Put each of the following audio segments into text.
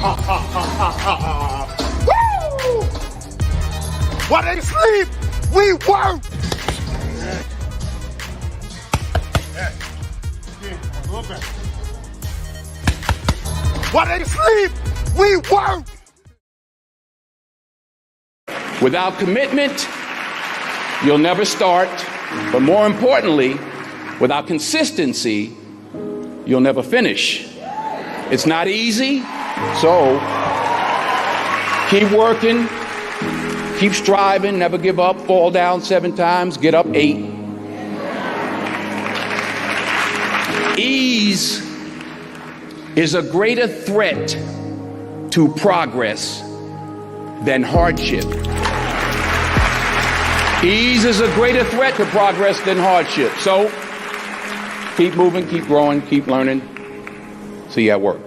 Woo! While they sleep, we work. While they sleep, we work. Without commitment, you'll never start. But more importantly, without consistency, you'll never finish. It's not easy, so keep working, keep striving, never give up, fall down 7 times, get up 8. Ease is a greater threat to progress than hardship. Ease is a greater threat to progress than hardship. So keep moving, keep growing, keep learning. See you at work.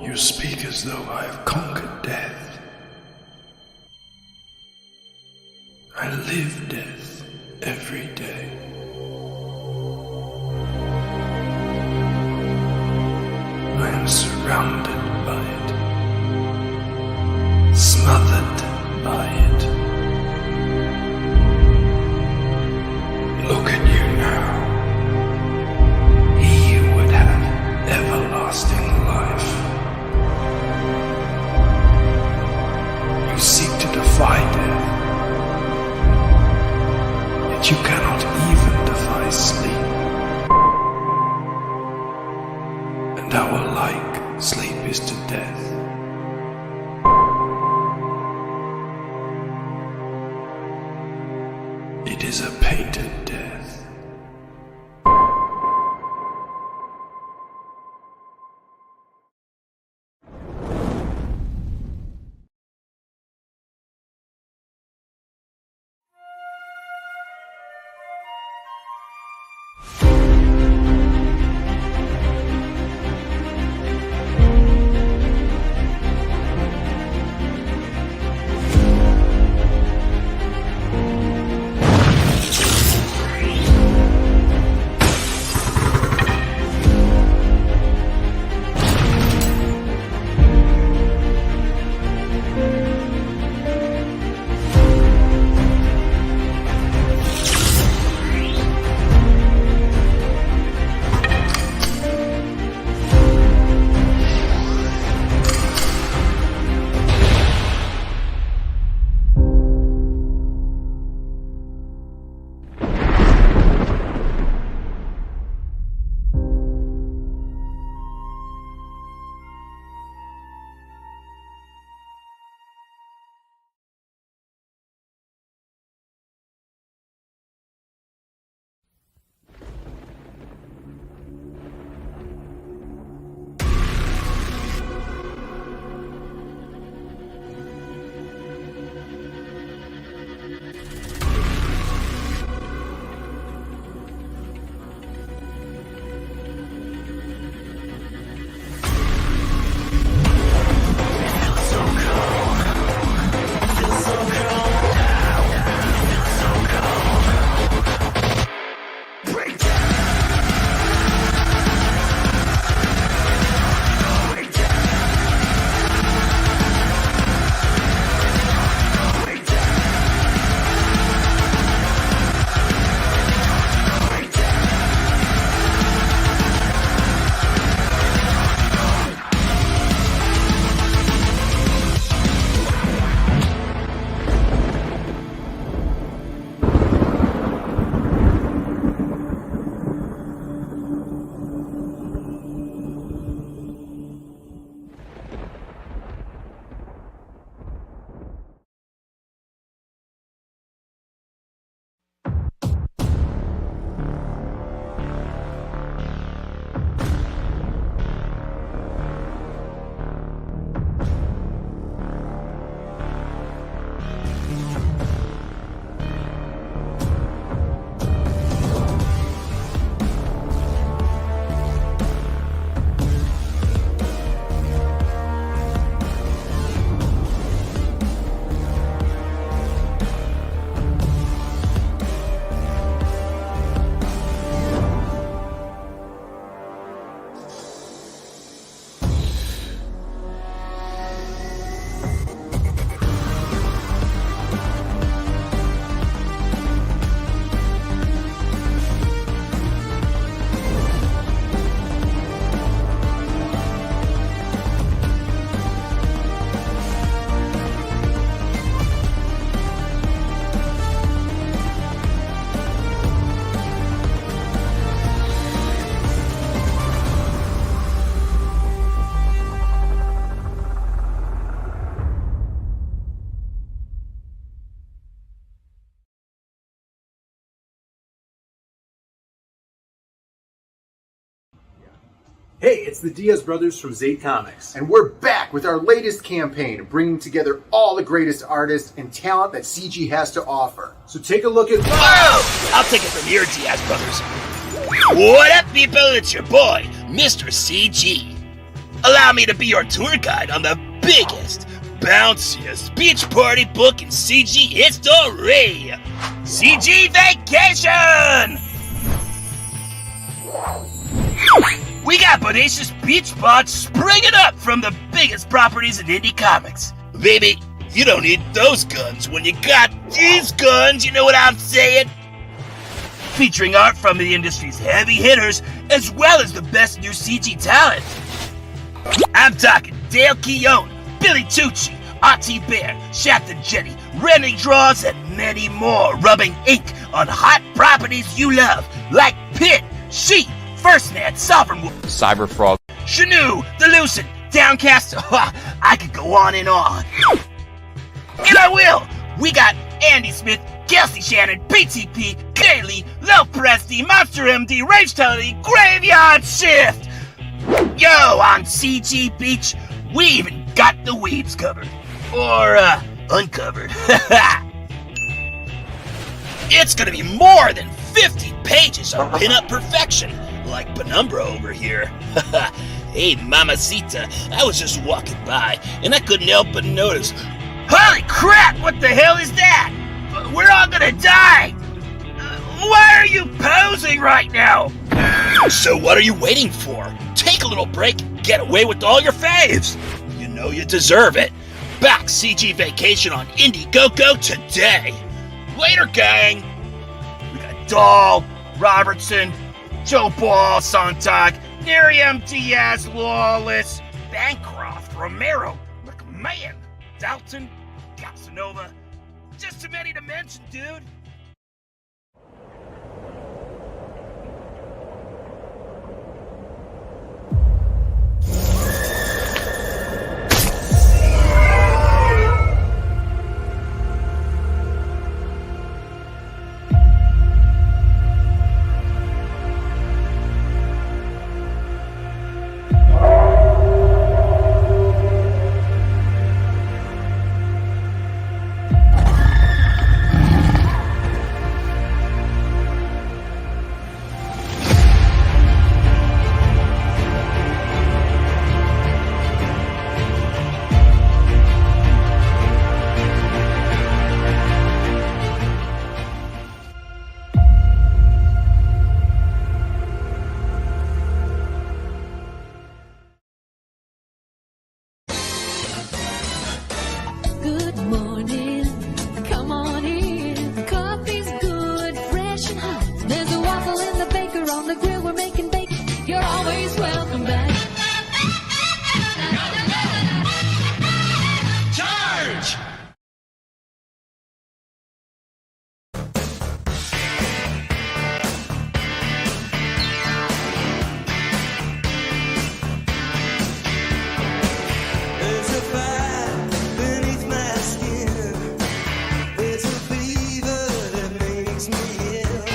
You speak as though I have conquered death. I live death every day. I am surrounded by it, smothered by it. Look at you now. He would have everlasting life. You seek to defy death, yet you cannot even defy sleep. And our like sleep is to death. It is a painted death. Hey, it's the Diaz brothers from Zate Comics, and we're back with our latest campaign, bringing together all the greatest artists and talent that CG has to offer. So take a look at... Whoa! I'll take it from here, Diaz brothers. What up, people? It's your boy, Mr. CG. Allow me to be your tour guide on the biggest, bounciest beach party book in CG history. CG Vacation! We got bodacious beach spots springing up from the biggest properties in indie comics. Baby, you don't need those guns when you got these guns, you know what I'm saying? Featuring art from the industry's heavy hitters, as well as the best new CG talent. I'm talking Dale Keown, Billy Tucci, Auntie Bear, Shaft and Jenny, Rennie Draws, and many more, rubbing ink on hot properties you love, like Pit, Sheep, First Man, Sovereign Wolf, Cyber Frog, Shanu, the Lucent, Downcast. I could go on and on. And I will. We got Andy Smith, Kelsey Shannon, PTP, Kaylee, Lil Presti, Monster MD, Rage Tully, Graveyard Shift. Yo, on CG Beach, we even got the weebs covered. Or, uncovered. It's gonna be more than 50 pages of pin-up perfection, like Penumbra over here. Hey, mamacita, I was just walking by, and I couldn't help but notice. Holy crap, what the hell is that? We're all gonna die! Why are you posing right now? So what are you waiting for? Take a little break and get away with all your faves. You know you deserve it. Back CG Vacation on Indiegogo today. Later, gang. We got Dahl, Robertson, Joe Ball, Sontag, Miriam Diaz, Lawless, Bancroft, Romero, McMahon, Dalton, Casanova. Just too many to mention, dude. Good morning, come on in. Coffee's good, fresh and hot. There's a waffle in the baker on the grill. We're making bacon. You're always welcome back. Charge! There's a fire beneath my skin. There's a fever that makes me ill.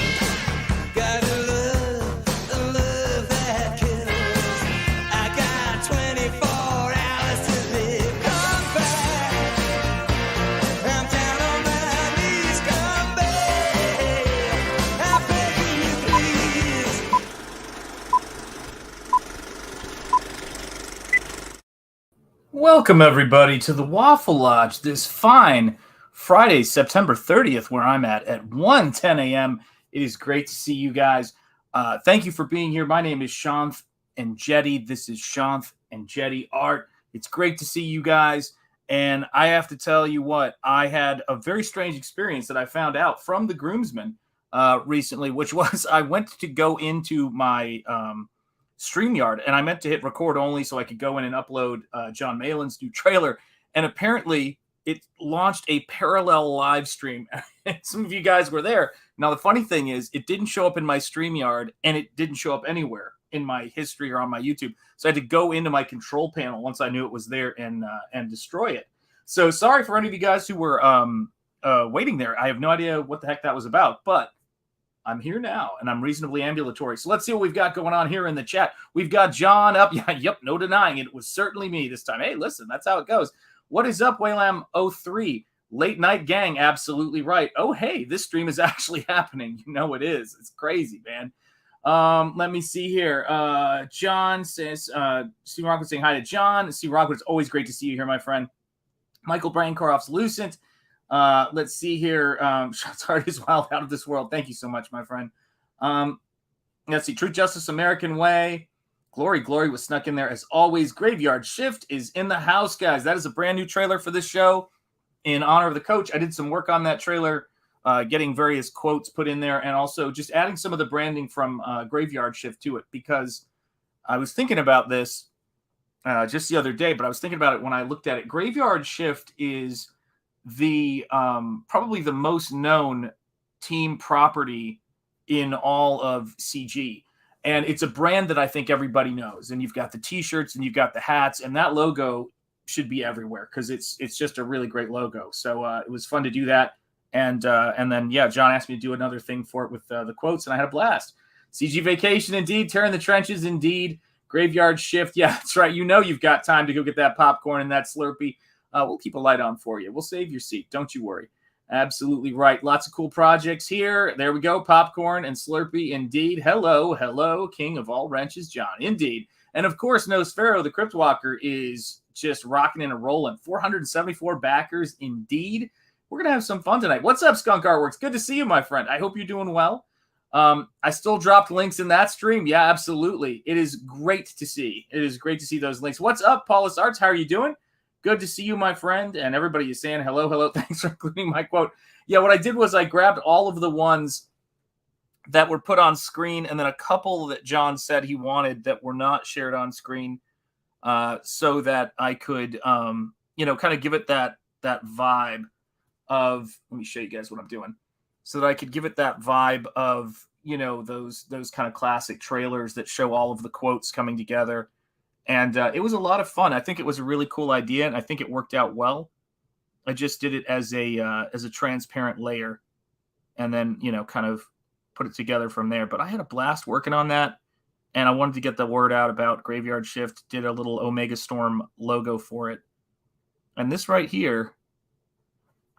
Gotta love, a love that kills. I got 24 hours to live. Come back. I'm down on my knees. Come back. I'm begging you, please. Welcome, everybody, to the Waffle Lodge this fine Friday, September 30th, where I'm at 1:10 a.m. It is great to see you guys. Thank you for being here. My name is Shanth and Jetty. This is Shanth and Jetty Art. It's great to see you guys. And I have to tell you what, I had a very strange experience that I found out from the groomsmen recently, which was I went to go into my StreamYard, and I meant to hit record only so I could go in and upload John Malin's new trailer. And apparently it launched a parallel live stream. Some of you guys were there. Now, the funny thing is it didn't show up in my StreamYard, and it didn't show up anywhere in my history or on my YouTube. So I had to go into my control panel once I knew it was there and destroy it. So sorry for any of you guys who were waiting there. I have no idea what the heck that was about, but I'm here now, and I'm reasonably ambulatory. So let's see what we've got going on here in the chat. We've got John up. Yeah, yep, no denying it. It was certainly me this time. Hey, listen, that's how it goes. What is up, Waylam03? Late night gang, absolutely right. Oh, hey, this stream is actually happening. You know it is. It's crazy, man. Let me see here. John says, Steve Rockwood saying hi to John. Steve Rockwood, it's always great to see you here, my friend. Michael Braincaroff's Lucent. Let's see here. Shots Heart is wild, out of this world. Thank you so much, my friend. Let's see. Truth, Justice, American Way. Glory was snuck in there as always. Graveyard Shift is in the house, guys. That is a brand new trailer for this show in honor of the coach. I did some work on that trailer, getting various quotes put in there, and also just adding some of the branding from Graveyard Shift to it, because I was thinking about this just the other day, but I was thinking about it when I looked at it. Graveyard Shift is the probably the most known team property in all of CG. And it's a brand that I think everybody knows. And you've got the t-shirts and you've got the hats, and that logo should be everywhere because it's just a really great logo. So it was fun to do that. And then, yeah, John asked me to do another thing for it with the quotes, and I had a blast. CG Vacation, indeed. Tearing the Trenches, indeed. Graveyard Shift. Yeah, that's right. You know you've got time to go get that popcorn and that Slurpee. We'll keep a light on for you. We'll save your seat. Don't you worry. Absolutely right. Lots of cool projects here. There we go. Popcorn and Slurpee, indeed. Hello, king of all wrenches, John. Indeed. And, of course, Nosfero, the Crypt Walker, is just rocking and rolling. 474 backers, indeed. We're going to have some fun tonight. What's up, Skunk Artworks? Good to see you, my friend. I hope you're doing well. I still dropped links in that stream. Yeah, absolutely. It is great to see. It is great to see those links. What's up, Paulus Arts? How are you doing? Good to see you, my friend. And everybody is saying hello. Thanks for including my quote. Yeah, what I did was I grabbed all of the ones that were put on screen, and then a couple that John said he wanted that were not shared on screen, so that I could, kind of give it that vibe of, let me show you guys what I'm doing, so that I could give it that vibe of, those kind of classic trailers that show all of the quotes coming together. And it was a lot of fun. I think it was a really cool idea, and I think it worked out well. I just did it as a transparent layer, and then, kind of put it together from there. But I had a blast working on that, and I wanted to get the word out about Graveyard Shift. Did a little Omega Storm logo for it. And this right here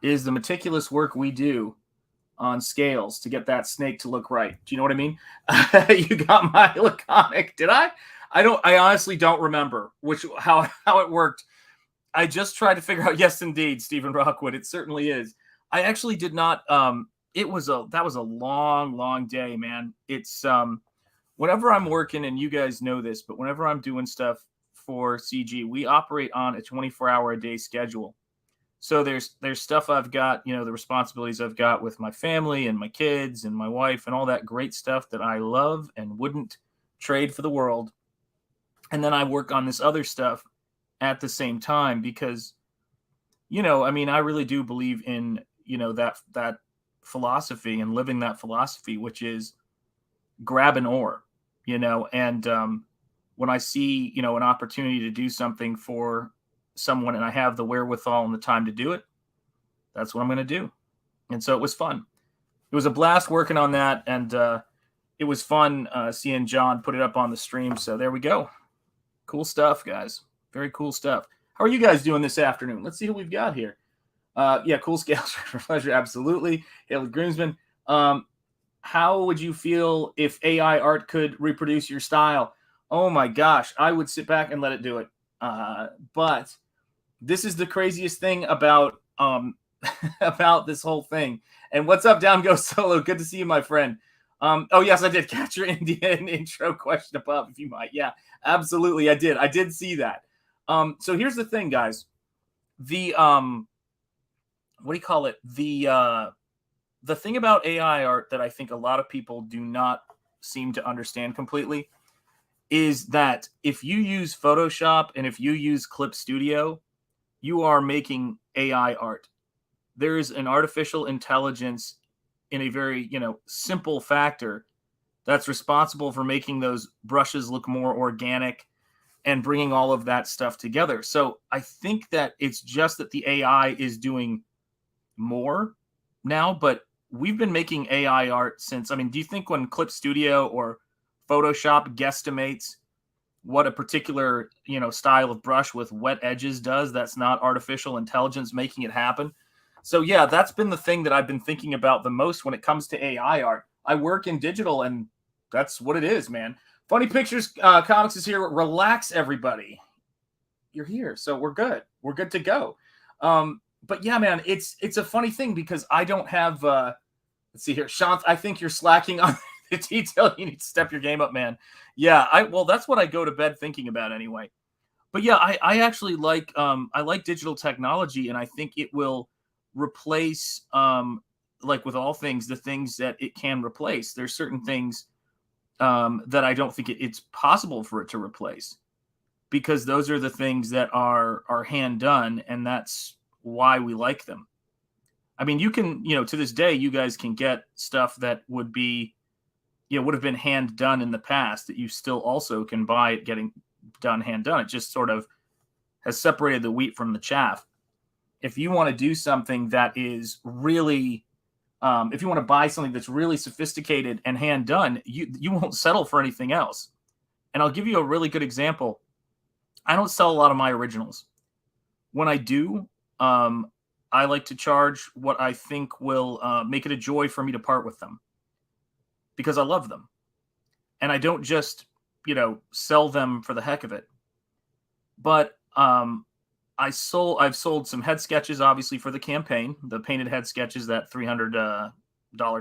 is the meticulous work we do on scales to get that snake to look right. Do you know what I mean? You got my laconic. Did I? I honestly don't remember how it worked. I just tried to figure out. Yes, indeed, Stephen Rockwood. It certainly is. I actually did not. That was a long day, man. It's whenever I'm working, and you guys know this, but whenever I'm doing stuff for CG, we operate on a 24-hour-a-day schedule. So there's stuff I've got, the responsibilities I've got with my family and my kids and my wife and all that great stuff that I love and wouldn't trade for the world. And then I work on this other stuff at the same time because, I really do believe in, that philosophy and living that philosophy, which is grab an oar, and when I see, an opportunity to do something for someone and I have the wherewithal and the time to do it, that's what I'm going to do. And so it was fun. It was a blast working on that. And it was fun seeing John put it up on the stream. So there we go. Cool stuff, guys. Very cool stuff. How are you guys doing this afternoon? Let's see who we've got here. Cool scales for pleasure. Absolutely. Haley Groomsman. How would you feel if AI art could reproduce your style? Oh my gosh. I would sit back and let it do it. But this is the craziest thing about about this whole thing. And what's up, Down Go Solo? Good to see you, my friend. Oh, yes, I did catch your Indian intro question above, if you might. Yeah, absolutely, I did. I did see that. So here's the thing, guys. The what do you call it? The thing about AI art that I think a lot of people do not seem to understand completely is that if you use Photoshop and if you use Clip Studio, you are making AI art. There is an artificial intelligence in a very, simple factor that's responsible for making those brushes look more organic and bringing all of that stuff together. So I think that it's just that the AI is doing more now, but we've been making AI art since, I mean, do you think when Clip Studio or Photoshop guesstimates what a particular, style of brush with wet edges does, that's not artificial intelligence making it happen? So yeah, that's been the thing that I've been thinking about the most when it comes to AI art. I work in digital, and that's what it is, man. Funny Pictures Comics is here. Relax, everybody. You're here, so we're good. We're good to go. But yeah, man, it's a funny thing because I don't have. Let's see here, Sean. I think you're slacking on the detail. You need to step your game up, man. Yeah, well, that's what I go to bed thinking about anyway. But yeah, I actually like I like digital technology, and I think it will replace like with all things, the things that it can replace. There's certain things that I don't think it's possible for it to replace, because those are the things that are hand done, and that's why we like them. I mean, you can, to this day, you guys can get stuff that would be, would have been hand done in the past that you still also can buy it getting done hand done. It just sort of has separated the wheat from the chaff. If you want to do something that is really, if you want to buy something that's really sophisticated and hand done, you won't settle for anything else. And I'll give you a really good example. I don't sell a lot of my originals. When I do, I like to charge what I think will make it a joy for me to part with them, because I love them. And I don't just, sell them for the heck of it. But I've sold some head sketches, obviously, for the campaign, the painted head sketches, that $300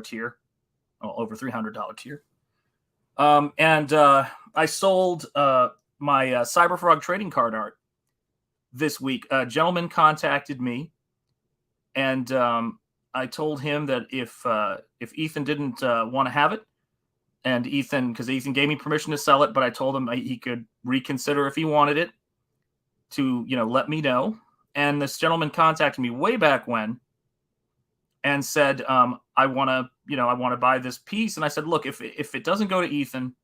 tier, over $300 tier. And I sold my Cyberfrog trading card art this week. A gentleman contacted me, and I told him that if Ethan didn't want to have it, and because Ethan gave me permission to sell it, but I told him he could reconsider if he wanted it, to let me know. And this gentleman contacted me way back when and said, I want to buy this piece. And I said, look, if it doesn't go to Ethan,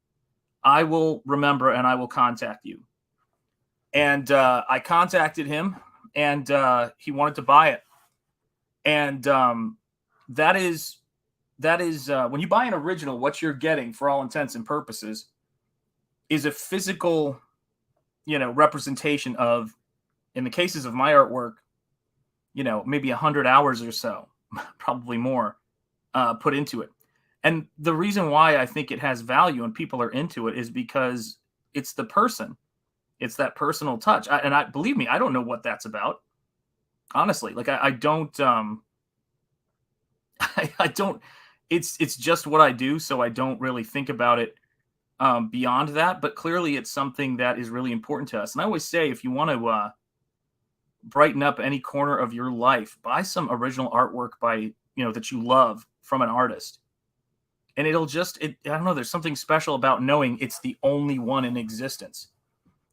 I will remember and I will contact you. And I contacted him, and he wanted to buy it. And that is when you buy an original, what you're getting, for all intents and purposes, is a physical, representation of, in the cases of my artwork, maybe 100 hours or so, probably more, put into it. And the reason why I think it has value and people are into it is because it's the person. It's that personal touch. Believe me, I don't know what that's about. Honestly, like I don't, I don't, it's just what I do. So I don't really think about it beyond that, but clearly it's something that is really important to us. And I always say, if you want to brighten up any corner of your life, buy some original artwork by, that you love from an artist. And it'll just, I don't know, there's something special about knowing it's the only one in existence.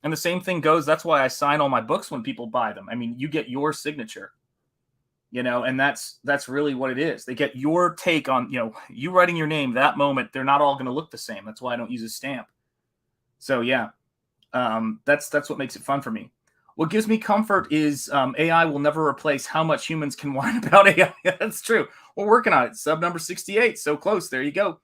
And the same thing goes, that's why I sign all my books when people buy them. I mean, you get your signature, and that's really what it is. They get your take on, you writing your name that moment. They're not all going to look the same. That's why I don't use a stamp. So yeah, that's what makes it fun for me. What gives me comfort is AI will never replace how much humans can whine about AI. That's true. We're working on it. Sub number 68. So close. There you go.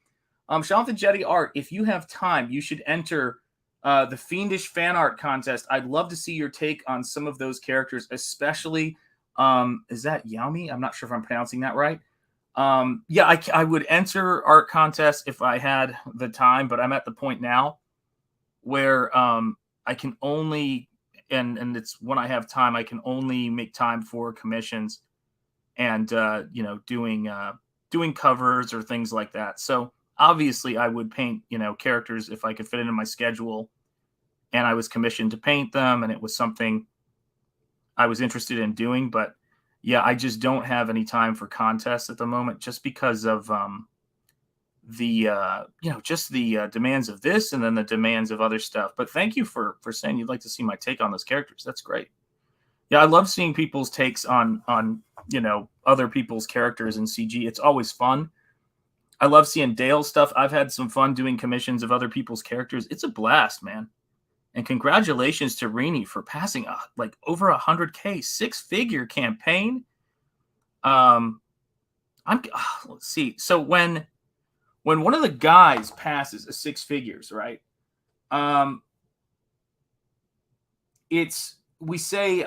Jonathan Jetty Art, if you have time, you should enter the Fiendish fan art contest. I'd love to see your take on some of those characters, especially, is that Yaomi? I'm not sure if I'm pronouncing that right. Yeah, I would enter art contests if I had the time, but I'm at the point now where I can only, and it's when I have time, I can only make time for commissions and, doing covers or things like that. So obviously I would paint, characters if I could fit into my schedule and I was commissioned to paint them and it was something I was interested in doing. But yeah, I just don't have any time for contests at the moment, just because of the demands of this and then the demands of other stuff. But thank you for saying you'd like to see my take on those characters. That's great. Yeah, I love seeing people's takes on other people's characters in CG. It's always fun. I love seeing Dale's stuff. I've had some fun doing commissions of other people's characters. It's a blast, man. And congratulations to Rini for passing over 100K 6-figure campaign. I Let's see. So when one of the guys passes a six figures, right? We say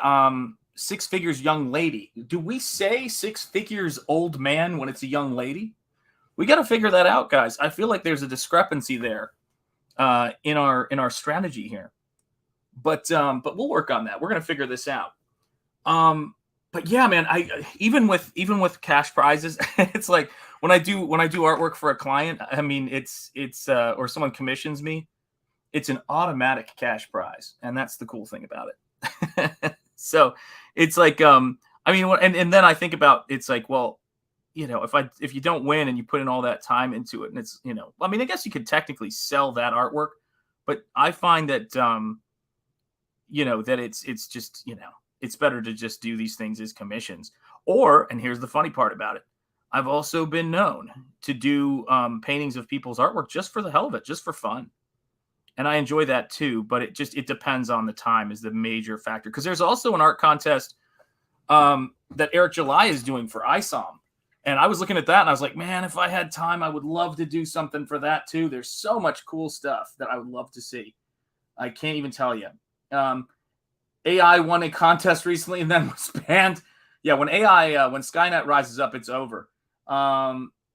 six figures young lady. Do we say six figures old man when it's a young lady? We got to figure that out, guys. I feel like there's a discrepancy there in our strategy here. But we'll work on that. We're gonna figure this out. But yeah, man, I even with cash prizes, it's like when I do artwork for a client, I mean, it's or someone commissions me, it's an automatic cash prize, and that's the cool thing about it. So it's like, I mean, and then I think about, it's like, well, you know, if you don't win and you put in all that time into it, and it's, you know, I mean, I guess you could technically sell that artwork, but I find that, you know, that it's just, you know, it's better to just do these things as commissions. Or, and here's the funny part about it, I've also been known to do paintings of people's artwork just for the hell of it, just for fun. And I enjoy that too, but it depends on the time is the major factor. Because there's also an art contest that Eric July is doing for ISOM. And I was looking at that and I was like, man, if I had time, I would love to do something for that too. There's so much cool stuff that I would love to see. I can't even tell you. AI won a contest recently and then was banned. Yeah, when Skynet rises up, it's over.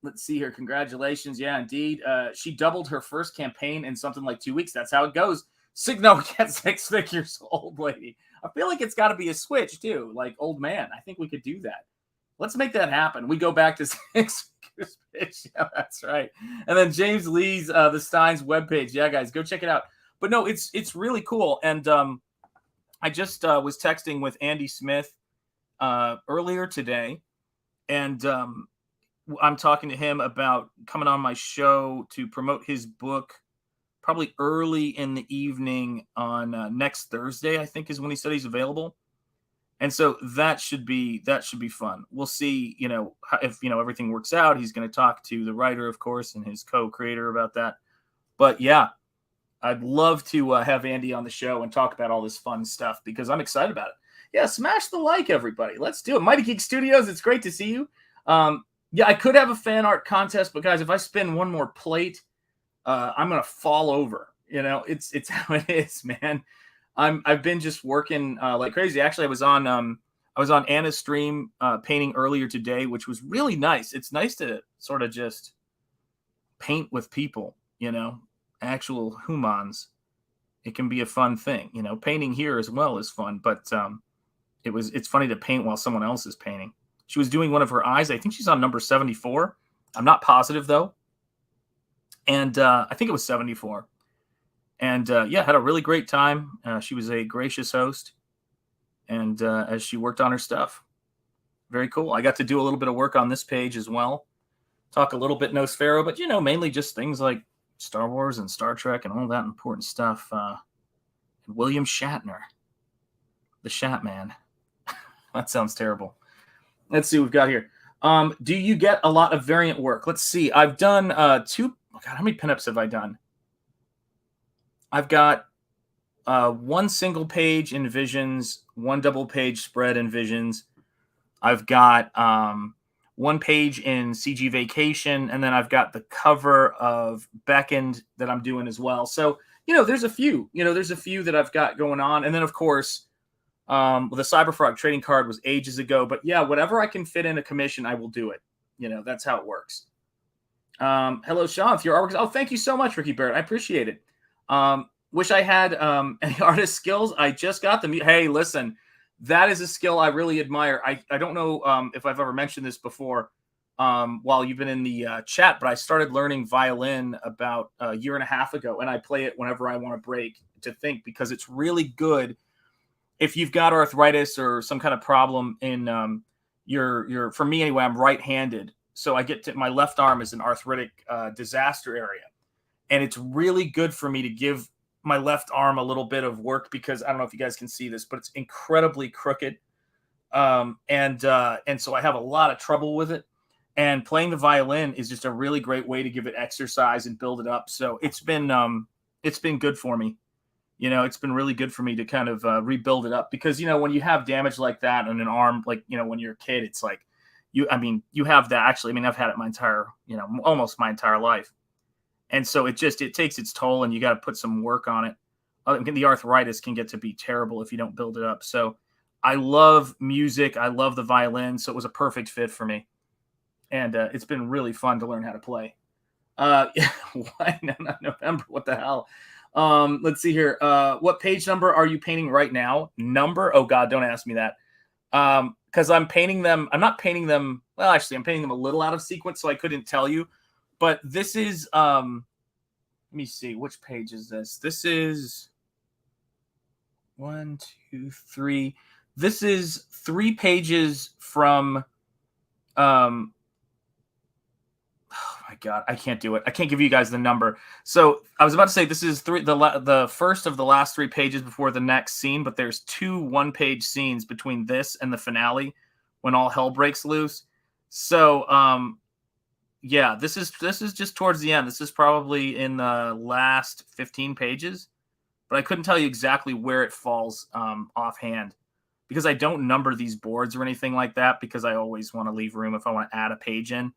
Let's see here. Congratulations. Yeah, indeed. She doubled her first campaign in something like 2 weeks. That's how it goes. Signo gets 6 figures, old lady. I feel like it's got to be a switch too, like old man. I think we could do that. Let's make that happen. We go back to 6 figures pitch. Yeah, that's right. And then James Lee's the Steins webpage. Yeah, guys, go check it out. But no, it's really cool. And I just was texting with Andy Smith earlier today, and I'm talking to him about coming on my show to promote his book probably early in the evening on next Thursday, I think is when he said he's available. And so that should be fun. We'll see, you know, if, you know, everything works out. He's going to talk to the writer, of course, and his co-creator about that. But yeah, I'd love to have Andy on the show and talk about all this fun stuff because I'm excited about it. Yeah, smash the like, everybody. Let's do it. Mighty Geek Studios, it's great to see you. Yeah, I could have a fan art contest, but guys, if I spin one more plate, I'm gonna fall over. You know, it's how it is, man. I've been just working like crazy. Actually, I was on Anna's stream painting earlier today, which was really nice. It's nice to sort of just paint with people, you know, actual humans. It can be a fun thing, you know. Painting here as well is fun, but it's funny to paint while someone else is painting. She was doing one of her eyes. I think she's on number 74. I'm not positive, though. And I think it was 74. And, yeah, had a really great time. She was a gracious host. And as she worked on her stuff. Very cool. I got to do a little bit of work on this page as well. Talk a little bit Nosfero, but, you know, mainly just things like Star Wars and Star Trek and all that important stuff. And William Shatner. The Shatman. That sounds terrible. Let's see what we've got here. Do you get a lot of variant work? Let's see. I've done two. Oh God, how many pinups have I done? I've got one single page in Visions, one double page spread in Visions. I've got one page in CG Vacation, and then I've got the cover of Beckoned that I'm doing as well. So, you know, there's a few. You know, there's a few that I've got going on. And then, of course, the Cyberfrog trading card was ages ago. But, yeah, whatever I can fit in a commission, I will do it. You know, that's how it works. Hello, Sean. If your artwork. Oh, thank you so much, Ricky Barrett. I appreciate it. Wish I had any artist skills. I just got them. Hey, listen, that is a skill I really admire. I don't know if I've ever mentioned this before while you've been in the chat, but I started learning violin about a year and a half ago, and I play it whenever I want to break to think because it's really good if you've got arthritis or some kind of problem in your for me anyway, I'm right-handed. So I get to my left arm is an arthritic disaster area. And it's really good for me to give my left arm a little bit of work because I don't know if you guys can see this, but it's incredibly crooked. And so I have a lot of trouble with it. And playing the violin is just a really great way to give it exercise and build it up. So it's been good for me. You know, it's been really good for me to kind of rebuild it up because, you know, when you have damage like that on an arm, like, you know, when you're a kid, it's like you have that. Actually, I mean, I've had it my entire, almost my entire life. And so it takes its toll, and you got to put some work on it. The arthritis can get to be terrible if you don't build it up. So I love music. I love the violin. So it was a perfect fit for me. And it's been really fun to learn how to play. Why not November? What the hell? Let's see here. What page number are you painting right now? Number? Oh God, don't ask me that. Because I'm painting them. I'm not painting them. Well, actually, I'm painting them a little out of sequence, so I couldn't tell you. But this is, let me see, which page is this? This is 1, 2, 3. This is 3 pages from, oh my God, I can't do it. I can't give you guys the number. So I was about to say this is the first of the last 3 pages before the next scene, but there's 2 one-page scenes between this and the finale when all hell breaks loose. So, yeah, this is just towards the end. This is probably in the last 15 pages, but I couldn't tell you exactly where it falls offhand because I don't number these boards or anything like that because I always want to leave room if I want to add a page in.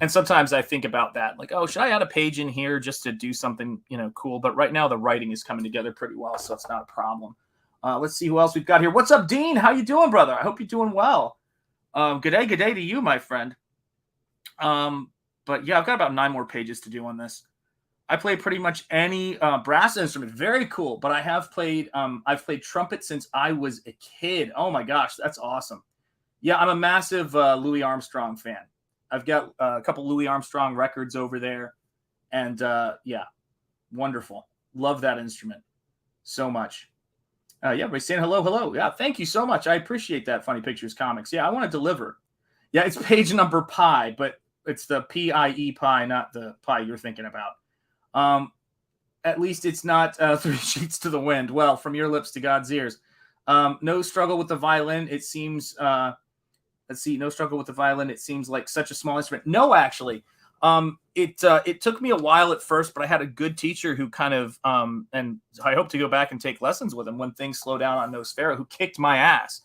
And sometimes I think about that, like, oh, should I add a page in here just to do something, cool? But right now the writing is coming together pretty well, so it's not a problem. Let's see who else we've got here. What's up, Dean? How you doing, brother? I hope you're doing well. Good day to you, my friend. But yeah, I've got about 9 more pages to do on this. I play pretty much any brass instrument. Very cool. But I've played trumpet since I was a kid. Oh my gosh, that's awesome. Yeah, I'm a massive Louis Armstrong fan. I've got a couple Louis Armstrong records over there. And yeah, wonderful. Love that instrument so much. Yeah, everybody's saying hello. Yeah, thank you so much. I appreciate that, Funny Pictures Comics. Yeah, I want to deliver. Yeah, it's page number pi, but it's the PIE pi, not the pi you're thinking about. At least it's not 3 sheets to the wind. Well, from your lips to God's ears. No struggle with the violin. It seems, let's see, no struggle with the violin. It seems like such a small instrument. No, actually. It took me a while at first, but I had a good teacher who kind of, and I hope to go back and take lessons with him when things slow down on Nosfero, who kicked my ass.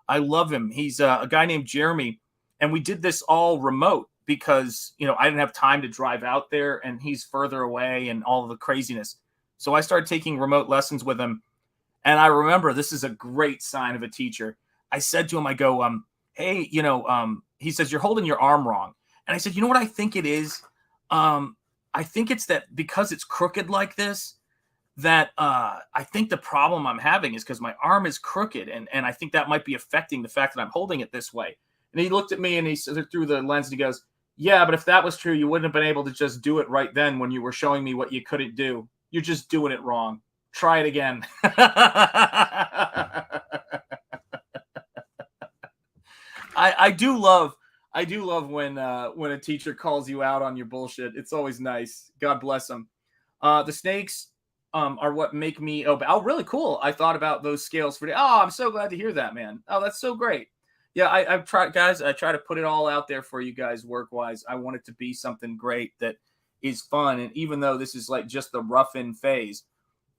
I love him. He's a guy named Jeremy, and we did this all remote because, I didn't have time to drive out there and he's further away and all of the craziness. So I started taking remote lessons with him. And I remember this is a great sign of a teacher. I said to him, I go, hey, he says, you're holding your arm wrong. And I said, you know what I think it is? I think it's that because it's crooked like this, that I think the problem I'm having is because my arm is crooked. And I think that might be affecting the fact that I'm holding it this way. And he looked at me and he said through the lens and he goes, yeah, but if that was true, you wouldn't have been able to just do it right then when you were showing me what you couldn't do. You're just doing it wrong. Try it again. I do love when a teacher calls you out on your bullshit. It's always nice. God bless them. The snakes are what make me oh, really cool. I thought about those scales for oh, I'm so glad to hear that, man. Oh, that's so great. Yeah, I've tried, guys. I try to put it all out there for you guys work-wise. I want it to be something great that is fun. And even though this is like just the rough-in phase,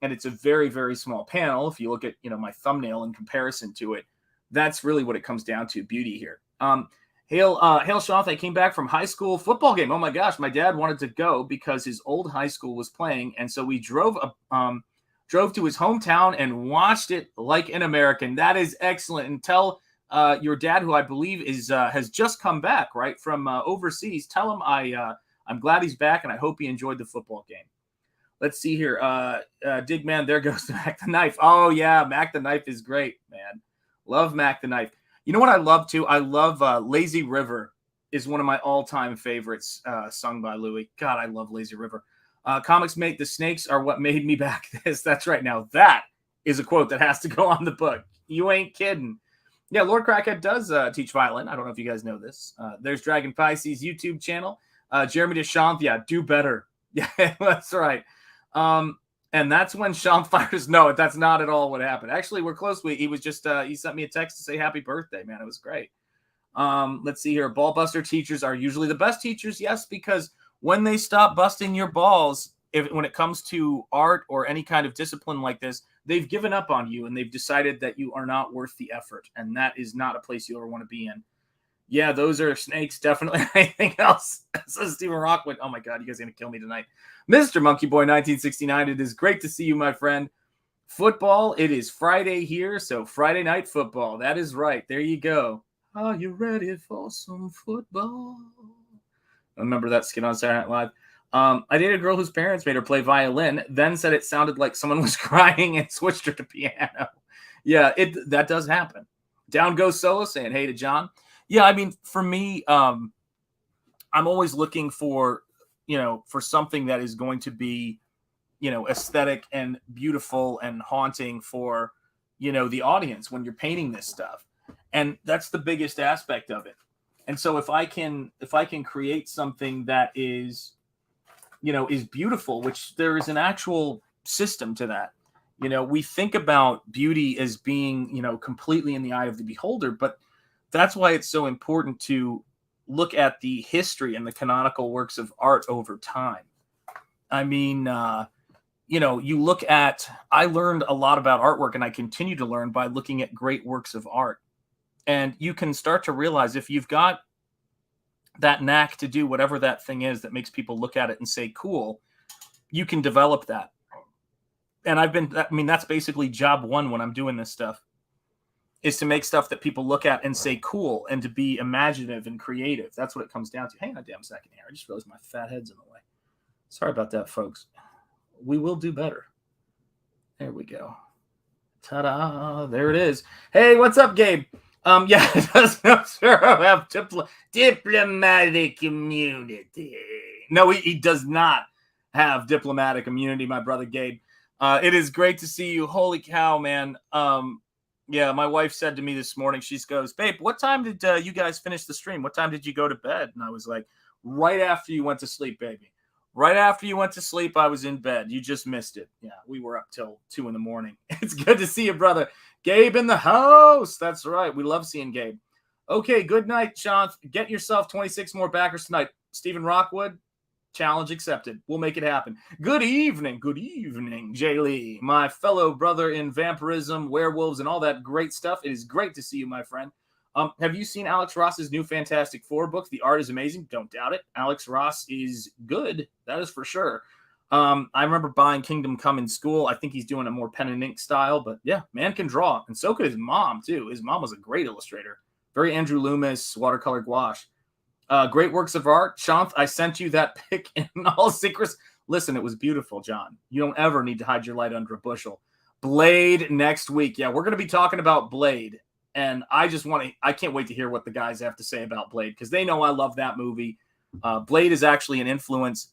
and it's a very, very small panel, if you look at my thumbnail in comparison to it, that's really what it comes down to, beauty here. Hail Shoth, I came back from high school football game. Oh my gosh, my dad wanted to go because his old high school was playing, and so we drove to his hometown and watched it like an American. That is excellent. And tell your dad, who I believe is has just come back right from overseas. Tell him I'm glad he's back, and I hope he enjoyed the football game. Let's see here. Digman, there goes Mac the Knife. Oh yeah, Mac the Knife is great, man. Love Mac the Knife. You know what I love too? I love Lazy River is one of my all-time favorites sung by Louis. God, I love Lazy River. Comics make the snakes are what made me back this. That's right. Now that is a quote that has to go on the book. You ain't kidding. Yeah, Lord Crackhead does teach violin. I don't know if you guys know this. There's Dragon Pisces YouTube channel. Jeremy Deschamps, yeah, do better. Yeah, that's right. And that's when Sean fires. No, that's not at all what happened. Actually, we're close. He was just, he sent me a text to say happy birthday, man. It was great. Let's see here. Ball buster teachers are usually the best teachers. Yes, because when they stop busting your balls, when it comes to art or any kind of discipline like this, they've given up on you and they've decided that you are not worth the effort. And that is not a place you ever want to be in. Yeah, those are snakes, definitely. Anything else? Says Stephen Rockwood. Oh my God, you guys are going to kill me tonight. Mr. Monkey Boy 1969, it is great to see you, my friend. Football, it is Friday here, so Friday night football. That is right. There you go. Are you ready for some football? I remember that skit on Saturday Night Live. I dated a girl whose parents made her play violin, then said it sounded like someone was crying and switched her to piano. Yeah, that does happen. Down goes Solo saying hey to John. Yeah, I mean, for me, I'm always looking for, for something that is going to be, aesthetic and beautiful and haunting for, the audience when you're painting this stuff. And that's the biggest aspect of it. And so if I can create something that is, is beautiful, which there is an actual system to that. We think about beauty as being, completely in the eye of the beholder, but that's why it's so important to look at the history and the canonical works of art over time. I mean, you look at, I learned a lot about artwork, and I continue to learn by looking at great works of art. And you can start to realize if you've got that knack to do whatever that thing is that makes people look at it and say, cool, you can develop that. And that's basically job one when I'm doing this stuff, is to make stuff that people look at and say, cool, and to be imaginative and creative. That's what it comes down to. Hang on a damn second here. I just realized my fat head's in the way. Sorry about that, folks. We will do better. There we go. Ta-da. There it is. Hey, what's up, Gabe? Yeah, does Nosfero have diplomatic immunity? No, he does not have diplomatic immunity, my brother Gabe. It is great to see you. Holy cow, man. Yeah, my wife said to me this morning, she goes, babe, what time did you guys finish the stream? What time did you go to bed? And I was like, right after you went to sleep, baby. Right after you went to sleep, I was in bed. You just missed it. Yeah, we were up till 2 a.m. It's good to see you, brother. Gabe in the house. That's right. We love seeing Gabe. Okay, good night, Sean. Get yourself 26 more backers tonight. Stephen Rockwood, challenge accepted. We'll make it happen. Good evening, Jay Lee, my fellow brother in vampirism, werewolves, and all that great stuff. It is great to see you, my friend. Have you seen Alex Ross's new Fantastic Four book? The art is amazing. Don't doubt it. Alex Ross is good. That is for sure. I remember buying Kingdom Come in school. I think he's doing a more pen and ink style, but yeah, man can draw. And so could his mom, too. His mom was a great illustrator. Very Andrew Loomis, watercolor gouache. Great works of art. Shanth, I sent you that pic in all secrets. Listen, it was beautiful, John. You don't ever need to hide your light under a bushel. Blade next week. Yeah, we're going to be talking about Blade. And I can't wait to hear what the guys have to say about Blade, because they know I love that movie. Blade is actually an influence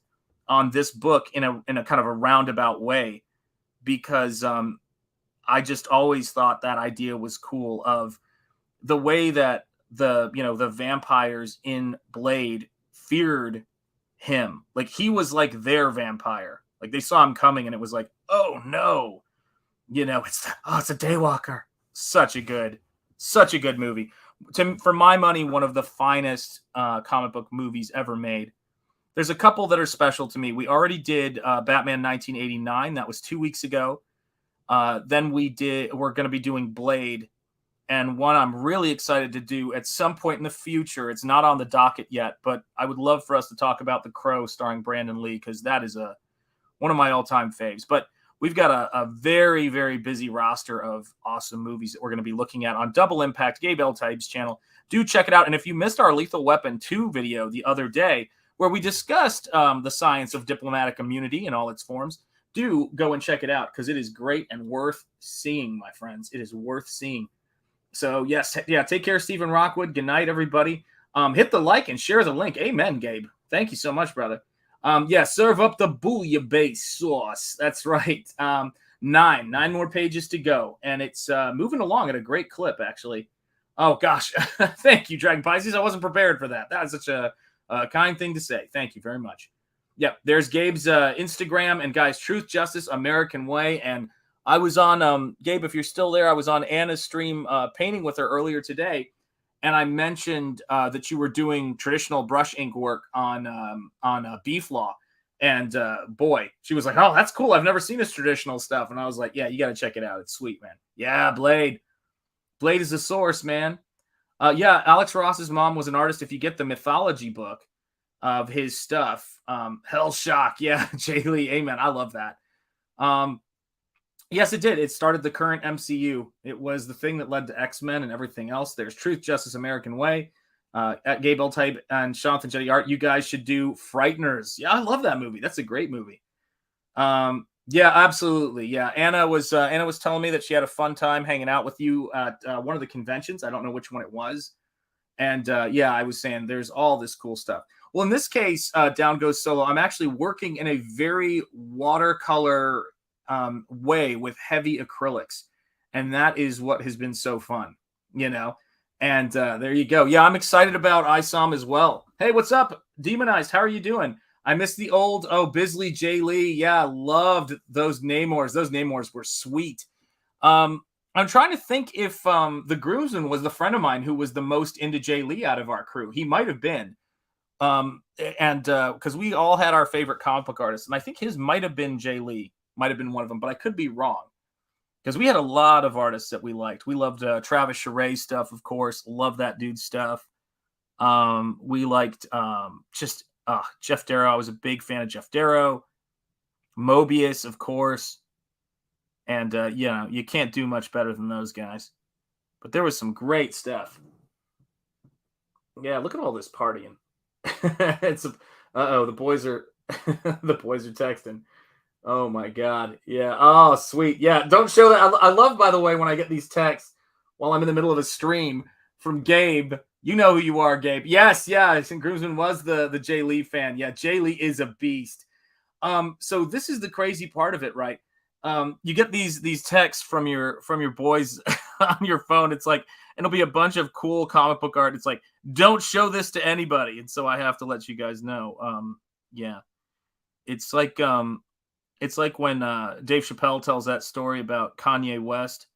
on this book in a kind of a roundabout way, because I just always thought that idea was cool, of the way that the vampires in Blade feared him. Like, he was like their vampire. Like, they saw him coming and it was like, oh no, it's a daywalker. Such a good movie. For my money, one of the finest comic book movies ever made. There's a couple that are special to me. We already did Batman 1989. That was 2 weeks ago. Then we're going to be doing Blade. And one I'm really excited to do at some point in the future. It's not on the docket yet, but I would love for us to talk about The Crow starring Brandon Lee, because that is one of my all-time faves. But we've got a very, very busy roster of awesome movies that we're going to be looking at on Double Impact, Gabe L. Type's channel. Do check it out. And if you missed our Lethal Weapon 2 video the other day, where we discussed the science of diplomatic immunity in all its forms, do go and check it out, because it is great and worth seeing, my friends. It is worth seeing. So, yes, yeah, take care, Stephen Rockwood. Good night, everybody. Hit the like and share the link. Amen, Gabe. Thank you so much, brother. Yeah, serve up the bouillabaisse sauce. That's right. 9 more pages to go, and it's moving along at a great clip, actually. Oh, gosh. Thank you, Dragon Pisces. I wasn't prepared for that. That was such a kind thing to say. Thank you very much. Yep, there's Gabe's Instagram, and guys, Truth, Justice, American Way. And I was on, Gabe, if you're still there, I was on Anna's stream painting with her earlier today, and I mentioned that you were doing traditional brush ink work on Beef Law. And boy, she was like, oh, that's cool. I've never seen this traditional stuff. And I was like, yeah, you got to check it out. It's sweet, man. Yeah, Blade. Blade is a source, man. Yeah, Alex Ross's mom was an artist. If you get the mythology book of his stuff, Hell Shock, yeah, Jay Lee, amen. I love that. Yes, it did. It started the current MCU. It was the thing that led to X-Men and everything else. There's Truth, Justice, American Way. At Gabe Type and Jonathan Jetty Art, you guys should do Frighteners. Yeah, I love that movie. That's a great movie. Yeah, absolutely. Yeah, Anna was telling me that she had a fun time hanging out with you at one of the conventions. I don't know which one it was. And yeah, I was saying there's all this cool stuff. Well, in this case, Down Goes Solo, I'm actually working in a very watercolor way with heavy acrylics. And that is what has been so fun, you know? And there you go. Yeah, I'm excited about ISOM as well. Hey, what's up? Demonized, how are you doing? I missed the old, Bisley, Jay Lee. Yeah, loved those Namors. Those Namors were sweet. I'm trying to think if the Groomsman was the friend of mine who was the most into Jay Lee out of our crew. He might have been. And because we all had our favorite comic book artists, and I think his might have been Jay Lee, might have been one of them, but I could be wrong. Because we had a lot of artists that we liked. We loved Travis Charest stuff, of course. Love that dude's stuff. We liked Jeff Darrow. I was a big fan of Jeff Darrow. Mobius, of course. And, you can't do much better than those guys. But there was some great stuff. Yeah, look at all this partying. The boys are the boys are texting. Oh my God. Yeah. Oh, sweet. Yeah. Don't show that. I love, by the way, when I get these texts while I'm in the middle of a stream from Gabe. You know who you are, Gabe. Yes. Yeah. I think Groomsman was the Jay Lee fan. Yeah. Jay Lee is a beast. So this is the crazy part of it, right? You get these texts from your boys on your phone. It's like, it'll be a bunch of cool comic book art. It's like, don't show this to anybody. And so I have to let you guys know. Yeah. It's like when Dave Chappelle tells that story about Kanye West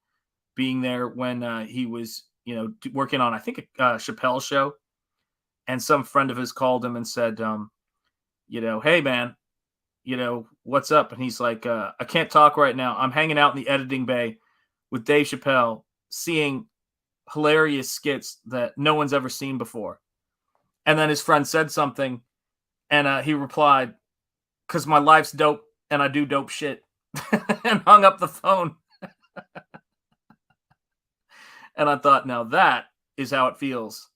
being there when he was, working on, I think, a Chappelle show. And some friend of his called him and said, hey, man, what's up? And he's like, I can't talk right now. I'm hanging out in the editing bay with Dave Chappelle, seeing hilarious skits that no one's ever seen before. And then his friend said something, and he replied, because my life's dope and I do dope shit, and hung up the phone. And I thought, now that is how it feels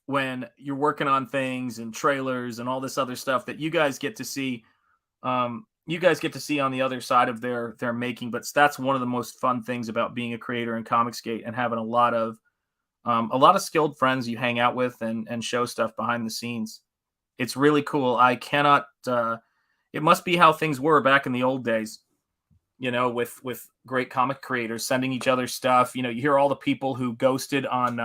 when you're working on things and trailers and all this other stuff that you guys get to see. You guys get to see on the other side of their making, but that's one of the most fun things about being a creator in Comicsgate and having a lot of skilled friends you hang out with and show stuff behind the scenes. It's really cool. I cannot. It must be how things were back in the old days, with great comic creators sending each other stuff. You hear all the people who ghosted on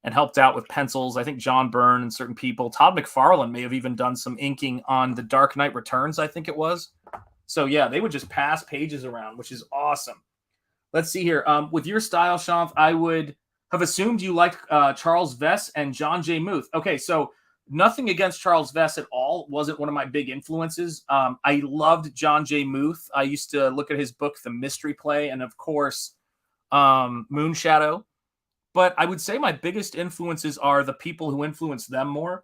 and helped out with pencils. I think John Byrne and certain people. Todd McFarlane may have even done some inking on The Dark Knight Returns, I think it was. So, yeah, they would just pass pages around, which is awesome. Let's see here. With your style, Shanth, I would have assumed you liked Charles Vess and John J. Muth. Okay, so nothing against Charles Vess at all. Wasn't one of my big influences. I loved John J. Muth. I used to look at his book, The Mystery Play, and, of course, Moonshadow. But I would say my biggest influences are the people who influence them more,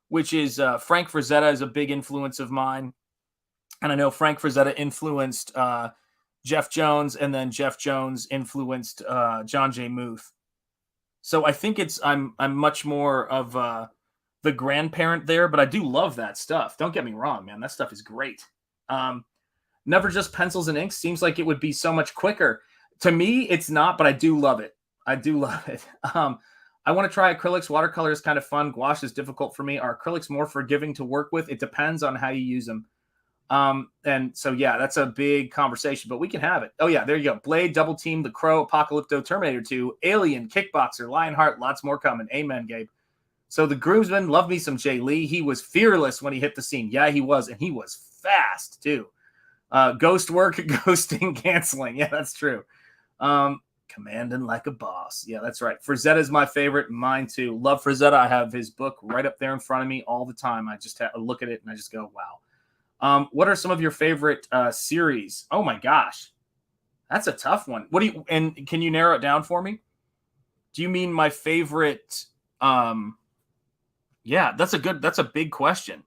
which is Frank Frazetta is a big influence of mine. And I know Frank Frazetta influenced Jeff Jones, and then Jeff Jones influenced John J. Muth. So I think I'm much more of the grandparent there, but I do love that stuff. Don't get me wrong, man. That stuff is great. Never Just Pencils and Inks seems like it would be so much quicker. To me, it's not, but I do love it. I do love it. I want to try acrylics. Watercolor is kind of fun. Gouache is difficult for me. Are acrylics more forgiving to work with? It depends on how you use them. And so, yeah, that's a big conversation, but we can have it. Oh, yeah, there you go. Blade, Double Team, The Crow, Apocalypto, Terminator 2, Alien, Kickboxer, Lionheart, lots more coming. Amen, Gabe. So the Groomsman, love me some Jay Lee. He was fearless when he hit the scene. Yeah, he was, and he was fast, too. Ghost work, ghosting, canceling. Yeah, that's true. Commanding like a boss. Yeah, that's right. Frazetta is my favorite. Mine, too. Love Frazetta. I have his book right up there in front of me all the time. I just look at it, and I just go, wow. What are some of your favorite series? Oh my gosh, that's a tough one. And can you narrow it down for me? Do you mean my favorite? Yeah, that's a big question.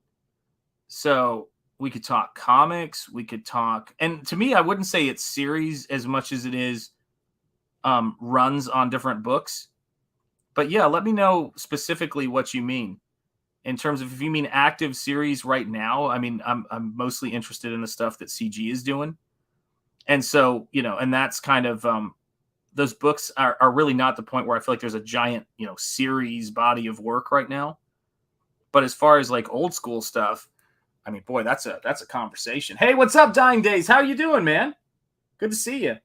So we could talk comics, we could talk, and to me, I wouldn't say it's series as much as it is runs on different books. But yeah, let me know specifically what you mean in terms of if you mean active series right now. I mean, I'm mostly interested in the stuff that CG is doing, and so and that's kind of those books are really not the point where I feel like there's a giant series body of work right now. But as far as like old school stuff, I mean, boy, that's a conversation. Hey, what's up, Dying Days? How you doing, man? Good to see you.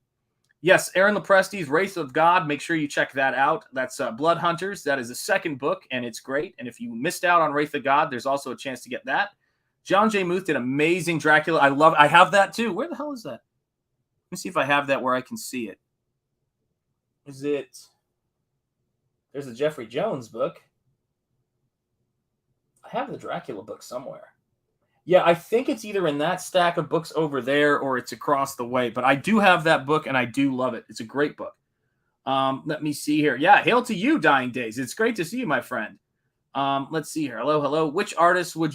Yes, Aaron Lopresti's Wraith of God. Make sure you check that out. That's Blood Hunters. That is the second book, and it's great. And if you missed out on Wraith of God, there's also a chance to get that. John J. Muth did amazing Dracula. I have that too. Where the hell is that? Let me see if I have that where I can see it. Is it? There's a Jeffrey Jones book. I have the Dracula book somewhere. Yeah, I think it's either in that stack of books over there or it's across the way. But I do have that book, and I do love it. It's a great book. Let me see here. Yeah, hail to you, Dying Days. It's great to see you, my friend. Let's see here. Hello, hello. Which artist would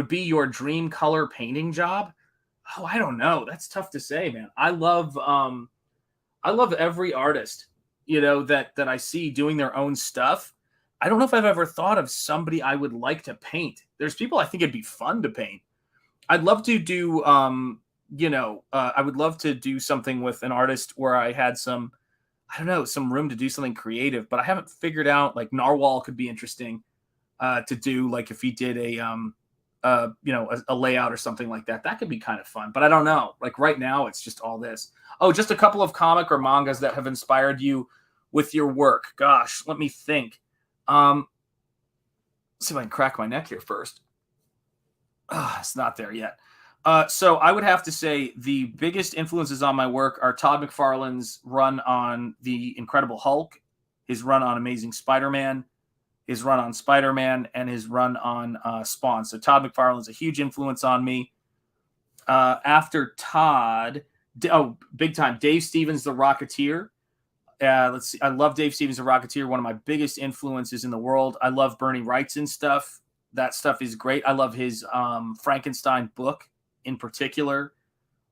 be your dream color painting job? Oh, I don't know. That's tough to say, man. I love every artist, that I see doing their own stuff. I don't know if I've ever thought of somebody I would like to paint. There's people I think it'd be fun to paint. I'd love to do, I would love to do something with an artist where I had some room to do something creative, but I haven't figured out, like Narwhal could be interesting to do, like if he did a layout or something like that. That could be kind of fun, but I don't know. Like right now, it's just all this. Oh, just a couple of comic or mangas that have inspired you with your work. Gosh, let me think. Let's see if I can crack my neck here first. It's not there yet. So I would have to say the biggest influences on my work are Todd McFarlane's run on The Incredible Hulk, his run on Amazing Spider-Man, his run on Spider-Man, and his run on Spawn. So Todd McFarlane's a huge influence on me. After Todd, big time, Dave Stevens, The Rocketeer. Let's see. I love Dave Stevens, The Rocketeer, one of my biggest influences in the world. I love Bernie Wrightson stuff. That stuff is great. I love his Frankenstein book in particular.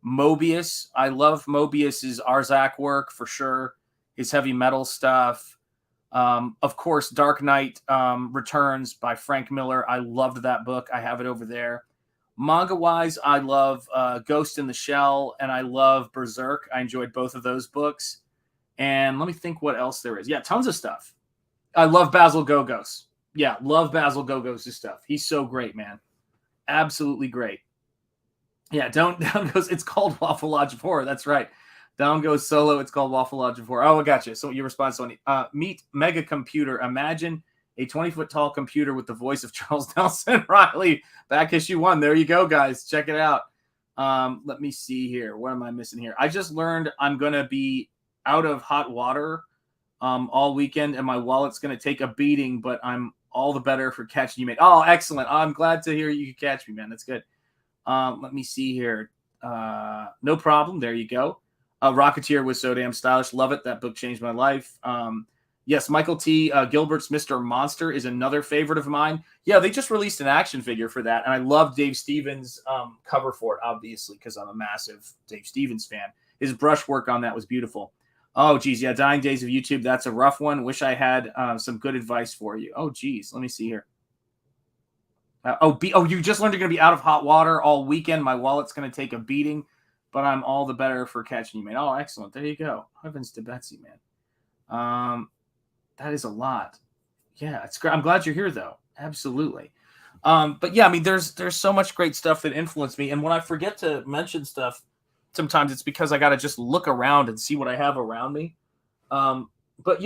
Mobius. I love Mobius's Arzak work for sure. His heavy metal stuff. Of course, Dark Knight Returns by Frank Miller. I loved that book. I have it over there. Manga-wise, I love Ghost in the Shell, and I love Berserk. I enjoyed both of those books. And let me think what else there is. Yeah, tons of stuff. I love Basil Gogos. Yeah, love Basil Gogos' stuff. He's so great, man. Absolutely great. Yeah, Down Goes, it's called Waffle Lodge of Horror. That's right. Down Goes Solo, it's called Waffle Lodge of Horror. Oh, I got you. So your response, Sony. Meet Mega Computer. Imagine a 20-foot tall computer with the voice of Charles Nelson Riley. Back issue 1. There you go, guys. Check it out. Let me see here. What am I missing here? I just learned I'm going to be out of hot water all weekend, and my wallet's going to take a beating, but I'm all the better for catching you, mate. Oh, excellent. I'm glad to hear you catch me, man. That's good. Let me see here. No problem. There you go. Rocketeer was so damn stylish. Love it. That book changed my life. Yes, Michael T. Gilbert's Mr. Monster is another favorite of mine. Yeah, they just released an action figure for that, and I love Dave Stevens' cover for it, obviously, because I'm a massive Dave Stevens fan. His brushwork on that was beautiful. Oh, geez. Yeah, Dying Days of YouTube. That's a rough one. Wish I had some good advice for you. Oh, geez. Let me see here. You just learned you're going to be out of hot water all weekend. My wallet's going to take a beating, but I'm all the better for catching you, man. Oh, excellent. There you go. Heavens to Betsy, man. That is a lot. Yeah, it's great. I'm glad you're here, though. Absolutely. But yeah, I mean, there's so much great stuff that influenced me. And when I forget to mention stuff, sometimes it's because I got to just look around and see what I have around me. But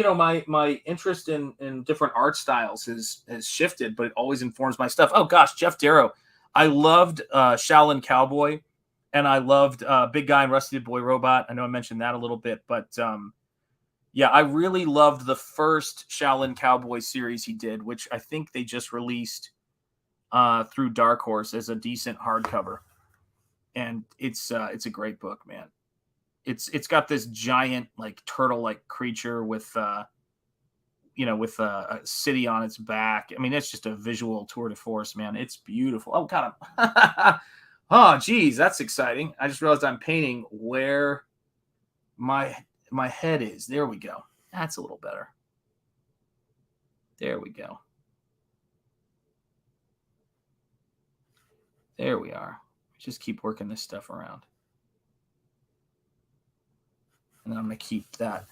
my interest in different art styles has shifted, but it always informs my stuff. Oh gosh, Jeff Darrow. I loved Shaolin Cowboy, and I loved Big Guy and Rusty the Boy Robot. I know I mentioned that a little bit, but yeah, I really loved the first Shaolin Cowboy series he did, which I think they just released through Dark Horse as a decent hardcover. And it's a great book, man. it's got this giant like turtle-like creature with with a city on its back. I mean, it's just a visual tour de force, man. It's beautiful. Oh, God. Oh, geez, that's exciting. I just realized I'm painting where my head is. There we go. That's a little better. There we go. There we are. Just keep working this stuff around. And then I'm going to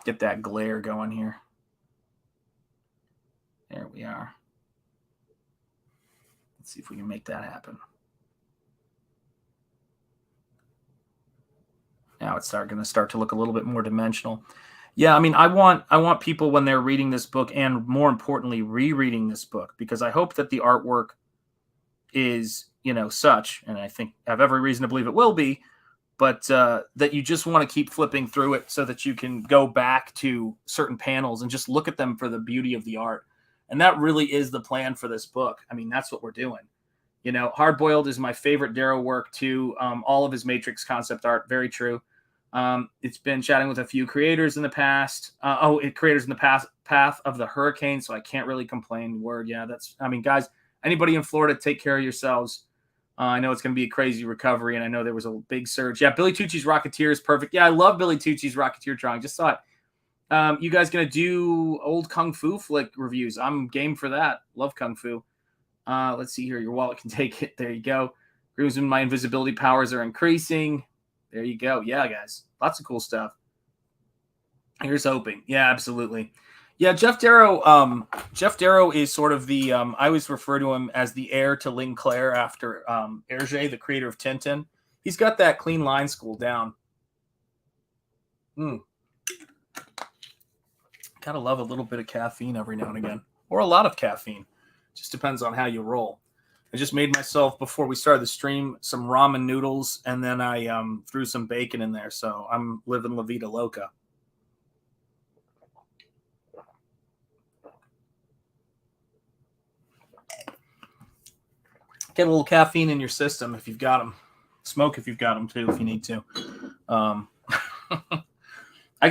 get that glare going here. There we are. Let's see if we can make that happen. Now it's going to start to look a little bit more dimensional. Yeah, I mean, I want people when they're reading this book, and more importantly, rereading this book, because I hope that the artwork is, such, and I have every reason to believe it will be, but that you just want to keep flipping through it so that you can go back to certain panels and just look at them for the beauty of the art. And that really is the plan for this book. I mean, that's what we're doing. Hardboiled is my favorite Darrow work too. All of his Matrix concept art, very true. It's been chatting with a few creators in the past. Creators in the path of the hurricane, so I can't really complain. Word, yeah, guys, anybody in Florida, take care of yourselves. I know it's going to be a crazy recovery, and I know there was a big surge. Yeah, Billy Tucci's Rocketeer is perfect. Yeah, I love Billy Tucci's Rocketeer drawing. Just saw it. You guys going to do old Kung Fu flick reviews? I'm game for that. Love Kung Fu. Let's see here. Your wallet can take it. There you go. Agrees with my invisibility powers are increasing. There you go. Yeah, guys. Lots of cool stuff. Here's hoping. Yeah, absolutely. Yeah, Jeff Darrow. Jeff Darrow is sort of the. I always refer to him as the heir to Ling Claire after Hergé, the creator of Tintin. He's got that clean line school down. Gotta love a little bit of caffeine every now and again, or a lot of caffeine. Just depends on how you roll. I just made myself, before we started the stream, some ramen noodles, and then I threw some bacon in there. So I'm living La Vida Loca. Get a little caffeine in your system if you've got them. Smoke if you've got them too, if you need to. I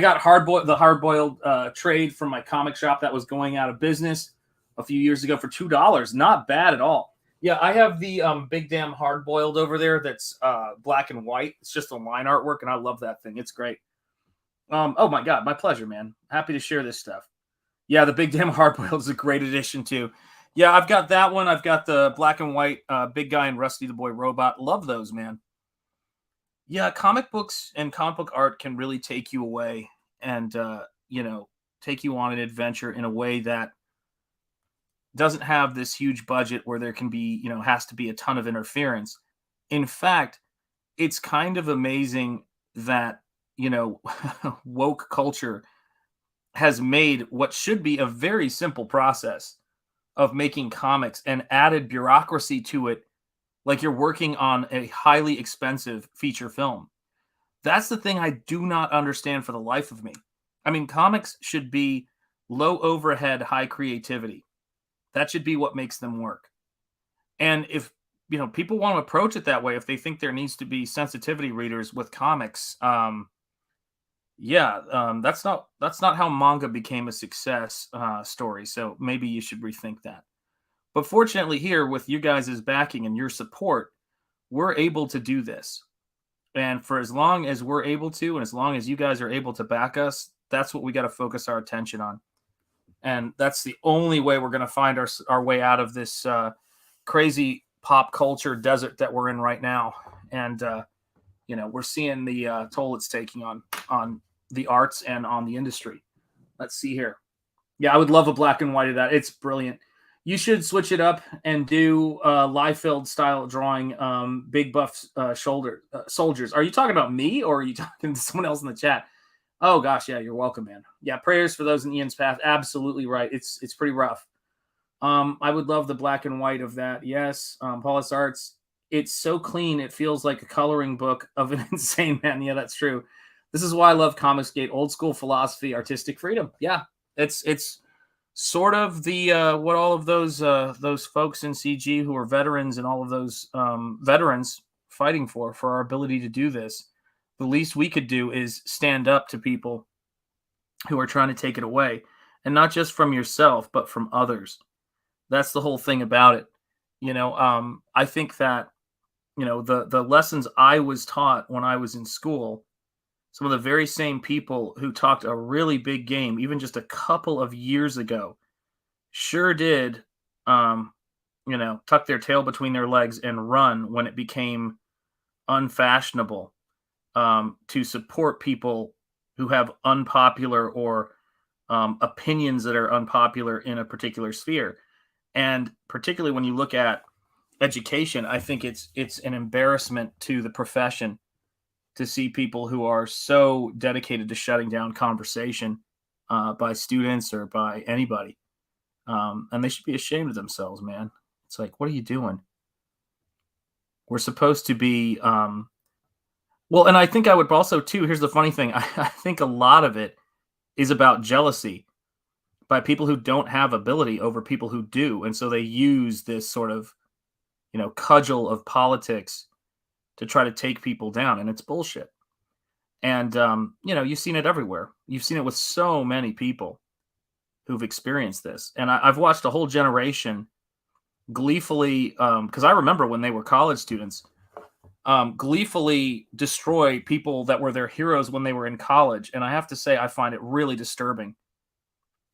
got the hard-boiled trade from my comic shop that was going out of business a few years ago for $2. Not bad at all. Yeah, I have the Big Damn Hard-Boiled over there that's black and white. It's just a line artwork, and I love that thing. It's great. Oh, my God. My pleasure, man. Happy to share this stuff. Yeah, the Big Damn Hard-Boiled is a great addition, too. Yeah, I've got that one. I've got the black and white Big Guy and Rusty the Boy Robot. Love those, man. Yeah, comic books and comic book art can really take you away and, take you on an adventure in a way that doesn't have this huge budget where there can be, has to be a ton of interference. In fact, it's kind of amazing that, woke culture has made what should be a very simple process of making comics and added bureaucracy to it, like you're working on a highly expensive feature film. That's the thing I do not understand for the life of me. I mean, comics should be low overhead, high creativity. That should be what makes them work. And if, people want to approach it that way, if they think there needs to be sensitivity readers with comics, that's not how manga became a success story. So maybe you should rethink that. But fortunately here, with you guys' backing and your support, we're able to do this. And for as long as we're able to, and as long as you guys are able to back us, that's what we got to focus our attention on. And that's the only way we're going to find our way out of this crazy pop culture desert that we're in right now. And, we're seeing the toll it's taking on the arts and on the industry. Let's see here. Yeah, I would love a black and white of that. It's brilliant. You should switch it up and do Liefeld style drawing, big buff soldiers. Are you talking about me, or are you talking to someone else in the chat? Oh gosh, yeah, you're welcome, man. Yeah, prayers for those in Ian's path. Absolutely right. It's pretty rough. I would love the black and white of that. Yes, Paulus Arts. It's so clean. It feels like a coloring book of an insane man. Yeah, that's true. This is why I love Comicsgate. Old school philosophy, artistic freedom. Yeah, it's sort of the what all of those folks in CG who are veterans and all of those veterans fighting for our ability to do this. The least we could do is stand up to people who are trying to take it away, and not just from yourself, but from others. That's the whole thing about it. I think that, the lessons I was taught when I was in school, some of the very same people who talked a really big game, even just a couple of years ago, sure did, tuck their tail between their legs and run when it became unfashionable, to support people who have unpopular or opinions that are unpopular in a particular sphere. And particularly when you look at education, I think it's an embarrassment to the profession to see people who are so dedicated to shutting down conversation by students or by anybody. And they should be ashamed of themselves, man. It's like, what are you doing? We're supposed to be, well, and I think I would also, too, here's the funny thing. I think a lot of it is about jealousy by people who don't have ability over people who do. And so they use this sort of, cudgel of politics to try to take people down. And it's bullshit. And, you've seen it everywhere. You've seen it with so many people who've experienced this. And I've watched a whole generation gleefully, because I remember when they were college students, gleefully destroy people that were their heroes when they were in college. And I have to say, I find it really disturbing.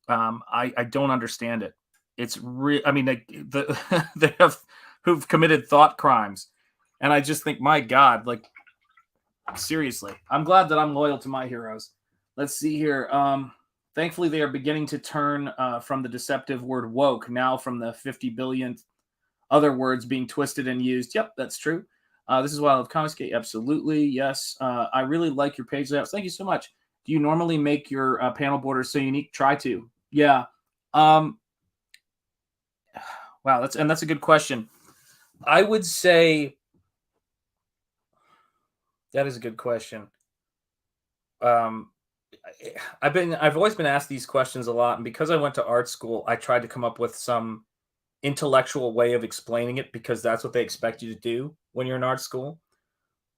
I don't understand it. It's I mean, they have who've committed thought crimes. And I just think, my God, like, seriously, I'm glad that I'm loyal to my heroes. Let's see here. Thankfully, they are beginning to turn from the deceptive word woke, now from the 50 billionth other words being twisted and used. Yep, that's true. This is why I love Comicsgate. Absolutely. Yes. I really like your page layouts. Thank you so much. Do you normally make your panel borders so unique? Try to. Yeah. Wow. That's a good question. I would say that is a good question. I've always been asked these questions a lot, and because I went to art school, I tried to come up with some intellectual way of explaining it, because that's what they expect you to do when you're in art school.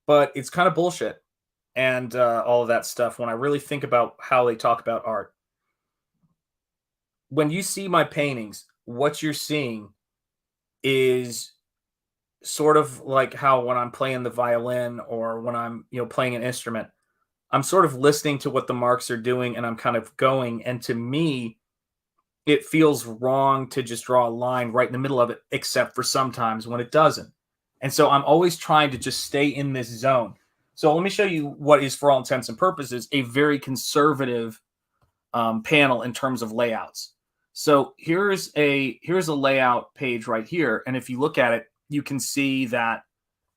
But it's kind of bullshit, and all of that stuff. When I really think about how they talk about art, when you see my paintings, what you're seeing is sort of like how when I'm playing the violin or when I'm playing an instrument, I'm sort of listening to what the marks are doing, and I'm kind of going. And to me, it feels wrong to just draw a line right in the middle of it, except for sometimes when it doesn't. And so I'm always trying to just stay in this zone. So let me show you what is, for all intents and purposes, a very conservative panel in terms of layouts. So here's a layout page right here. And if you look at it, you can see that,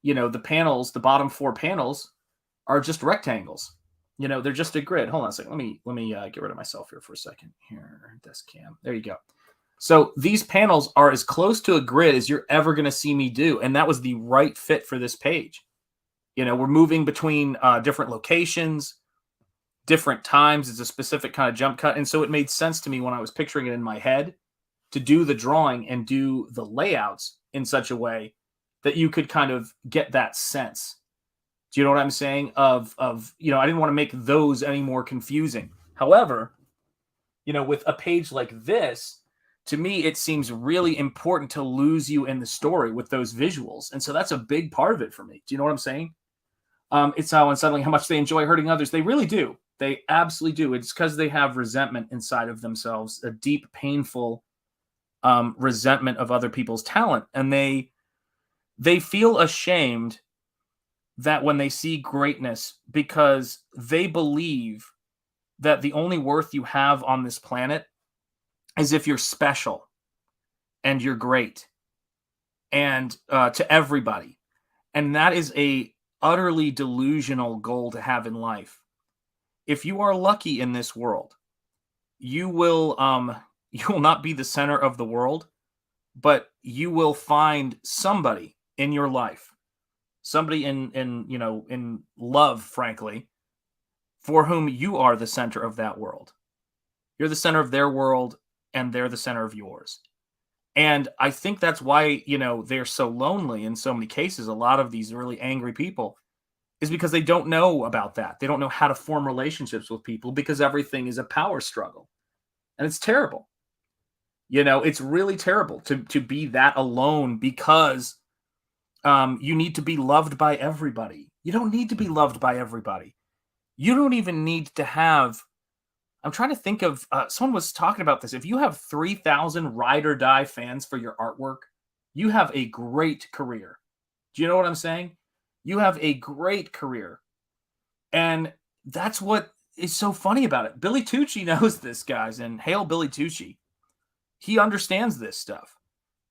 the panels, the bottom four panels are just rectangles. They're just a grid. Hold on a second. Let me get rid of myself here for a second. Here, desk cam. There you go. So these panels are as close to a grid as you're ever going to see me do. And that was the right fit for this page. We're moving between different locations, different times. It's a specific kind of jump cut. And so it made sense to me when I was picturing it in my head to do the drawing and do the layouts in such a way that you could kind of get that sense. Do you know what I'm saying? Of I didn't want to make those any more confusing. However, with a page like this, to me, it seems really important to lose you in the story with those visuals. And so that's a big part of it for me. Do you know what I'm saying? It's how unsettling how much they enjoy hurting others. They really do. They absolutely do. It's because they have resentment inside of themselves, a deep, painful resentment of other people's talent. And they feel ashamed that when they see greatness, because they believe that the only worth you have on this planet is if you're special and you're great and to everybody. And that is a utterly delusional goal to have in life. If you are lucky in this world, you will not be the center of the world, but you will find somebody in your life, somebody in love, frankly, for whom you are the center of that world. You're the center of their world, and they're the center of yours. And I think that's why, they're so lonely in so many cases. A lot of these really angry people is because they don't know about that. They don't know how to form relationships with people because everything is a power struggle. And it's terrible. It's really terrible to be that alone because you need to be loved by everybody. You don't need to be loved by everybody. You don't even need to have. I'm trying to think of. Someone was talking about this. If you have 3,000 ride or die fans for your artwork, you have a great career. Do you know what I'm saying? You have a great career. And that's what is so funny about it. Billy Tucci knows this, guys, and hail Billy Tucci. He understands this stuff.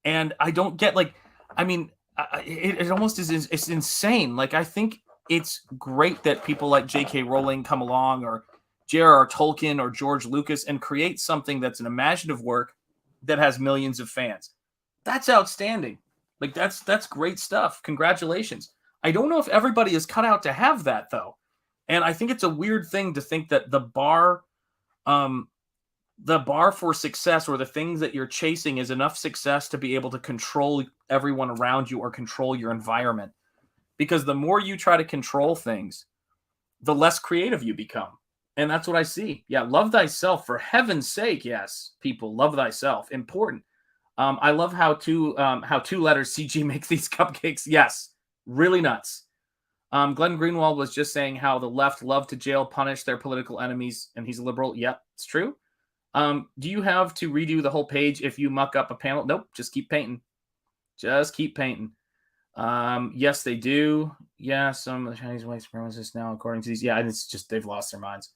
And I don't get, it almost is, it's insane. Like, I think it's great that people like J.K. Rowling come along, or J.R.R. Tolkien or George Lucas, and create something that's an imaginative work that has millions of fans. That's outstanding. Like, that's great stuff. Congratulations. I don't know if everybody is cut out to have that, though. And I think it's a weird thing to think that the bar for success, or the things that you're chasing, is enough success to be able to control everyone around you or control your environment. Because the more you try to control things, the less creative you become. And that's what I see. Yeah, love thyself, for heaven's sake. Yes, people, love thyself. Important. I love how two letters CG makes these cupcakes. Yes, really nuts. Glenn Greenwald was just saying how the left love to jail punish their political enemies, and he's a liberal. Yep, it's true. Do you have to redo the whole page if you muck up a panel? Nope, just keep painting. Just keep painting. Yes, they do. Yeah, some of the Chinese white supremacists now, according to these. Yeah, it's just they've lost their minds.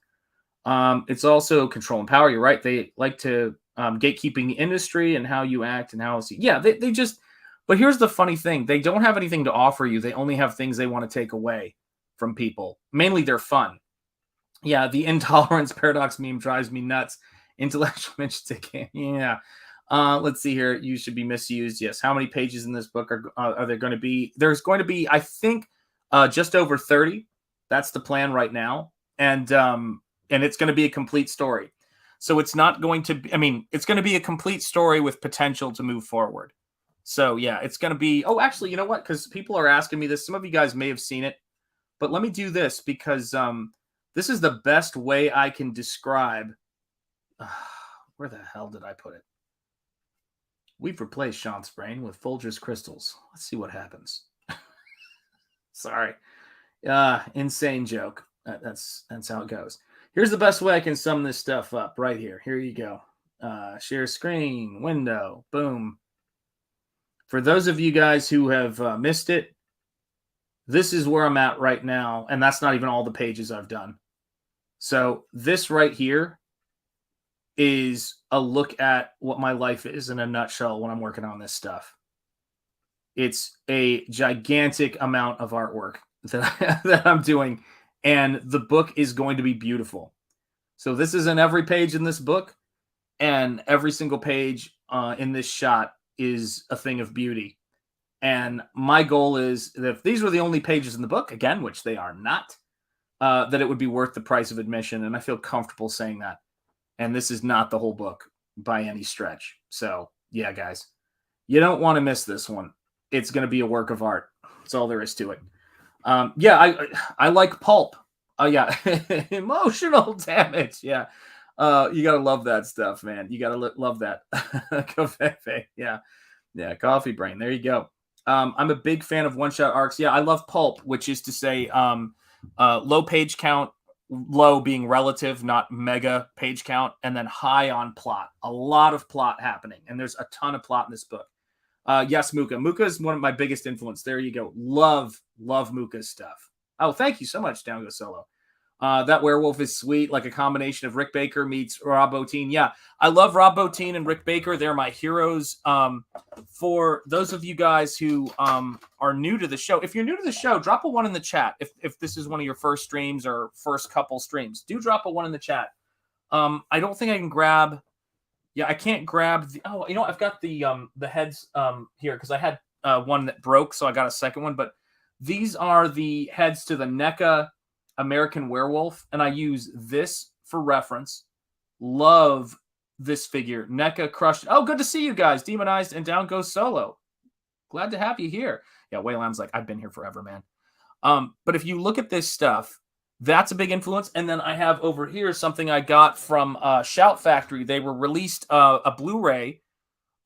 It's also control and power. You're right. They like to gatekeeping the industry and how you act and how. Yeah, they just. But here's the funny thing. They don't have anything to offer you. They only have things they want to take away from people. Mainly their fun. Yeah, the intolerance paradox meme drives me nuts. Intellectual mention. Yeah. Let's see here. You should be misused. Yes. How many pages in this book are there going to be? There's going to be, I think, just over 30. That's the plan right now. And it's going to be a complete story. So it's not going to be, it's going to be a complete story with potential to move forward. So yeah, it's going to be, actually, you know what? Because people are asking me this. Some of you guys may have seen it, but let me do this because this is the best way I can describe. Where the hell did I put it? We've replaced Sean's brain with Folgers crystals. Let's see what happens. Sorry. Insane joke. That's how it goes. Here's the best way I can sum this stuff up right here. Here you go. Share screen, window, boom. For those of you guys who have missed it, this is where I'm at right now. And that's not even all the pages I've done. So this right here is a look at what my life is in a nutshell when I'm working on this stuff. It's a gigantic amount of artwork that I'm doing, and the book is going to be beautiful. So this is in every page in this book, and every single page in this shot is a thing of beauty. And my goal is that if these were the only pages in the book, again, which they are not, that it would be worth the price of admission, and I feel comfortable saying that. And this is not the whole book by any stretch. So, yeah, guys, you don't want to miss this one. It's going to be a work of art. That's all there is to it. I like Pulp. Oh, yeah. Emotional damage. Yeah. You got to love that stuff, man. You got to love that. Yeah. Yeah. Coffee brain. There you go. I'm a big fan of one-shot arcs. Yeah, I love Pulp, which is to say low page count, low being relative, not mega page count, and then high on plot. A lot of plot happening, and there's a ton of plot in this book. Yes, Muka. Muka is one of my biggest influence. There you go. Love Muka's stuff. Oh, thank you so much, Down Go Solo. That werewolf is sweet, like a combination of Rick Baker meets Rob Bottin. Yeah, I love Rob Bottin and Rick Baker. They're my heroes. For those of you guys who are new to the show, if you're new to the show, drop a 1 in the chat. If this is one of your first streams or first couple streams, do drop a 1 in the chat. I don't think I can grab. Yeah, I can't grab the. Oh, I've got the heads here because I had one that broke, so I got a second one. But these are the heads to the NECA American Werewolf, and I use this for reference. Love this figure. NECA crushed. Oh, good to see you guys. Demonized and Down Goes Solo. Glad to have you here. Yeah, Waylam's like, I've been here forever, man. But if you look at this stuff, that's a big influence. And then I have over here something I got from Shout Factory. They were released a Blu-ray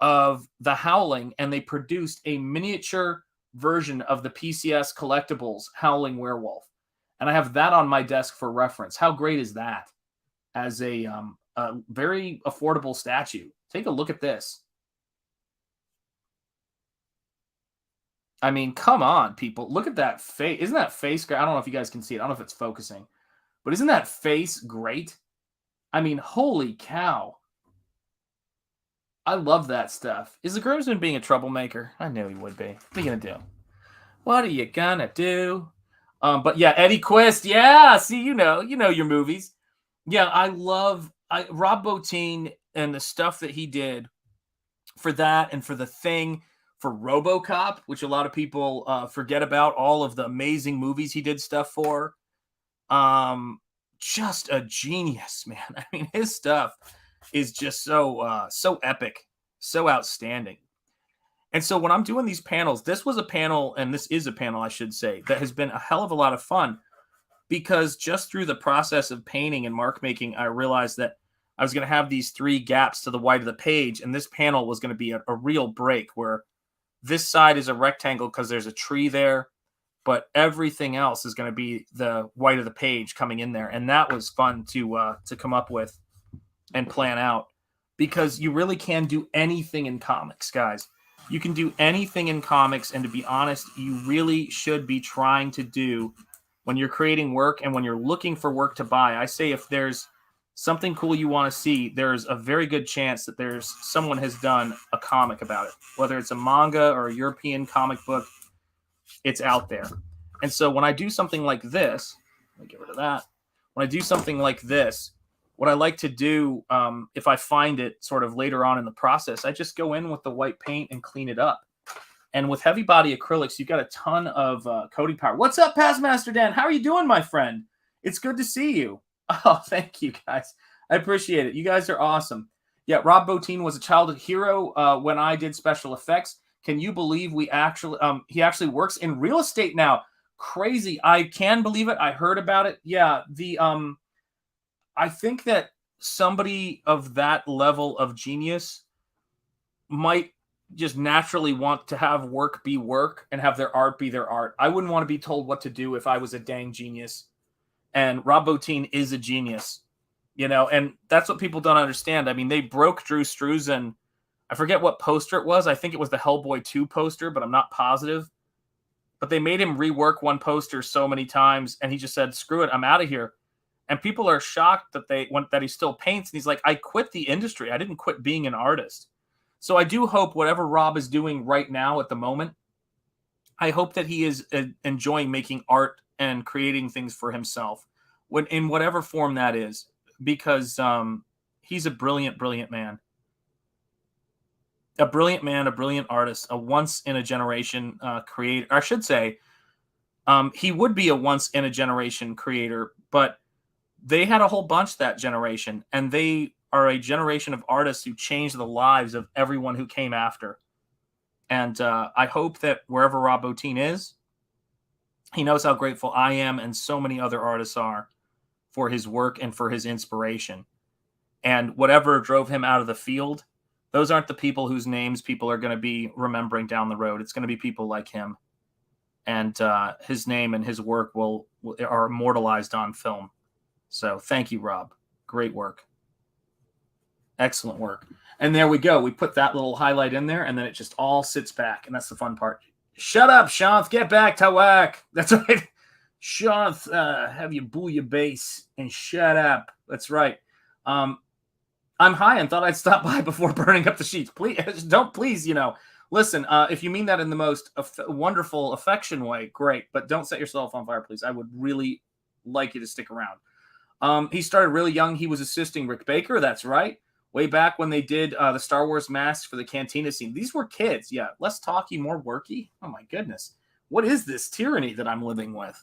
of The Howling, and they produced a miniature version of the PCS collectibles Howling Werewolf. And I have that on my desk for reference. How great is that as a very affordable statue? Take a look at this. I mean, come on, people. Look at that face. Isn't that face great? I don't know if you guys can see it. I don't know if it's focusing. But isn't that face great? I mean, holy cow. I love that stuff. Is the groomsman being a troublemaker? I knew he would be. What are you going to do? What are you going to do? But yeah, Eddie Quist. Yeah, see, you know your movies. Yeah, I love Rob Bottin and the stuff that he did for that and for The Thing, for RoboCop, which a lot of people forget about, all of the amazing movies he did stuff for. Just a genius, man. I mean, his stuff is just so epic, so outstanding. And so when I'm doing these panels, this was a panel, and this is a panel, I should say, that has been a hell of a lot of fun, because just through the process of painting and mark making, I realized that I was going to have these 3 gaps to the white of the page, and this panel was going to be a real break where this side is a rectangle because there's a tree there, but everything else is going to be the white of the page coming in there. And that was fun to come up with and plan out, because you really can do anything in comics, guys. You can do anything in comics, and to be honest, you really should be trying to do, when you're creating work and when you're looking for work to buy, I say if there's something cool you want to see, there's a very good chance that there's someone has done a comic about it. Whether it's a manga or a European comic book, it's out there. And so when I do something like this, let me get rid of that. When I do something like this, what I like to do, if I find it sort of later on in the process, I just go in with the white paint and clean it up. And with heavy body acrylics, you've got a ton of coating power. What's up, Pastmaster Dan? How are you doing, my friend? It's good to see you. Oh, thank you, guys. I appreciate it. You guys are awesome. Yeah, Rob Bottin was a childhood hero when I did special effects. Can you believe he actually works in real estate now? Crazy. I can believe it. I heard about it. Yeah, I think that somebody of that level of genius might just naturally want to have work be work and have their art be their art. I wouldn't want to be told what to do if I was a dang genius. And Rob Bottin is a genius, and that's what people don't understand. I mean, they broke Drew Struzan. I forget what poster it was. I think it was the Hellboy 2 poster, but I'm not positive. But they made him rework one poster so many times, and he just said, screw it, I'm out of here. And people are shocked that he still paints. And he's like, I quit the industry. I didn't quit being an artist. So I do hope whatever Rob is doing right now at the moment, I hope that he is enjoying making art and creating things for himself, in whatever form that is, because he's a brilliant, brilliant man. A brilliant man, a brilliant artist, a once-in-a-generation creator. I should say he would be a once-in-a-generation creator, but they had a whole bunch that generation, and they are a generation of artists who changed the lives of everyone who came after. And I hope that wherever Rob Bottin is, he knows how grateful I am and so many other artists are for his work and for his inspiration. And whatever drove him out of the field, those aren't the people whose names people are going to be remembering down the road. It's going to be people like him. And his name and his work are immortalized on film. So thank you, Rob. Great work. Excellent work. And there we go. We put that little highlight in there, and then it just all sits back. And that's the fun part. Shut up, Shanth. Get back, Tawak. That's right. Shanth, have you boo your bass and shut up. That's right. I'm high and thought I'd stop by before burning up the sheets. Please, please, listen, if you mean that in the most wonderful, affection way, great. But don't set yourself on fire, please. I would really like you to stick around. He started really young. He was assisting Rick Baker. That's right. Way back when they did the Star Wars masks for the Cantina scene. These were kids. Yeah, less talky, more worky. Oh, my goodness. What is this tyranny that I'm living with?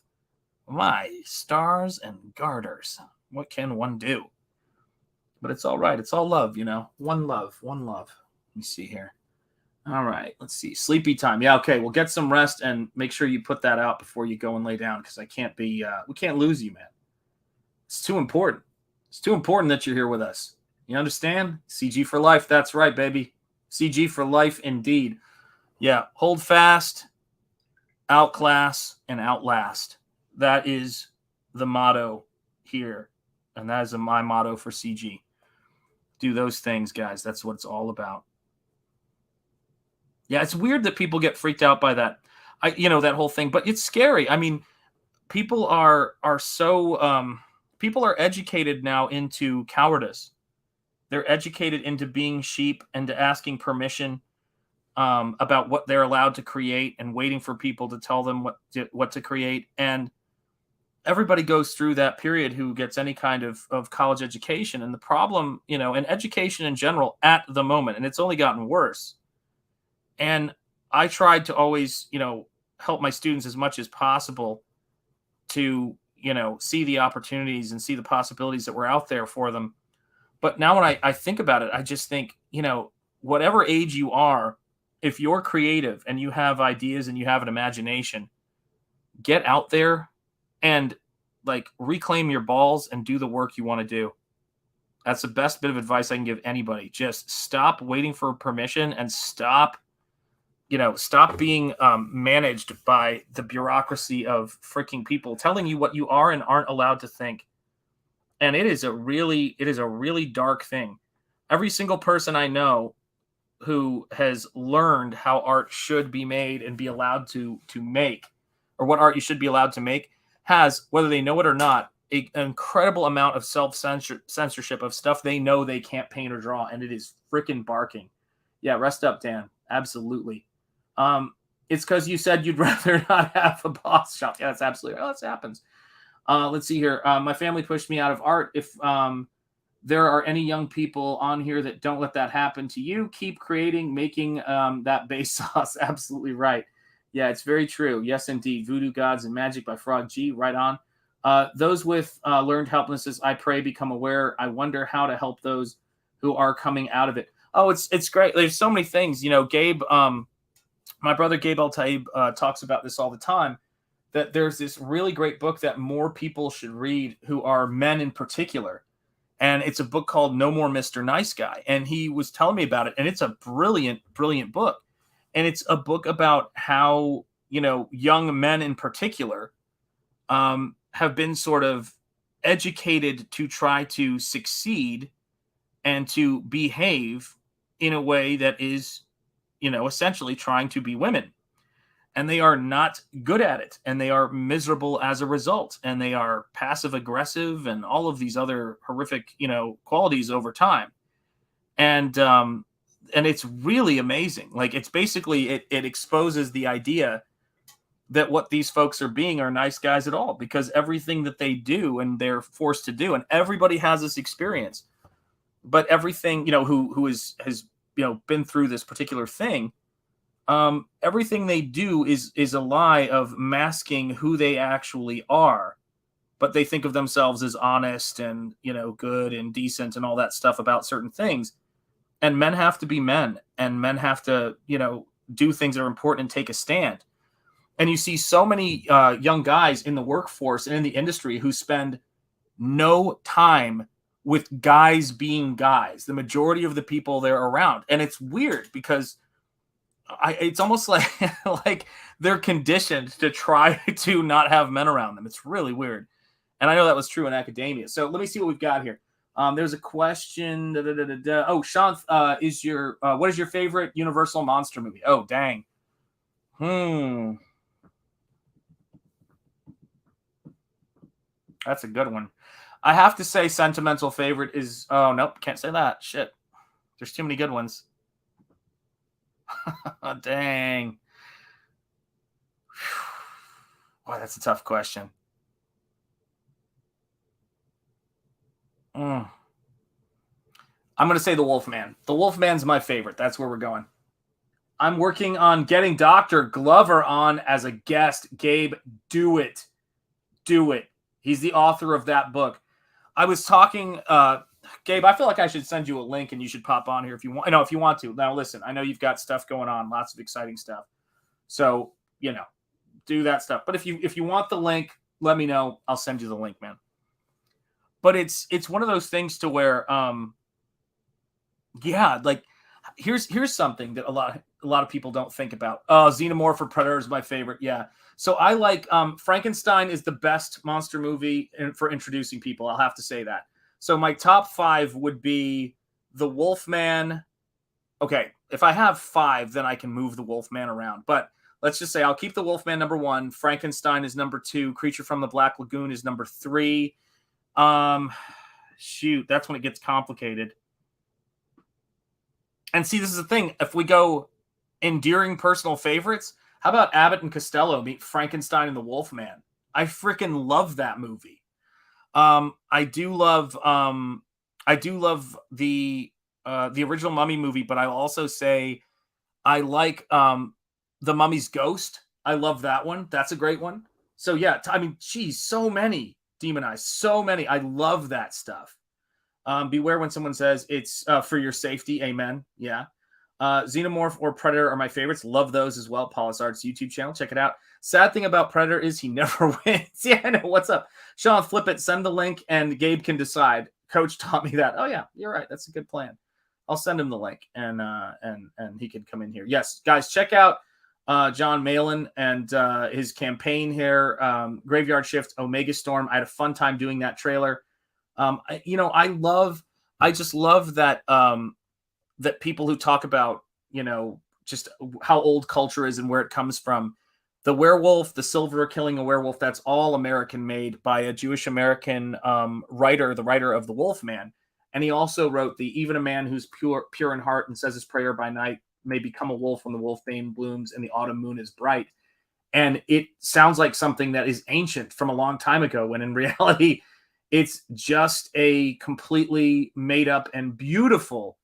My stars and garters. What can one do? But it's all right. It's all love, One love. One love. Let me see here. All right, let's see. Sleepy time. Yeah, okay. Well, get some rest and make sure you put that out before you go and lay down because I can't be. We can't lose you, man. It's too important. It's too important that you're here with us. You understand? CG for life. That's right, baby. CG for life, indeed. Yeah. Hold fast, outclass, and outlast. That is the motto here, and that is my motto for CG. Do those things, guys. That's what it's all about. Yeah, it's weird that people get freaked out by that. That whole thing, but it's scary. I mean, people are so people are educated now into cowardice. They're educated into being sheep and to asking permission about what they're allowed to create and waiting for people to tell them what to create. And everybody goes through that period who gets any kind of college education. And the problem, and education in general at the moment, and it's only gotten worse. And I tried to always, help my students as much as possible to, see the opportunities and see the possibilities that were out there for them. But now when I think about it, I just think, whatever age you are, if you're creative and you have ideas and you have an imagination, get out there and reclaim your balls and do the work you want to do. That's the best bit of advice I can give anybody. Just stop waiting for permission and stop being managed by the bureaucracy of freaking people telling you what you are and aren't allowed to think. And it is a really dark thing. Every single person I know who has learned how art should be made and be allowed to make, or what art you should be allowed to make, has, whether they know it or not, an incredible amount of self-censorship of stuff they know they can't paint or draw, and it is freaking barking. Yeah, rest up, Dan. Absolutely. It's because you said you'd rather not have a boss shop. Yeah, that's absolutely right. Oh, that happens. Let's see here. My family pushed me out of art. If there are any young people on here that don't let that happen to you, keep creating, making that base sauce. Absolutely right. Yeah, it's very true. Yes, indeed. Voodoo Gods and Magic by Frog G. Right on. Those with learned helplessness, I pray, become aware. I wonder how to help those who are coming out of it. Oh, it's great. There's so many things. Gabe, my brother Gabe Al-Taib talks about this all the time, that there's this really great book that more people should read who are men in particular. And it's a book called No More Mr. Nice Guy. And he was telling me about it. And it's a brilliant, brilliant book. And it's a book about how, young men in particular have been sort of educated to try to succeed and to behave in a way that is, essentially trying to be women. And they are not good at it. And they are miserable as a result. And they are passive aggressive and all of these other horrific, qualities over time. And it's really amazing. It's basically, it exposes the idea that what these folks are being are nice guys at all, because everything that they do and they're forced to do, and everybody has this experience, but everything, who has been through this particular thing, everything they do is a lie of masking who they actually are, but they think of themselves as honest and, good and decent and all that stuff about certain things. And men have to be men, and men have to, do things that are important and take a stand. And you see so many young guys in the workforce and in the industry who spend no time with guys being guys. The majority of the people they're around. And it's weird because it's almost like they're conditioned to try to not have men around them. It's really weird. And I know that was true in academia. So let me see what we've got here. There's a question. Oh, Sean, what is your favorite Universal monster movie? Oh, dang. That's a good one. I have to say sentimental favorite is, oh, nope, can't say that. Shit. There's too many good ones. Dang. Boy, that's a tough question. I'm going to say The Wolfman. The Wolfman's my favorite. That's where we're going. I'm working on getting Dr. Glover on as a guest. Gabe, do it. Do it. He's the author of that book. I was talking, Gabe, I feel like I should send you a link and you should pop on here if you want. No, if you want to. Now, listen, I know you've got stuff going on, lots of exciting stuff. So, do that stuff. But if you want the link, let me know. I'll send you the link, man. But it's one of those things to where, like here's something that a lot of people don't think about. Xenomorph or Predator is my favorite. Yeah. So I like Frankenstein is the best monster movie for introducing people. I'll have to say that. So my top 5 would be the Wolfman. Okay, if I have 5, then I can move the Wolfman around. But let's just say I'll keep the Wolfman number 1. Frankenstein is number 2. Creature from the Black Lagoon is number 3. Shoot, that's when it gets complicated. And see, this is the thing. If we go endearing personal favorites, how about Abbott and Costello meet Frankenstein and the Wolfman? I freaking love that movie. I do love the original Mummy movie, but I'll also say I like The Mummy's Ghost. I love that one. That's a great one. So yeah, I mean, geez, so many demonized, so many. I love that stuff. Beware when someone says it's for your safety. Amen. Yeah. Xenomorph or Predator are my favorites. Love those as well. Paulus Art's YouTube channel. Check it out. Sad thing about Predator is he never wins. Yeah, I know. What's up? Sean, flip it. Send the link and Gabe can decide. Coach taught me that. Oh, yeah. You're right. That's a good plan. I'll send him the link and he can come in here. Yes, guys, check out John Malin and his campaign here. Graveyard Shift, Omega Storm. I had a fun time doing that trailer. I just love that that people who talk about, just how old culture is and where it comes from. The werewolf, the silver killing a werewolf, that's all American made by a Jewish American writer, the writer of The Wolfman. And he also wrote even a man who's pure in heart and says his prayer by night may become a wolf when the wolfbane blooms and the autumn moon is bright. And it sounds like something that is ancient from a long time ago, when in reality, it's just a completely made up and beautiful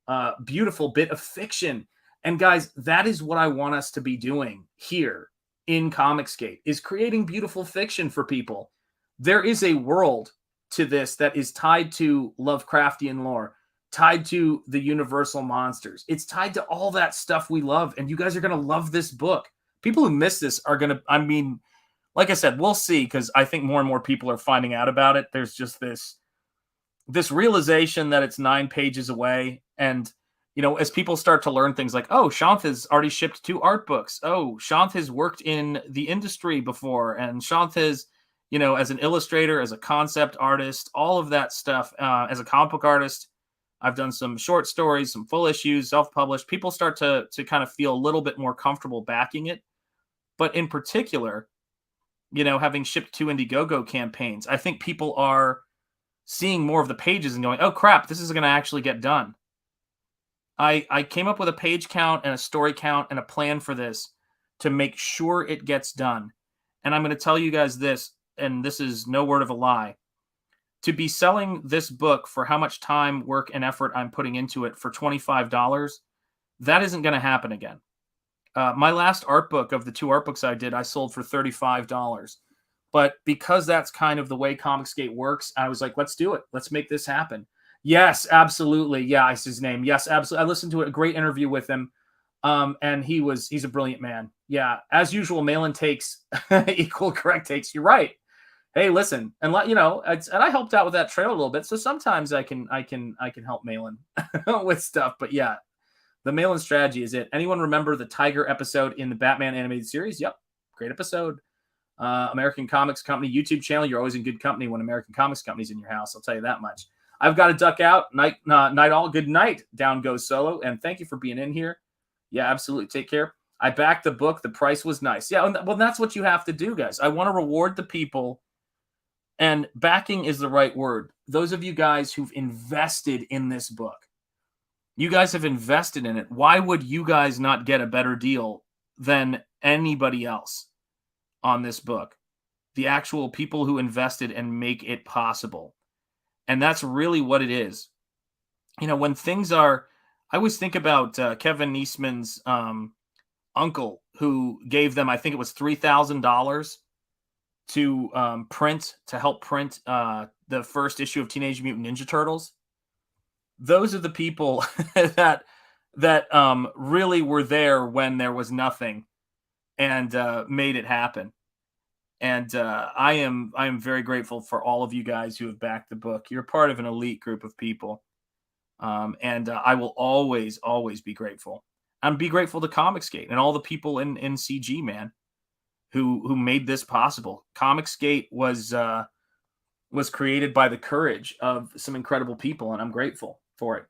bit of fiction. And guys, that is what I want us to be doing here in Comicsgate, is creating beautiful fiction for people. There is a world to this that is tied to Lovecraftian lore, tied to the universal monsters. It's tied to all that stuff we love. And you guys are going to love this book. People who miss this are going to, like I said, we'll see, because I think more and more people are finding out about it. There's just this realization that it's 9 pages away. And, as people start to learn things like, oh, Shanth has already shipped 2 art books. Oh, Shanth has worked in the industry before. And Shanth has, as an illustrator, as a concept artist, all of that stuff, as a comic book artist. I've done some short stories, some full issues, self-published. People start to kind of feel a little bit more comfortable backing it. But in particular, having shipped 2 Indiegogo campaigns, I think people are seeing more of the pages and going, oh, crap, this is going to actually get done. I came up with a page count and a story count and a plan for this to make sure it gets done. And I'm going to tell you guys this, and this is no word of a lie. To be selling this book for how much time, work, and effort I'm putting into it for $25, that isn't going to happen again. My last art book of the 2 art books I did, I sold for $35. But because that's kind of the way Comicsgate works, I was like, let's do it. Let's make this happen. Yes, absolutely. Yeah, it's his name. Yes, absolutely. I listened to a great interview with him. And he's a brilliant man. Yeah, as usual, Malin takes equal correct takes. You're right. Hey, listen, and and I helped out with that trailer a little bit. So sometimes I can help Malin with stuff. But yeah, the Malin strategy is it. Anyone remember the Tiger episode in the Batman animated series? Yep, great episode. American Comics Company YouTube channel. You're always in good company when American Comics Company's in your house. I'll tell you that much. I've got to duck out. Night all. Good night. Down goes Solo. And thank you for being in here. Yeah, absolutely. Take care. I backed the book. The price was nice. Yeah, well, that's what you have to do, guys. I want to reward the people. And backing is the right word. Those of you guys who've invested in this book. You guys have invested in it. Why would you guys not get a better deal than anybody else on this book? The actual people who invested and make it possible. And that's really what it is. When things are, I always think about Kevin Eastman's uncle, who gave them, I think it was $3,000 to help print the first issue of Teenage Mutant Ninja Turtles. those are the people that really were there when there was nothing and made it happen. And I am very grateful for all of you guys who have backed the book. You're part of an elite group of people. And I will always be grateful. And be grateful to Comicsgate and all the people in CG, man, who made this possible. Comicsgate was created by the courage of some incredible people, and I'm grateful for it.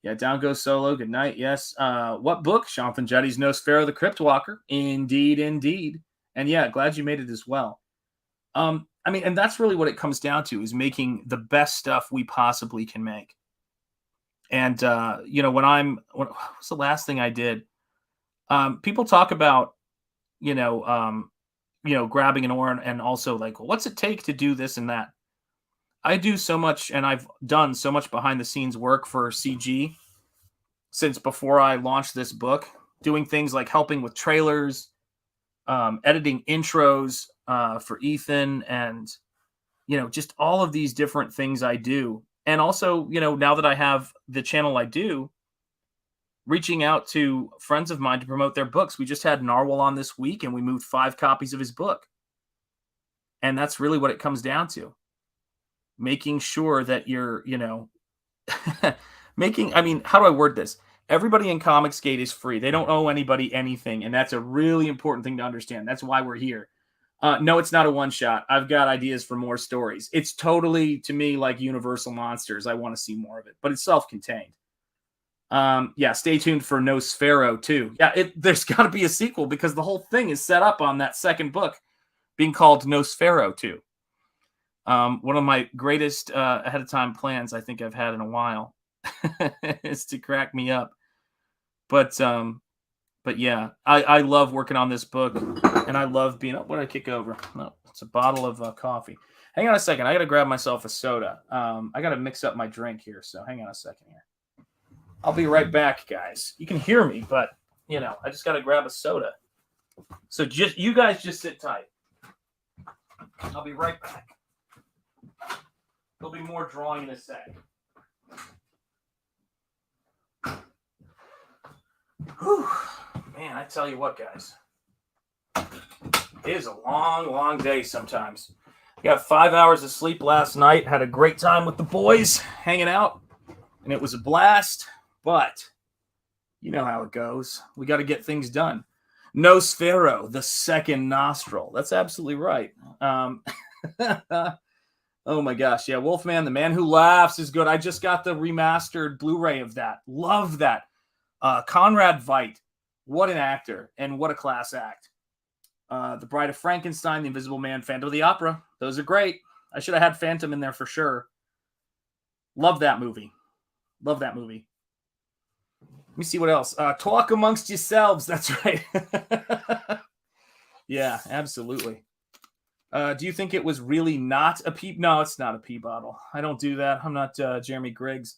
Yeah, down goes Solo. Good night. Yes. What book? Jonathan Jetty's Nosfero, the Crypt Walker. Indeed. And yeah, glad you made it as well. I mean, and that's really what it comes down to, is making the best stuff we possibly can make. And, what was the last thing I did? People talk about, grabbing an oar and also like, what's it take to do this and that? I do so much, and I've done so much behind the scenes work for CG since before I launched this book, doing things like helping with trailers, editing intros for Ethan, and, just all of these different things I do. And also, now that I have the channel I do, reaching out to friends of mine to promote their books. We just had NARWHAL on this week, and we moved 5 copies of his book. And that's really what it comes down to. Making sure that you're, how do I word this? Everybody in Comicsgate is free. They don't owe anybody anything. And that's a really important thing to understand. That's why we're here. No, it's not a one-shot. I've got ideas for more stories. It's totally, to me, like Universal Monsters. I want to see more of it, but it's self-contained. Stay tuned for Nosfero, too. Yeah, there's got to be a sequel because the whole thing is set up on that second book being called Nosfero, too. One of my greatest ahead-of-time plans I think I've had in a while is to crack me up. But yeah, I love working on this book, and I love being up. What did I kick over? No, it's a bottle of coffee. Hang on a second. I got to grab myself a soda. I got to mix up my drink here, so hang on a second here. I'll be right back, guys. You can hear me, but, I just got to grab a soda. So you guys just sit tight. I'll be right back. There'll be more drawing in a sec. Whew. Man, I tell you what, guys. It is a long, long day sometimes. I got 5 hours of sleep last night. Had a great time with the boys, hanging out. And it was a blast. But you know how it goes. We got to get things done. Nosfero, the second nostril. That's absolutely right. Oh my gosh. Yeah, Wolfman, the Man Who Laughs is good. I just got the remastered Blu-ray of that. Love that. Conrad Veidt. What an actor and what a class act. The Bride of Frankenstein, The Invisible Man, Phantom of the Opera. Those are great. I should have had Phantom in there for sure. Love that movie. Let me see what else. Talk amongst yourselves. That's right. Yeah, absolutely. Do you think it was really not a pee? No, it's not a pee bottle. I don't do that. I'm not Jeremy Griggs.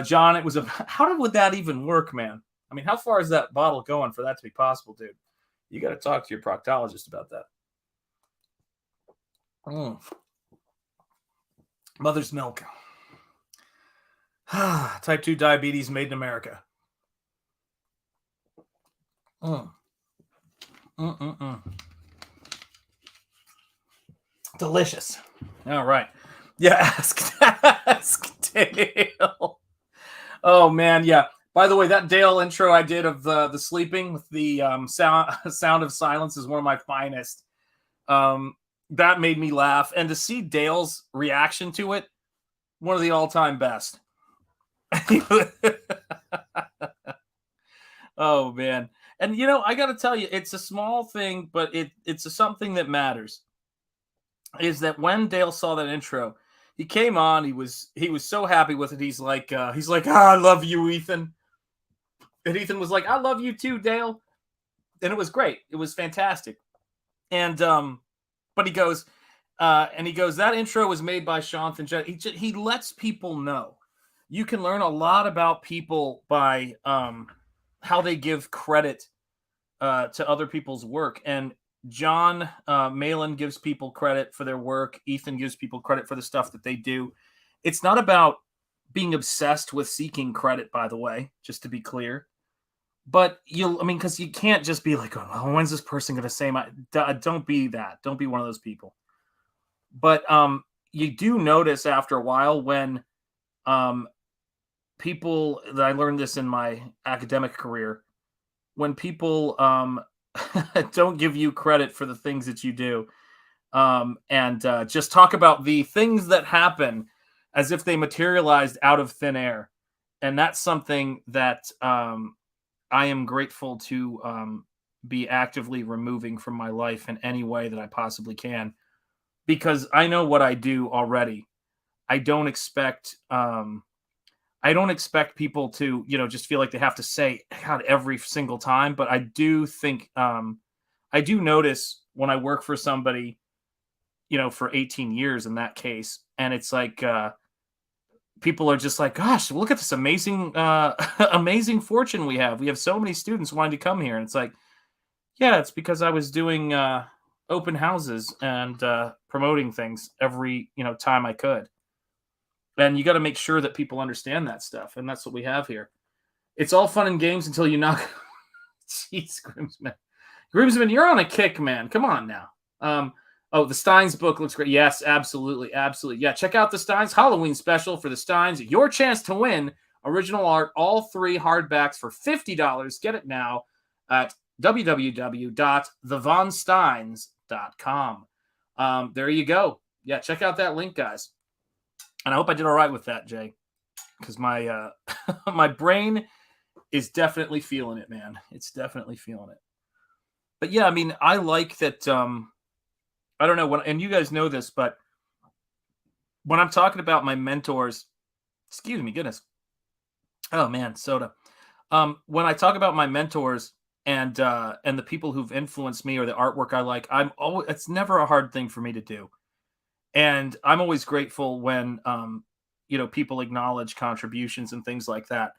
John, it was a... How would that even work, man? I mean, how far is that bottle going for that to be possible, dude? You got to talk to your proctologist about that. Mother's milk. Type 2 diabetes made in America. Delicious. All right. Yeah, ask Dale. Oh, man, yeah. By the way, that Dale intro I did of the sleeping with the sound of silence is one of my finest. That made me laugh. And to see Dale's reaction to it, one of the all-time best. Oh, man. And, I got to tell you, it's a small thing, but it's something that matters. Is that when Dale saw that intro, he came on, he was so happy with it. He's like, I love you, Ethan. And Ethan was like, I love you too, Dale. And it was great. It was fantastic. And, but he goes, that intro was made by Jonathan Jett. He lets people know. You can learn a lot about people by how they give credit to other people's work. And John Malin gives people credit for their work. Ethan gives people credit for the stuff that they do. It's not about being obsessed with seeking credit, by the way, just to be clear. But because you can't just be like, oh, when's this person going to say don't be that. Don't be one of those people. But you do notice after a while when people, that I learned this in my academic career, when people don't give you credit for the things that you do, and just talk about the things that happen as if they materialized out of thin air. And that's something that I am grateful to be actively removing from my life in any way that I possibly can, because I know what I do already. I don't expect people to, just feel like they have to say God every single time. But I do think, I do notice when I work for somebody, for 18 years in that case, and it's like, people are just like, gosh, look at this amazing, amazing fortune we have. We have so many students wanting to come here. And it's like, yeah, it's because I was doing open houses and promoting things every, time I could. And you got to make sure that people understand that stuff. And that's what we have here. It's all fun and games until you knock. Jeez, Grimsman. Grimsman, you're on a kick, man. Come on now. Oh, the Steins book looks great. Yes, absolutely. Absolutely. Yeah, check out the Steins Halloween special for the Steins. Your chance to win original art, all 3 hardbacks for $50. Get it now at www.thevonsteins.com. There you go. Yeah, check out that link, guys. And I hope I did all right with that, Jay, because my my brain is definitely feeling it, man. It's definitely feeling it. But yeah, I like that. I don't know and you guys know this, but when I'm talking about my mentors, excuse me, goodness. Oh man, soda. When I talk about my mentors and the people who've influenced me or the artwork I like, it's never a hard thing for me to do. And I'm always grateful when, people acknowledge contributions and things like that.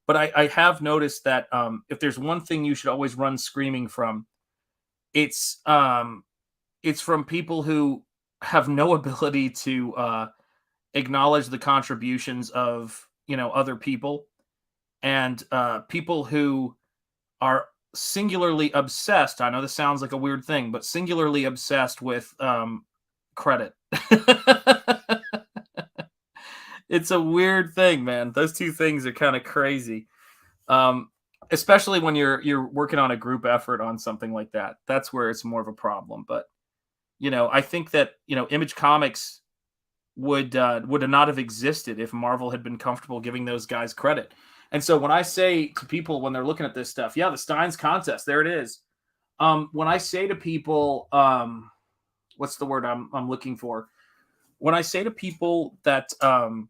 But I have noticed that if there's one thing you should always run screaming from, it's from people who have no ability to acknowledge the contributions of, other people, and people who are singularly obsessed. I know this sounds like a weird thing, but singularly obsessed with credit. It's a weird thing, man. Those two things are kind of crazy. Especially when you're working on a group effort on something like that. That's where it's more of a problem. But I think that Image Comics would not have existed if Marvel had been comfortable giving those guys credit. And so when I say to people when they're looking at this stuff, yeah, the Steins contest, there it is. When I say to people, what's the word I'm looking for? When I say to people that, oh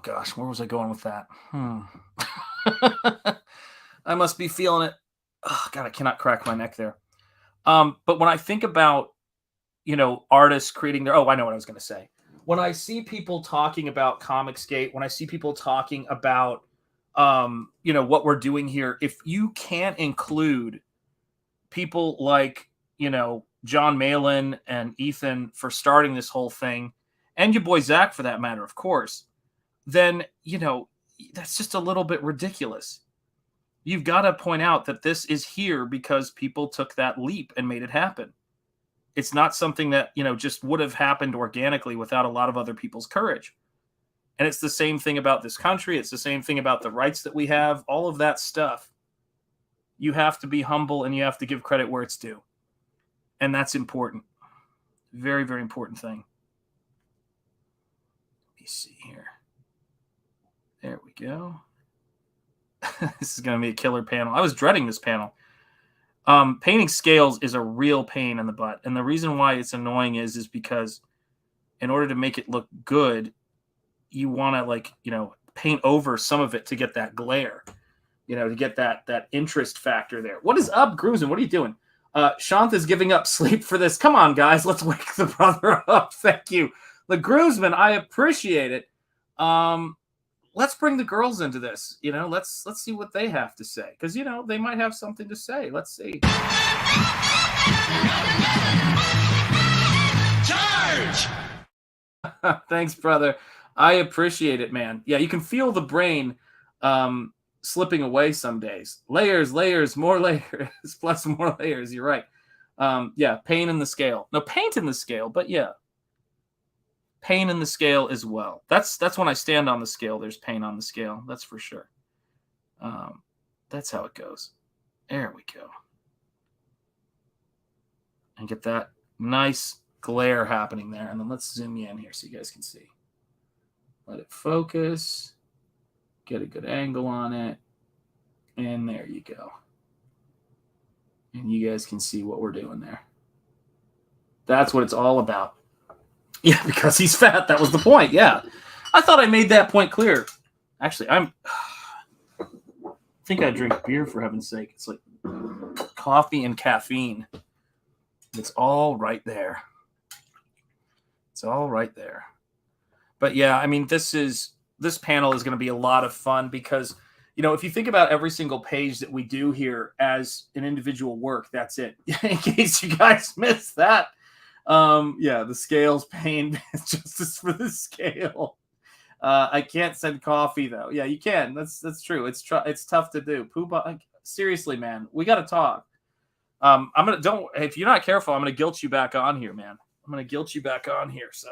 gosh, where was I going with that? I must be feeling it. Oh God, I cannot crack my neck there. But when I think about, artists creating their, I know what I was going to say. When I see people talking about Comicsgate, when I see people talking about, what we're doing here, if you can't include people like, John Malin and Ethan for starting this whole thing, and your boy Zach for that matter, of course, then, that's just a little bit ridiculous. You've got to point out that this is here because people took that leap and made it happen. It's not something that, just would have happened organically without a lot of other people's courage. And it's the same thing about this country. It's the same thing about the rights that we have, all of that stuff. You have to be humble and you have to give credit where it's due. And that's important. Very, very important thing. Let me see here. There we go. This is going to be a killer panel. I was dreading this panel. Painting scales is a real pain in the butt. And the reason why it's annoying is because in order to make it look good, you want to paint over some of it to get that glare, to get that interest factor there. What is up, Gruzen? What are you doing? Shanta's giving up sleep for this. Come on, guys. Let's wake the brother up. Thank you. The Groomsman, I appreciate it. Let's bring the girls into this. Let's see what they have to say. Because, they might have something to say. Let's see. Charge! Thanks, brother. I appreciate it, man. Yeah, you can feel the brain slipping away some days. Layers, more layers, plus more layers. You're right. Yeah, pain in the scale. No, paint in the scale, but yeah. Pain in the scale as well. That's when I stand on the scale. There's pain on the scale. That's for sure. That's how it goes. There we go. And get that nice glare happening there. And then let's zoom you in here so you guys can see. Let it focus. Get a good angle on it. And there you go. And you guys can see what we're doing there. That's what it's all about. Yeah, because he's fat. That was the point. Yeah. I thought I made that point clear. Actually, I think I drink beer, for heaven's sake. It's like coffee and caffeine. It's all right there. It's all right there. But yeah, I mean, this panel is going to be a lot of fun because, you know, if you think about every single page that we do here as an individual work, that's it. In case you guys missed that. Yeah, the scales, pain, justice for the scale. I can't send coffee though. Yeah, you can. That's true. It's tough to do. Seriously, man, we got to talk. If you're not careful, I'm gonna guilt you back on here, man. I'm gonna guilt you back on here. So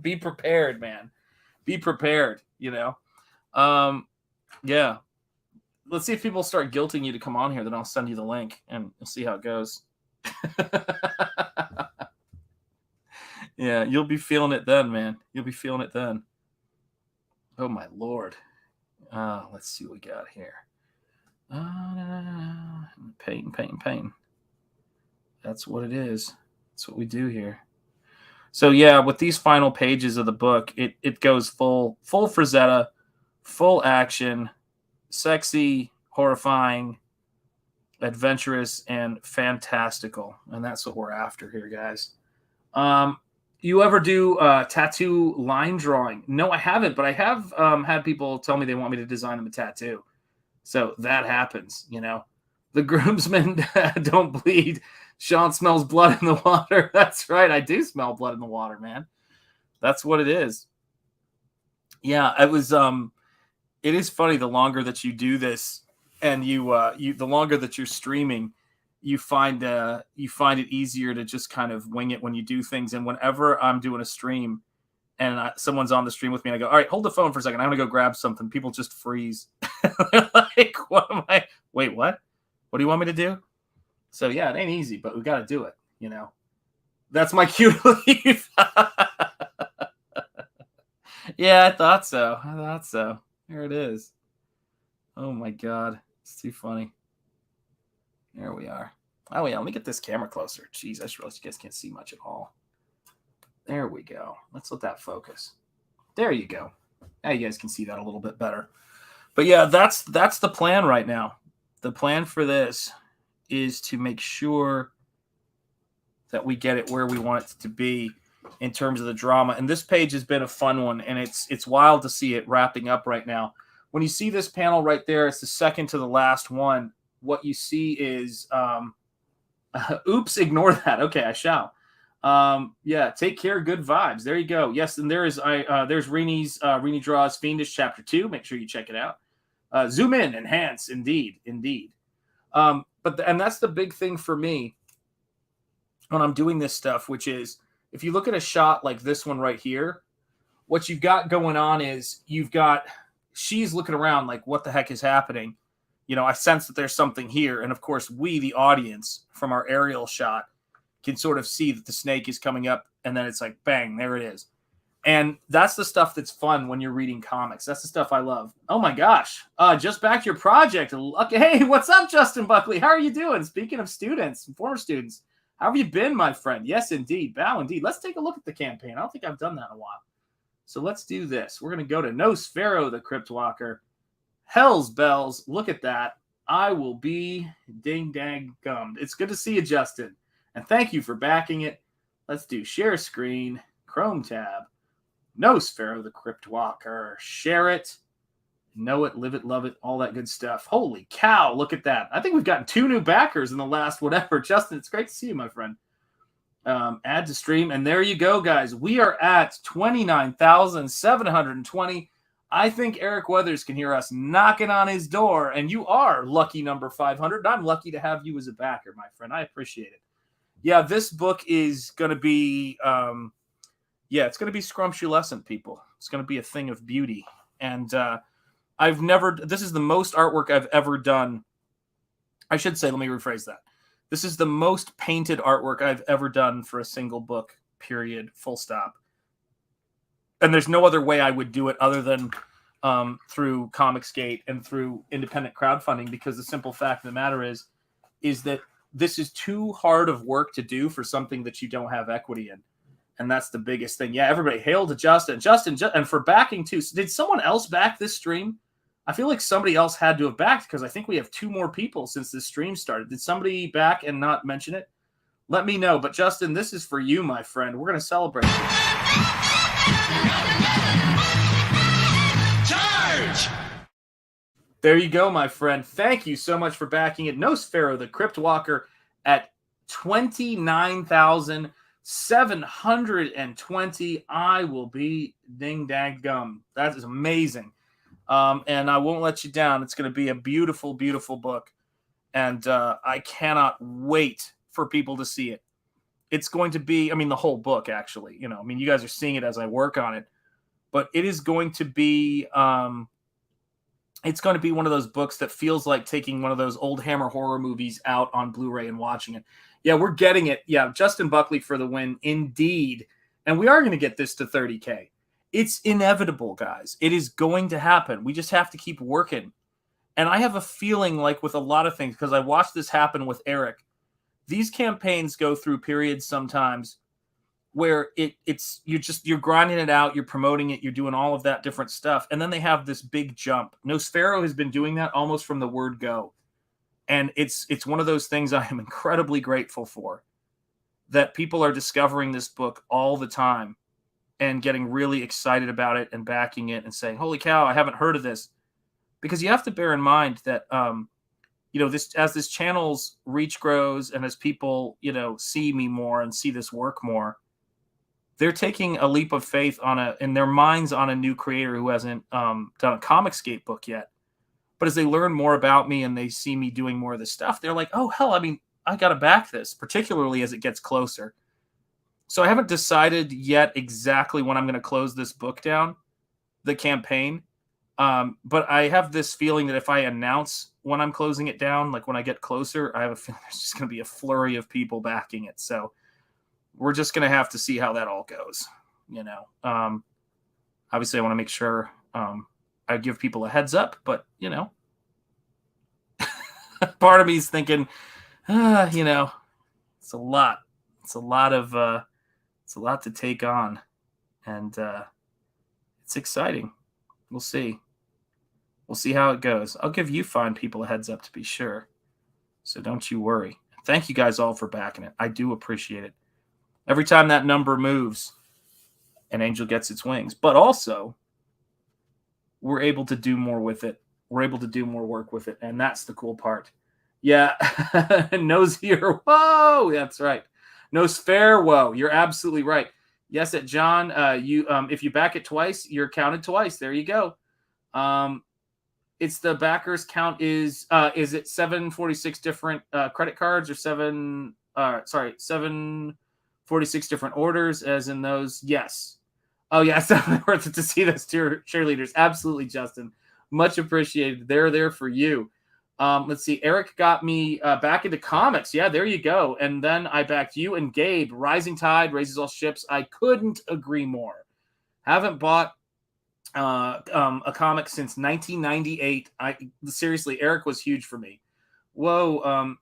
be prepared, man. Be prepared. You know. Yeah. Let's see if people start guilting you to come on here. Then I'll send you the link and we'll see how it goes. Yeah, you'll be feeling it then, man. You'll be feeling it then. Oh my Lord. Let's see what we got here. Pain. That's what it is. That's what we do here. So yeah, with these final pages of the book, it goes full Frazetta, full action, sexy, horrifying, adventurous, and fantastical. And that's what we're after here, guys. You ever do tattoo line drawing? No, I haven't, but I have had people tell me they want me to design them a tattoo. So that happens, you know. The groomsmen don't bleed. Sean smells blood in the water. That's right. I do smell blood in the water, man. That's what it is. Yeah, it is funny the longer that you do this and the longer that you're streaming, you find it easier to just kind of wing it when you do things. And whenever I'm doing a stream and someone's on the stream with me, and I go, all right, hold the phone for a second. I'm going to go grab something. People just freeze. They're like, wait, what? What do you want me to do? So yeah, it ain't easy, but we got to do it. You know, that's my cue to leave. Yeah, I thought so. Here it is. Oh my God. It's too funny. There we are. Oh yeah, let me get this camera closer. Jeez, I just realized you guys can't see much at all. There we go. Let's let that focus. There you go. Now you guys can see that a little bit better. But yeah, that's the plan right now. The plan for this is to make sure that we get it where we want it to be in terms of the drama. And this page has been a fun one, and it's wild to see it wrapping up right now. When you see this panel right there, it's the second to the last one. What you see is, oops, ignore that. Okay, I shall. Yeah, take care, good vibes. There you go. Yes, and there's Rini Draws Fiendish Chapter 2. Make sure you check it out. Zoom in, enhance, indeed. And that's the big thing for me when I'm doing this stuff, which is if you look at a shot like this one right here, what you've got going on is she's looking around like, what the heck is happening? You know, I sense that there's something here. And of course, we, the audience, from our aerial shot, can sort of see that the snake is coming up. And then it's like, bang, there it is. And that's the stuff that's fun when you're reading comics. That's the stuff I love. Oh my gosh. Just back to your project. Okay, hey, what's up, Justin Buckley? How are you doing? Speaking of students and former students, how have you been, my friend? Yes, indeed. Bow, indeed. Let's take a look at the campaign. I don't think I've done that in a while. So let's do this. We're going to go to Nosfero, the Crypt Walker. Hell's bells. Look at that. I will be ding dang gummed. It's good to see you, Justin. And thank you for backing it. Let's do share screen, Chrome tab, Nosfero, the Crypt Walker. Share it, know it, live it, love it, all that good stuff. Holy cow, look at that. I think we've gotten 2 new backers in the last whatever. Justin, it's great to see you, my friend. Add to stream. And there you go, guys. We are at 29,720. I think Eric Weathers can hear us knocking on his door, and you are lucky number 500. I'm lucky to have you as a backer, my friend. I appreciate it. Yeah, this book is going to be, it's going to be scrumptious, people. It's going to be a thing of beauty. And this is the most artwork I've ever done. I should say, let me rephrase that. This is the most painted artwork I've ever done for a single book, period, full stop. And there's no other way I would do it other than through Comicsgate and through independent crowdfunding, because the simple fact of the matter is that this is too hard of work to do for something that you don't have equity in. And that's the biggest thing. Yeah, everybody, hail to Justin. Justin, and for backing too. Did someone else back this stream? I feel like somebody else had to have backed, because I think we have 2 more people since this stream started. Did somebody back and not mention it? Let me know. But Justin, this is for you, my friend. We're going to celebrate you. Charge! There you go, my friend. Thank you so much for backing it. Nosfero, the Crypt Walker, at 29,720. I will be ding dang gum. That is amazing. And I won't let you down. It's going to be a beautiful, beautiful book. And I cannot wait for people to see it. It's going to be, the whole book, actually. You guys are seeing it as I work on it. But it is going to be, it's going to be one of those books that feels like taking one of those old Hammer horror movies out on Blu-ray and watching it. Yeah, we're getting it. Yeah, Justin Buckley for the win, indeed. And we are going to get this to 30K. It's inevitable, guys. It is going to happen. We just have to keep working. And I have a feeling like with a lot of things, because I watched this happen with Eric, these campaigns go through periods sometimes where you're grinding it out, you're promoting it, you're doing all of that different stuff, and then they have this big jump. Nosfero has been doing that almost from the word go. And it's one of those things I am incredibly grateful for, that people are discovering this book all the time and getting really excited about it and backing it and saying, holy cow, I haven't heard of this. Because you have to bear in mind that, as this channel's reach grows and as people, see me more and see this work more, they're taking a leap of faith in their minds on a new creator who hasn't done a Comicsgate book yet. But as they learn more about me and they see me doing more of this stuff, they're like, oh, hell, I got to back this, particularly as it gets closer. So I haven't decided yet exactly when I'm going to close this book down, the campaign. But I have this feeling that if I announce when I'm closing it down, like when I get closer, I have a feeling there's just going to be a flurry of people backing it. So we're just going to have to see how that all goes. Obviously I want to make sure I give people a heads up, but part of me is thinking, it's a lot. It's a lot to take on, and it's exciting. We'll see. We'll see how it goes. I'll give you fine people a heads up to be sure. So don't you worry. Thank you guys all for backing it. I do appreciate it. Every time that number moves, an angel gets its wings. But also, we're able to do more with it. We're able to do more work with it. And that's the cool part. Yeah. Nosier. Whoa. That's right. Nosfero. You're absolutely right. Yes, at John, if you back it twice, you're counted twice. There you go. It's the backers count is it 746 different credit cards or 746 different orders as in those? Yes. Oh yeah, it's definitely worth it to see those two cheerleaders. Absolutely, Justin. Much appreciated. They're there for you. Let's see. Eric got me back into comics. Yeah, there you go. And then I backed you and Gabe. Rising Tide raises all ships. I couldn't agree more. Haven't bought a comic since 1998. Seriously, Eric was huge for me. Whoa.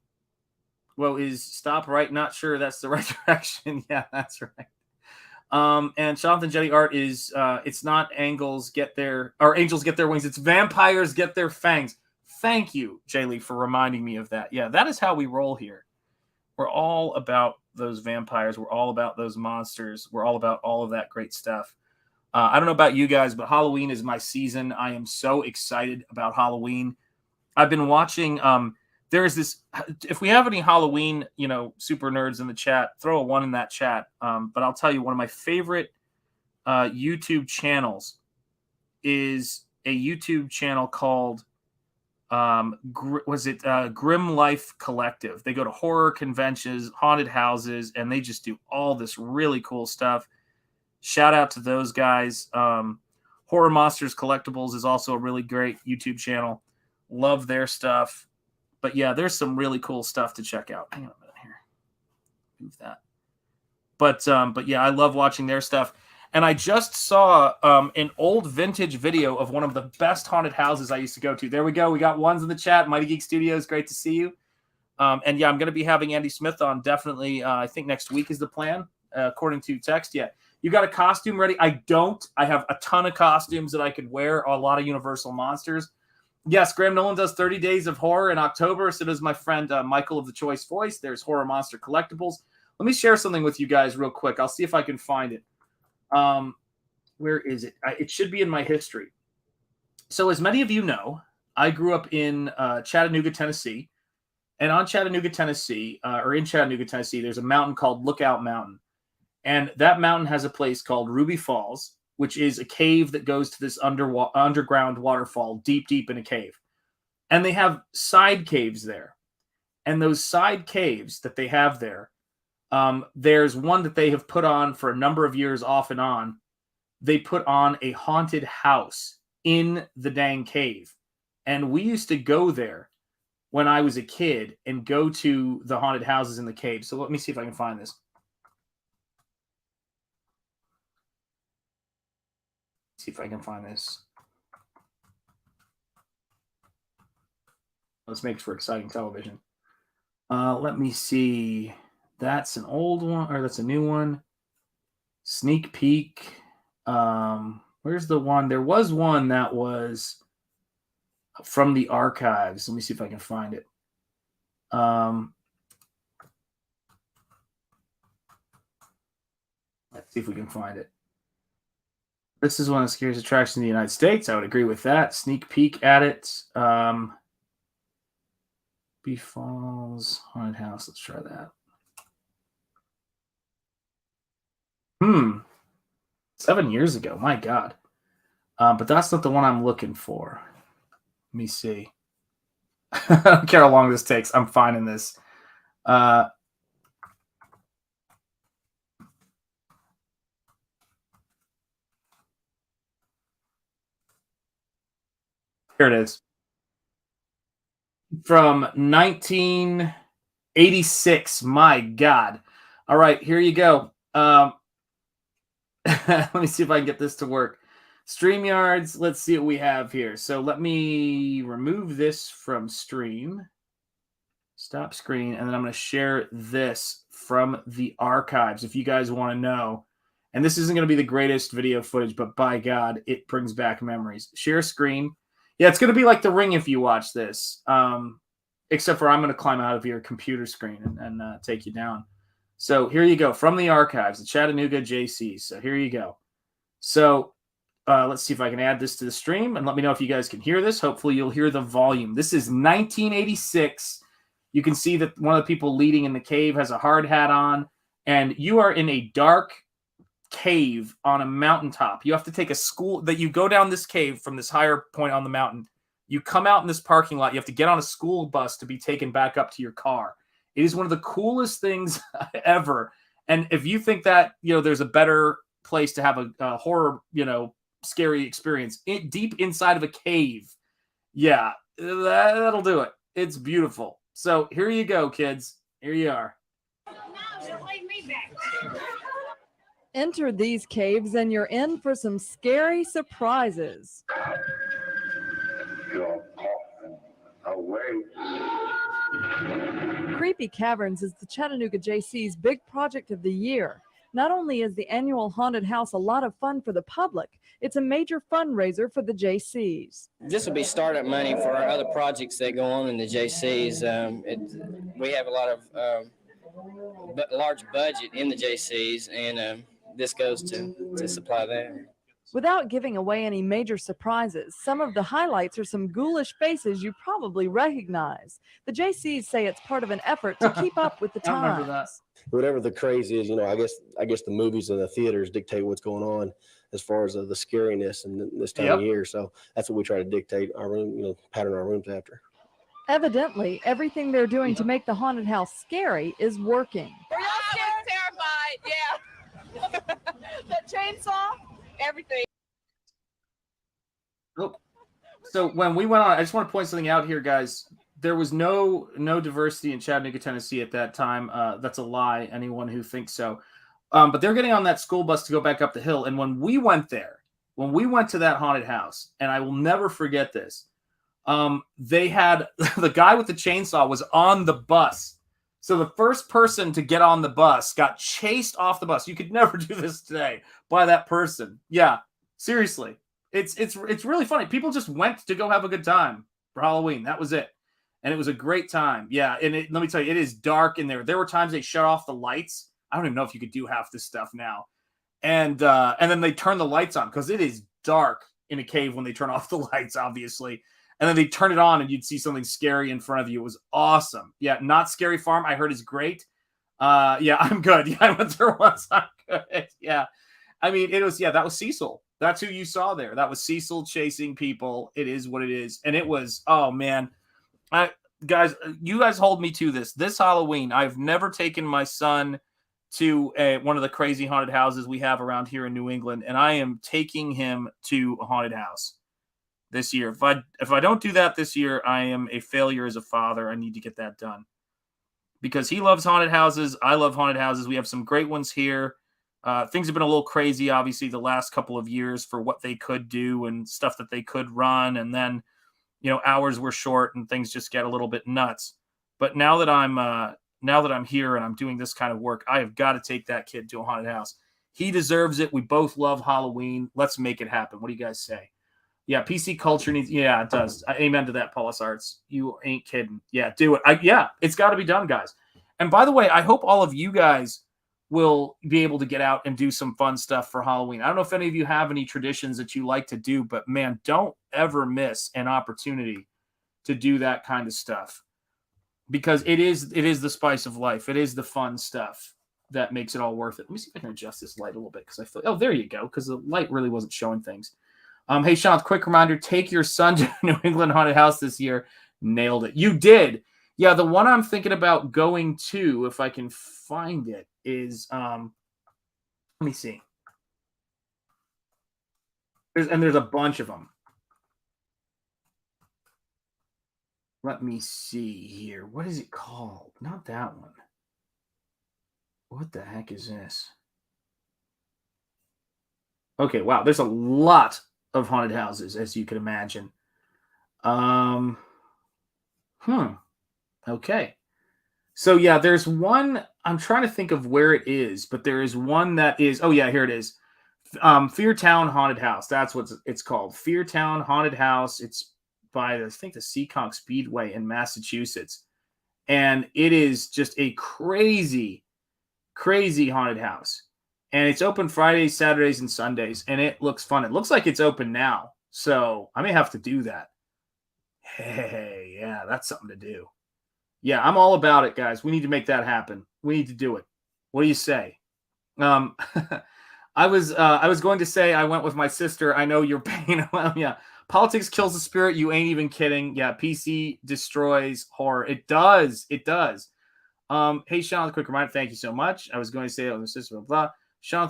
Is stop right? Not sure that's the right direction. Yeah, that's right. And Jonathan Jetty art is it's not angels get their wings. It's vampires get their fangs. Thank you, Jaylee, for reminding me of that. Yeah, that is how we roll here. We're all about those vampires. We're all about those monsters. We're all about all of that great stuff. I don't know about you guys, but Halloween is my season. I am so excited about Halloween. I've been watching there is this. If we have any Halloween, super nerds in the chat, throw a 1 in that chat. But I'll tell you, one of my favorite YouTube channels is a YouTube channel called Grim Life Collective. They go to horror conventions, haunted houses, and they just do all this really cool stuff. Shout out to those guys. Horror Monsters Collectibles is also a really great YouTube channel. Love their stuff. But yeah, there's some really cool stuff to check out. Hang on a minute here. Move that. But yeah, I love watching their stuff. And I just saw an old vintage video of one of the best haunted houses I used to go to. There we go. We got 1s in the chat. Mighty Geek Studios, great to see you. And yeah, I'm going to be having Andy Smith on definitely. I think next week is the plan, according to text. Yeah. You got a costume ready? I don't. I have a ton of costumes that I could wear, a lot of Universal Monsters. Yes, Graham Nolan does 30 Days of Horror in October. So does my friend Michael of the Choice Voice. There's Horror Monster Collectibles. Let me share something with you guys real quick. I'll see if I can find it. Where is it? It should be in my history. So as many of you know, I grew up in Chattanooga, Tennessee. And on Chattanooga, Tennessee, in Chattanooga, Tennessee, there's a mountain called Lookout Mountain. And that mountain has a place called Ruby Falls, which is a cave that goes to this underground waterfall deep, deep in a cave. And they have side caves there. And those side caves that they have there, there's one that they have put on for a number of years off and on. They put on a haunted house in the dang cave. And we used to go there when I was a kid and go to the haunted houses in the cave. So let me see if I can find this. See if I can find this. This makes for exciting television. Let me see. That's an old one, or that's a new one. Sneak peek. Where's the one? There was one that was from the archives. Let me see if I can find it. Let's see if we can find it. This is one of the scariest attractions in the United States. I would agree with that. Sneak peek at it. B Falls Haunted House. Let's try that. 7 years ago. My God. But that's not the one I'm looking for. Let me see. I don't care how long this takes. I'm finding this. Here it is. From 1986. My God. All right, here you go. Let me see if I can get this to work. StreamYards, let's see what we have here. So let me remove this from stream. Stop screen. And then I'm going to share this from the archives if you guys want to know. And this isn't going to be the greatest video footage, but by God, it brings back memories. Share screen. Yeah, it's going to be like The Ring if you watch this. Except for I'm going to climb out of your computer screen and take you down. So here you go. From the archives, the Chattanooga JCs. So here you go. So let's see if I can add this to the stream and let me know if you guys can hear this. Hopefully you'll hear the volume. This is 1986. You can see that one of the people leading in the cave has a hard hat on, and you are in a dark cave on a mountaintop. You have to take you go down this cave from this higher point on the mountain. You come out in this parking lot. You have to get on a school bus to be taken back up to your car. It is one of the coolest things ever. And if you think that, there's a better place to have a horror, scary experience deep inside of a cave, yeah, that'll do it. It's beautiful. So here you go, kids. Here you are. Enter these caves and you're in for some scary surprises. Your coffin awaits. Creepy Caverns is the Chattanooga JC's big project of the year. Not only is the annual haunted house a lot of fun for the public, it's a major fundraiser for the JCs. This will be startup money for our other projects that go on in the JCs. We have a lot of large budget in the JCs, and this goes to supply that. Without giving away any major surprises, some of the highlights are some ghoulish faces you probably recognize. The JCs say it's part of an effort to keep up with the I remember that. times. Whatever the craze is, I guess the movies and the theaters dictate what's going on as far as the scariness and this time of year. So that's what we try to dictate our room, pattern our rooms after. Evidently, everything they're doing to make the haunted house scary is working. Were y'all scared? Terrified, yeah. The chainsaw, everything. Oh. So when we went on, I just want to point something out here, guys. There was no diversity in Chattanooga, Tennessee at that time. That's a lie, anyone who thinks so. But they're getting on that school bus to go back up the hill. And when we went to that haunted house, and I will never forget this, they had the guy with the chainsaw was on the bus. So the first person to get on the bus got chased off the bus. You could never do this today by that person. Yeah, seriously. It's really funny. People just went to go have a good time for Halloween. That was it. And it was a great time. Yeah, and let me tell you, it is dark in there. There were times they shut off the lights. I don't even know if you could do half this stuff now. And then they turn the lights on because it is dark in a cave when they turn off the lights, obviously. And then they turn it on and you'd see something scary in front of you. It was awesome. Yeah, Not Scary Farm, I heard is great. Yeah, I'm good. Yeah, I went there once. I'm good. Yeah. I mean, that was Cecil. That's who you saw there. That was Cecil chasing people. It is what it is. And it was, oh, man. Guys, you guys hold me to this. This Halloween, I've never taken my son to one of the crazy haunted houses we have around here in New England, and I am taking him to a haunted house this year. If I don't do that this year, I am a failure as a father. I need to get that done because he loves haunted houses. I love haunted houses. We have some great ones here. Things have been a little crazy, obviously, the last couple of years for what they could do and stuff that they could run, and then hours were short and things just get a little bit nuts. But now that I'm here and I'm doing this kind of work, I have got to take that kid to a haunted house. He deserves it. We both love Halloween. Let's make it happen. What do you guys say? Yeah, PC culture needs. Yeah, it does. Amen to that, Paulus Arts. You ain't kidding. Yeah, do it. It's got to be done, guys. And by the way, I hope all of you guys will be able to get out and do some fun stuff for Halloween. I don't know if any of you have any traditions that you like to do, but man, don't ever miss an opportunity to do that kind of stuff because it is the spice of life. It is the fun stuff that makes it all worth it. Let me see if I can adjust this light a little bit because I feel, oh, there you go. Because the light really wasn't showing things. Hey, Sean, quick reminder, take your son to New England Haunted House this year. Nailed it. You did. Yeah, the one I'm thinking about going to, if I can find it, is let me see. There's a bunch of them. Let me see here. What is it called? Not that one. What the heck is this? Okay, wow. There's a lot of haunted houses, as you can imagine. Okay. So, yeah, there's one. I'm trying to think of where it is, but there is one that is. Oh, yeah, here it is. Feartown Haunted House. That's what it's called. Feartown Haunted House. It's by, I think, the Seekonk Speedway in Massachusetts. And it is just a crazy, crazy haunted house. And it's open Fridays, Saturdays, and Sundays. And it looks fun. It looks like it's open now. So I may have to do that. Hey, yeah, that's something to do. Yeah, I'm all about it, guys. We need to make that happen. We need to do it. What do you say? I was going to say I went with my sister. I know you're paying. Well, yeah. Politics kills the spirit. You ain't even kidding. Yeah, PC destroys horror. It does. It does. Hey, Sean, quick reminder. Thank you so much. I was going to say, oh, sister, blah, blah. Sean,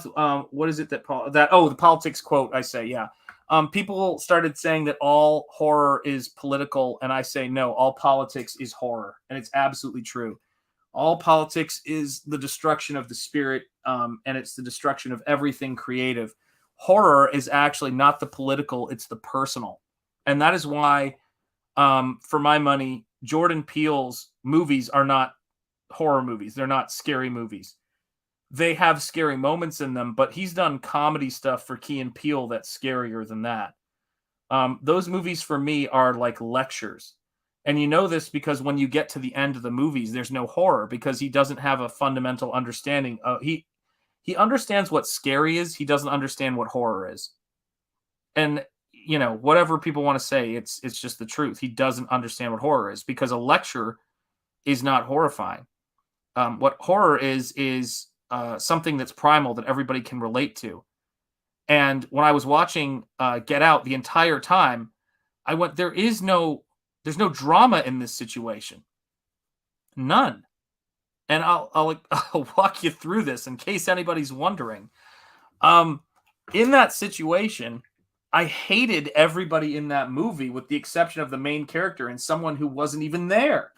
what is it the politics quote? I say, yeah. People started saying that all horror is political, and I say no. All politics is horror, and it's absolutely true. All politics is the destruction of the spirit, and it's the destruction of everything creative. Horror is actually not the political, it's the personal. And that is why, for my money, Jordan Peele's movies are not horror movies. They're not scary movies. They have scary moments in them, but he's done comedy stuff for Key and Peele that's scarier than that. Those movies for me are like lectures. And you know this because when you get to the end of the movies, there's no horror because he doesn't have a fundamental understanding. He understands what scary is. He doesn't understand what horror is. And whatever people want to say, it's just the truth. He doesn't understand what horror is, because a lecture is not horrifying. What horror is something that's primal that everybody can relate to. And when I was watching Get Out the entire time, I went, there's no drama in this situation. None. And I'll walk you through this in case anybody's wondering. In that situation, I hated everybody in that movie with the exception of the main character and someone who wasn't even there.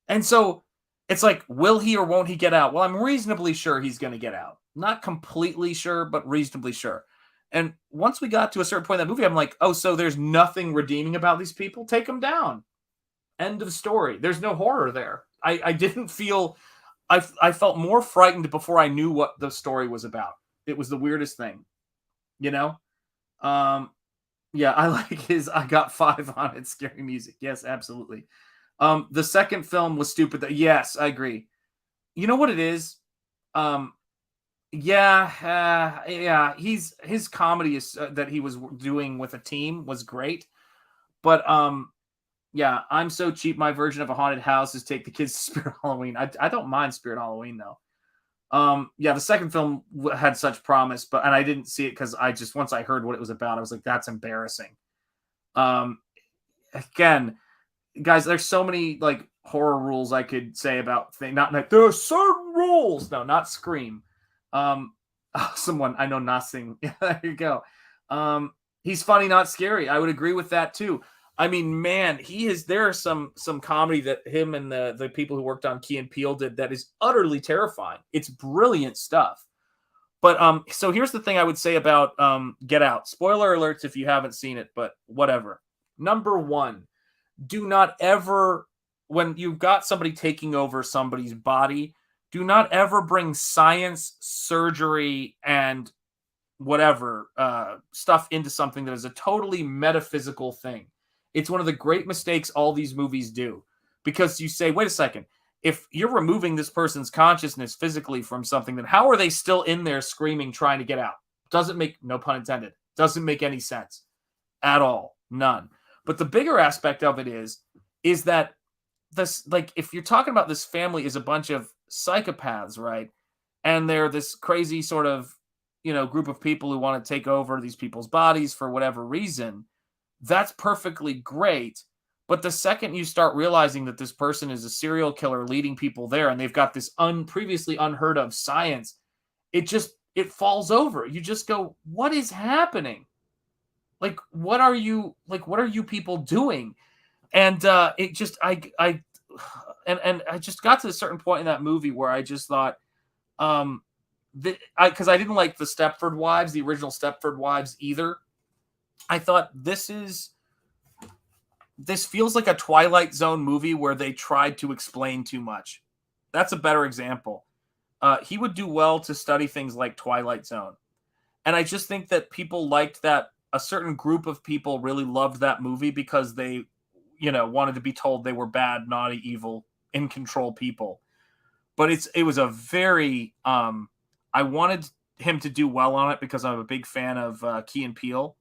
And so it's like, will he or won't he get out? Well, I'm reasonably sure he's going to get out. Not completely sure, but reasonably sure. And once we got to a certain point in that movie, I'm like, oh, so there's nothing redeeming about these people? Take them down. End of story. There's no horror there. I didn't feel... I felt more frightened before I knew what the story was about. It was the weirdest thing. Yeah, I like his I got 5 on it, scary music. Yes, absolutely. The second film was stupid. Yes, I agree. You know what it is? His comedy is that he was doing with a team was great. But yeah, I'm so cheap. My version of a haunted house is take the kids to Spirit Halloween. I don't mind Spirit Halloween though. The second film had such promise, and I didn't see it because once I heard what it was about, I was like, that's embarrassing. Again, guys, there's so many like horror rules I could say about things. Not like there are certain rules. No, not Scream. Someone I know nothing. There you go. He's funny, not scary. I would agree with that too. I mean, man, there are some comedy that him and the people who worked on Key and Peele did that is utterly terrifying. It's brilliant stuff. But so here's the thing I would say about Get Out. Spoiler alerts if you haven't seen it, but whatever. Number 1, do not ever, when you've got somebody taking over somebody's body, do not ever bring science, surgery, and whatever stuff into something that is a totally metaphysical thing. It's one of the great mistakes all these movies do, because you say, wait a second, if you're removing this person's consciousness physically from something, then how are they still in there screaming, trying to get out? Doesn't make, no pun intended, doesn't make any sense at all. None. But the bigger aspect of it is that this, like, if you're talking about this family is a bunch of psychopaths, right? And they're this crazy sort of, group of people who want to take over these people's bodies for whatever reason. That's perfectly great. But the second you start realizing that this person is a serial killer leading people there, and they've got this previously unheard of science, it falls over. You just go, what is happening? Like, what are you people doing? And I just got to a certain point in that movie where I just thought, because I didn't like the Stepford Wives, the original Stepford Wives either. I thought this feels like a Twilight Zone movie where they tried to explain too much. That's a better example. He would do well to study things like Twilight Zone. And I just think that people liked that. A certain group of people really loved that movie because they, wanted to be told they were bad, naughty, evil, in control people. But it was a very, I wanted him to do well on it because I'm a big fan of Key and Peele.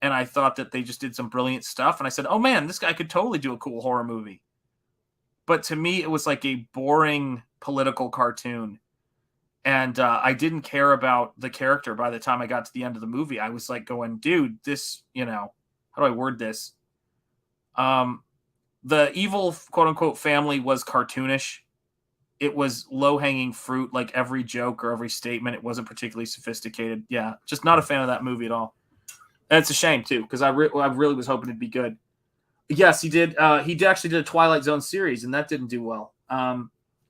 And I thought that they just did some brilliant stuff. And I said, oh man, this guy could totally do a cool horror movie. But to me, it was like a boring political cartoon. And I didn't care about the character by the time I got to the end of the movie. I was like going, dude, this, how do I word this? The evil, quote unquote, family was cartoonish. It was low-hanging fruit, like every joke or every statement. It wasn't particularly sophisticated. Yeah, just not a fan of that movie at all. And it's a shame, too, because I really was hoping it'd be good. Yes, he did. He actually did a Twilight Zone series, and that didn't do well.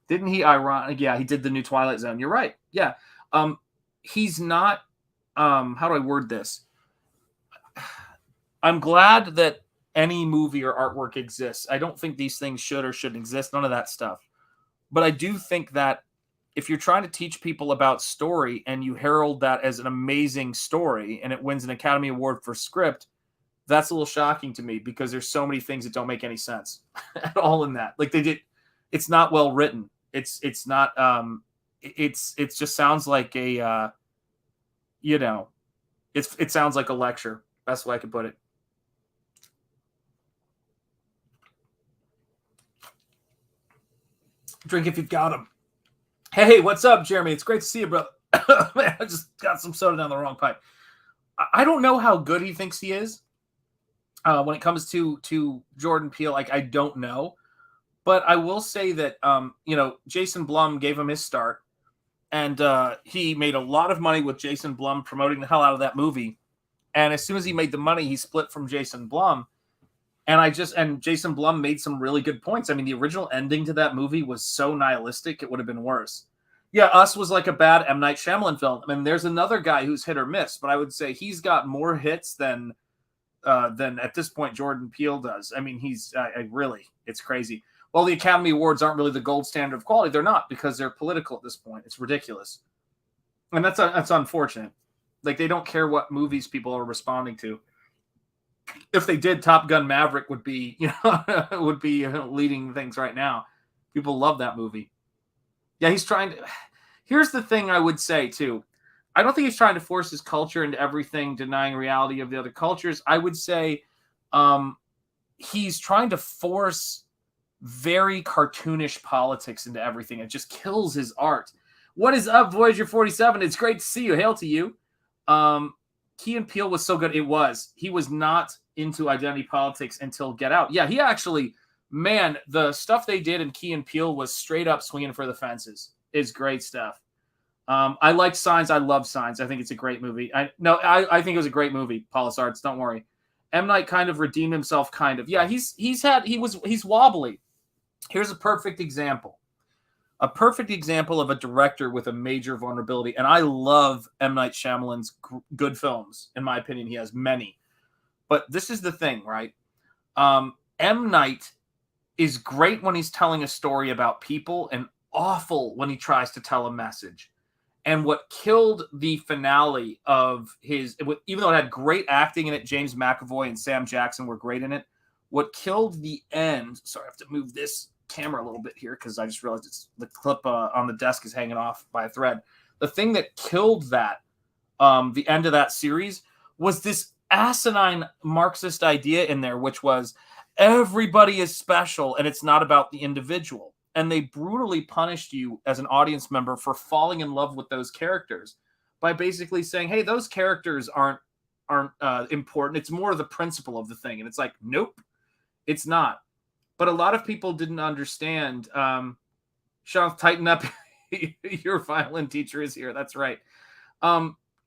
Didn't he? Ironic. Yeah, he did the new Twilight Zone. You're right. Yeah. He's not. How do I word this? I'm glad that any movie or artwork exists. I don't think these things should or shouldn't exist. None of that stuff. But I do think that if you're trying to teach people about story and you herald that as an amazing story and it wins an Academy Award for script, that's a little shocking to me because there's so many things that don't make any sense at all in that. Like it's not well written. It's not, it just sounds like a, It sounds like a lecture. Best way I could put it. Drink if you've got them. Hey, what's up, Jeremy? It's great to see you, brother. Man, I just got some soda down the wrong pipe. I don't know how good he thinks he is when it comes to Jordan Peele. Like, I don't know. But I will say that, Jason Blum gave him his start. And he made a lot of money with Jason Blum promoting the hell out of that movie. And as soon as he made the money, he split from Jason Blum. And Jason Blum made some really good points. I mean, the original ending to that movie was so nihilistic, it would have been worse. Yeah, Us was like a bad M. Night Shyamalan film. I mean, there's another guy who's hit or miss, but I would say he's got more hits than at this point Jordan Peele does. I mean, it's crazy. Well, the Academy Awards aren't really the gold standard of quality. They're not, because they're political at this point. It's ridiculous. And that's unfortunate. Like, they don't care what movies people are responding to. If they did, Top Gun Maverick would be, would be leading things right now. People love that movie. Yeah, he's trying to. Here's the thing I would say too. I don't think he's trying to force his culture into everything, denying reality of the other cultures. I would say he's trying to force very cartoonish politics into everything. It just kills his art. What is up, Voyager 47? It's great to see you. Hail to you. Key and Peele was so good. He was not into identity politics until Get Out. Yeah, he actually, man, the stuff they did in Key and Peele was straight up swinging for the fences. It's great stuff. I like Signs. I love Signs. I think it's a great movie. I think it was a great movie, Paulus Arts. Don't worry. M. Night kind of redeemed himself, kind of. Yeah, he's wobbly. Here's a perfect example. A perfect example of a director with a major vulnerability. And I love M. Night Shyamalan's good films. In my opinion, he has many. But this is the thing, right? M. Night is great when he's telling a story about people and awful when he tries to tell a message. And what killed the finale of his, even though it had great acting in it, James McAvoy and Sam Jackson were great in it. What killed the end, sorry, I have to move this camera a little bit here because I just realized the clip on the desk is hanging off by a thread. The thing that killed that, the end of that series, was this asinine Marxist idea in there, which was everybody is special and it's not about the individual. And they brutally punished you as an audience member for falling in love with those characters by basically saying, hey, those characters aren't important. It's more the principle of the thing. And it's like, nope, it's not. But a lot of people didn't understand. Sean, tighten up. Your violin teacher is here. That's right.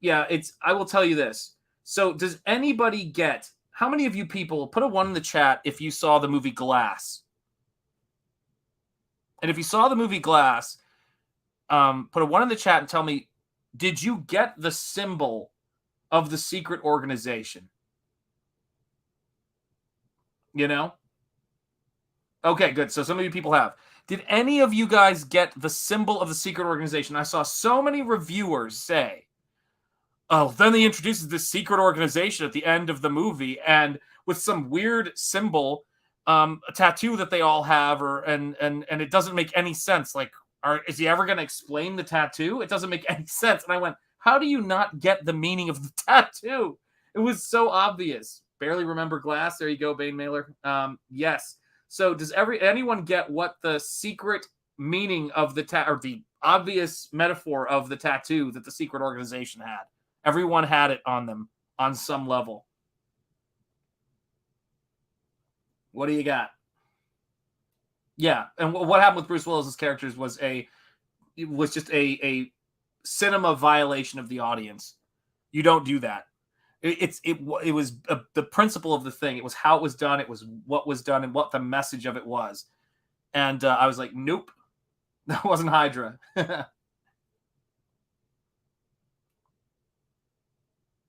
Yeah, I will tell you this. So does anybody get, how many of you people, put a 1 in the chat if you saw the movie Glass? And if you saw the movie Glass, put a 1 in the chat and tell me, did you get the symbol of the secret organization? You know? Okay, good. So some of you people have. Did any of you guys get the symbol of the secret organization? I saw so many reviewers say, oh, then they introduced this secret organization at the end of the movie and with some weird symbol, a tattoo that they all have, and it doesn't make any sense. Like, is he ever going to explain the tattoo? It doesn't make any sense. And I went, how do you not get the meaning of the tattoo? It was so obvious. Barely remember Glass. There you go, Bane Mailer. Yes. So does anyone get what the secret meaning of the or the obvious metaphor of the tattoo that the secret organization had? Everyone had it on them on some level. What do you got? Yeah, and what happened with Bruce Willis's characters was just a cinema violation of the audience. You don't do that. It was the principle of the thing. It was how it was done. It was what was done and what the message of it was. And I was like, nope, that wasn't Hydra.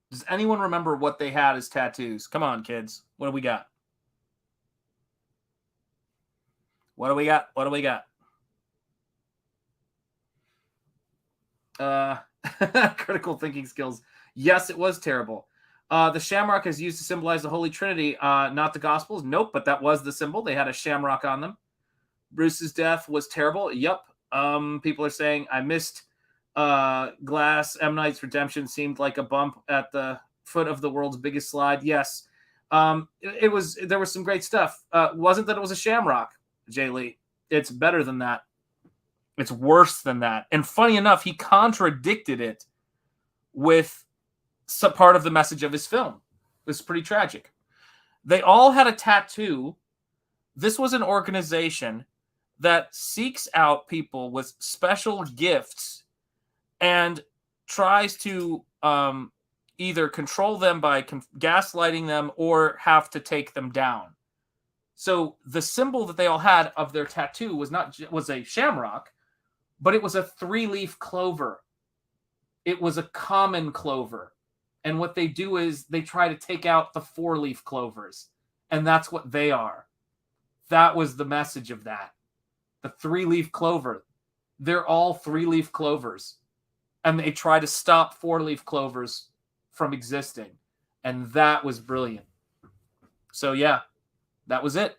Does anyone remember what they had as tattoos? Come on, kids. What do we got? What do we got? What do we got? Critical thinking skills. Yes, it was terrible. The shamrock is used to symbolize the Holy Trinity, not the Gospels. Nope, but that was the symbol. They had a shamrock on them. Bruce's death was terrible. Yep. People are saying I missed Glass. M. Night's redemption seemed like a bump at the foot of the world's biggest slide. Yes. There was some great stuff. Wasn't that it was a shamrock, Jay Lee. It's better than that. It's worse than that. And funny enough, he contradicted it with some part of the message of his film. It was pretty tragic. They all had a tattoo. This was an organization that seeks out people with special gifts and tries to either control them by gaslighting them or have to take them down. So the symbol that they all had of their tattoo was a shamrock, but it was a 3-leaf clover. It was a common clover. And what they do is they try to take out the 4-leaf clovers. And that's what they are. That was the message of that. The 3-leaf clover. They're all 3-leaf clovers. And they try to stop 4-leaf clovers from existing. And that was brilliant. So yeah, that was it.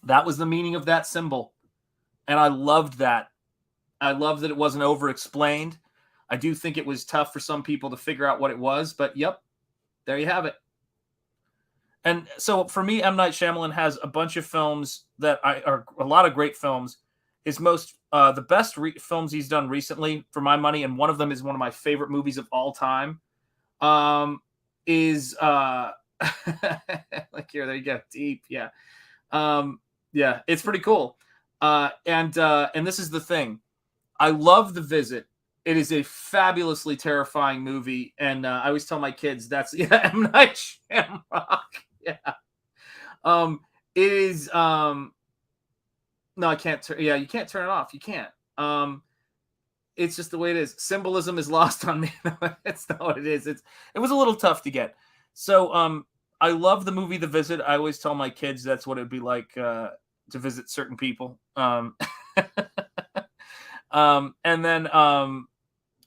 That was the meaning of that symbol. And I loved that. I loved that it wasn't over-explained. I do think it was tough for some people to figure out what it was, but yep, there you have it. And so for me, M. Night Shyamalan has a bunch of films that are a lot of great films. His the best films he's done recently, for my money, and one of them is one of my favorite movies of all time, is like here, there you go, Deep, yeah. Yeah, it's pretty cool. And this is the thing. I love The Visit. It is a fabulously terrifying movie, and I always tell my kids that's M. Night Shyamalan. Yeah. It is no, I can't turn. Yeah, you can't turn it off. You can't. It's just the way it is. Symbolism is lost on me. That's not what it is. It was a little tough to get. So I love the movie The Visit. I always tell my kids that's what it'd be like to visit certain people. And then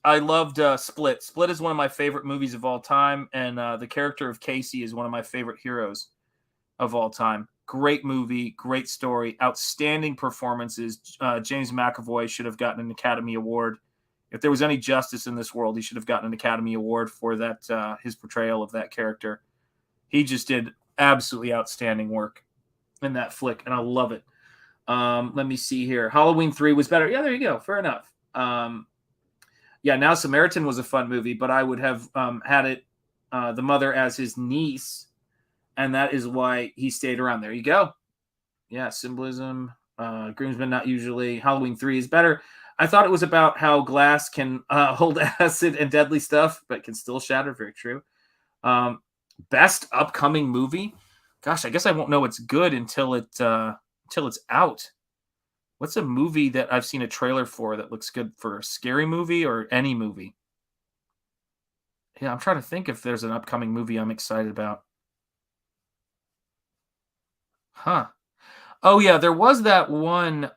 I loved Split. Split is one of my favorite movies of all time, and the character of Casey is one of my favorite heroes of all time. Great movie, great story, outstanding performances. James McAvoy should have gotten an Academy Award. If there was any justice in this world, he should have gotten an Academy Award for that his portrayal of that character. He just did absolutely outstanding work in that flick, and I love it. Let me see here. Halloween 3 was better. Yeah, there you go. Fair enough. Yeah, Now Samaritan was a fun movie, but I would have had it the mother as his niece, and that is why he stayed around. There you go. Yeah, symbolism. Groomsmen, not usually. Halloween 3 is better. I thought it was about how glass can hold acid and deadly stuff, but can still shatter. Very true. Best upcoming movie? Gosh, I guess I won't know it's good until it's out. What's a movie that I've seen a trailer for that looks good for a scary movie or any movie? Yeah, I'm trying to think if there's an upcoming movie I'm excited about. Huh. Oh yeah, there was that one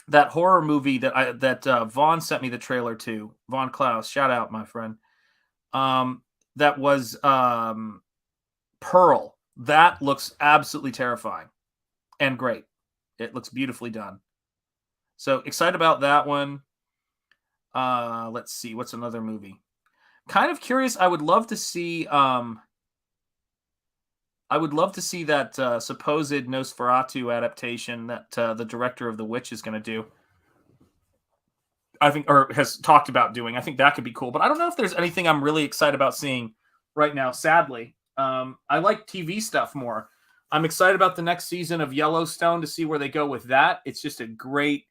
that horror movie that Vaughn sent me the trailer to. Vaughn Klaus, shout out, my friend. That was Pearl. That looks absolutely terrifying and great. It looks beautifully done. So excited about that one. Let's see. What's another movie? Kind of curious. I would love to see that supposed Nosferatu adaptation that the director of The Witch is going to do. I think, or has talked about doing. I think that could be cool. But I don't know if there's anything I'm really excited about seeing right now, sadly. I like TV stuff more. I'm excited about the next season of Yellowstone to see where they go with that. It's just a great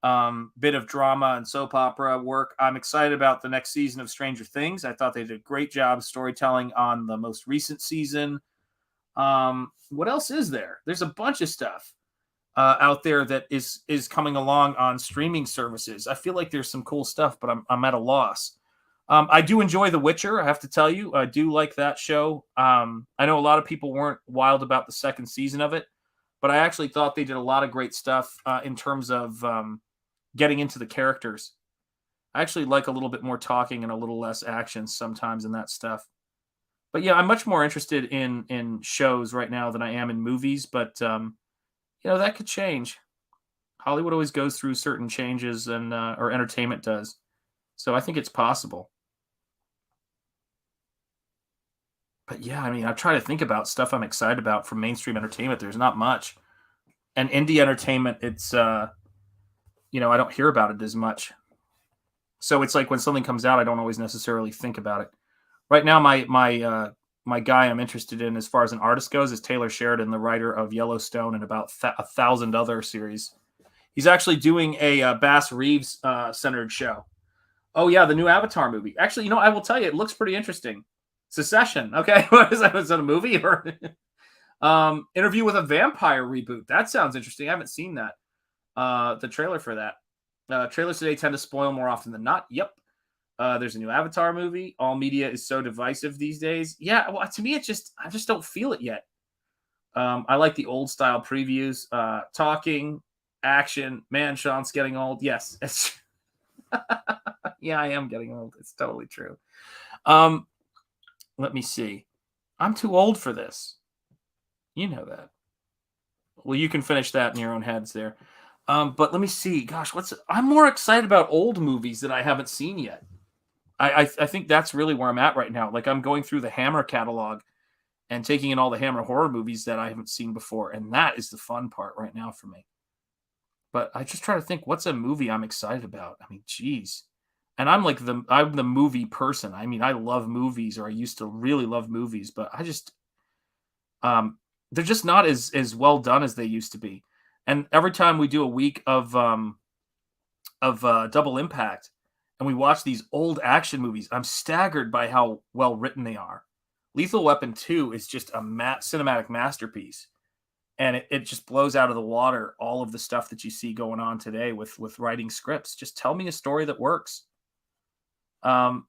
bit of drama and soap opera work. I'm excited about the next season of Stranger Things. I thought they did a great job storytelling on the most recent season. What else is there? There's a bunch of stuff out there that is coming along on streaming services. I feel like there's some cool stuff, but I'm at a loss. I do enjoy The Witcher. I have to tell you, I do like that show. I know a lot of people weren't wild about the second season of it, but I actually thought they did a lot of great stuff in terms of getting into the characters. I actually like a little bit more talking and a little less action sometimes in that stuff. But yeah, I'm much more interested in shows right now than I am in movies, but that could change. Hollywood always goes through certain changes, and or entertainment does. So I think it's possible. But yeah, I mean, I try to think about stuff I'm excited about from mainstream entertainment. There's not much. And indie entertainment, it's I don't hear about it as much. So it's like when something comes out, I don't always necessarily think about it. Right now, my guy I'm interested in as far as an artist goes is Taylor Sheridan, the writer of Yellowstone and about 1,000 other series. He's actually doing a Bass Reeves centered show. Oh yeah, the new Avatar movie. Actually, I will tell you, it looks pretty interesting. Secession. Okay, what is that? Is that a movie or Interview with a Vampire reboot? That sounds interesting. I haven't seen that. The trailer for that. Trailers today tend to spoil more often than not. Yep. There's a new Avatar movie. All media is so divisive these days. Yeah, well, to me, I just don't feel it yet. I like the old style previews. Talking, action. Man, Sean's getting old. Yes. Yeah, I am getting old. It's totally true. Let me see. I'm too old for this. You know that. Well, you can finish that in your own heads there. But let me see. Gosh, I'm more excited about old movies that I haven't seen yet. I think that's really where I'm at right now. Like, I'm going through the Hammer catalog and taking in all the Hammer horror movies that I haven't seen before, and that is the fun part right now for me. But I just try to think, what's a movie I'm excited about? I mean, geez. And I'm the movie person. I mean, I love movies, or I used to really love movies, but I just they're just not as well done as they used to be. And every time we do a week of Double Impact and we watch these old action movies, I'm staggered by how well written they are. Lethal Weapon 2 is just a cinematic masterpiece. And it just blows out of the water all of the stuff that you see going on today with writing scripts. Just tell me a story that works. And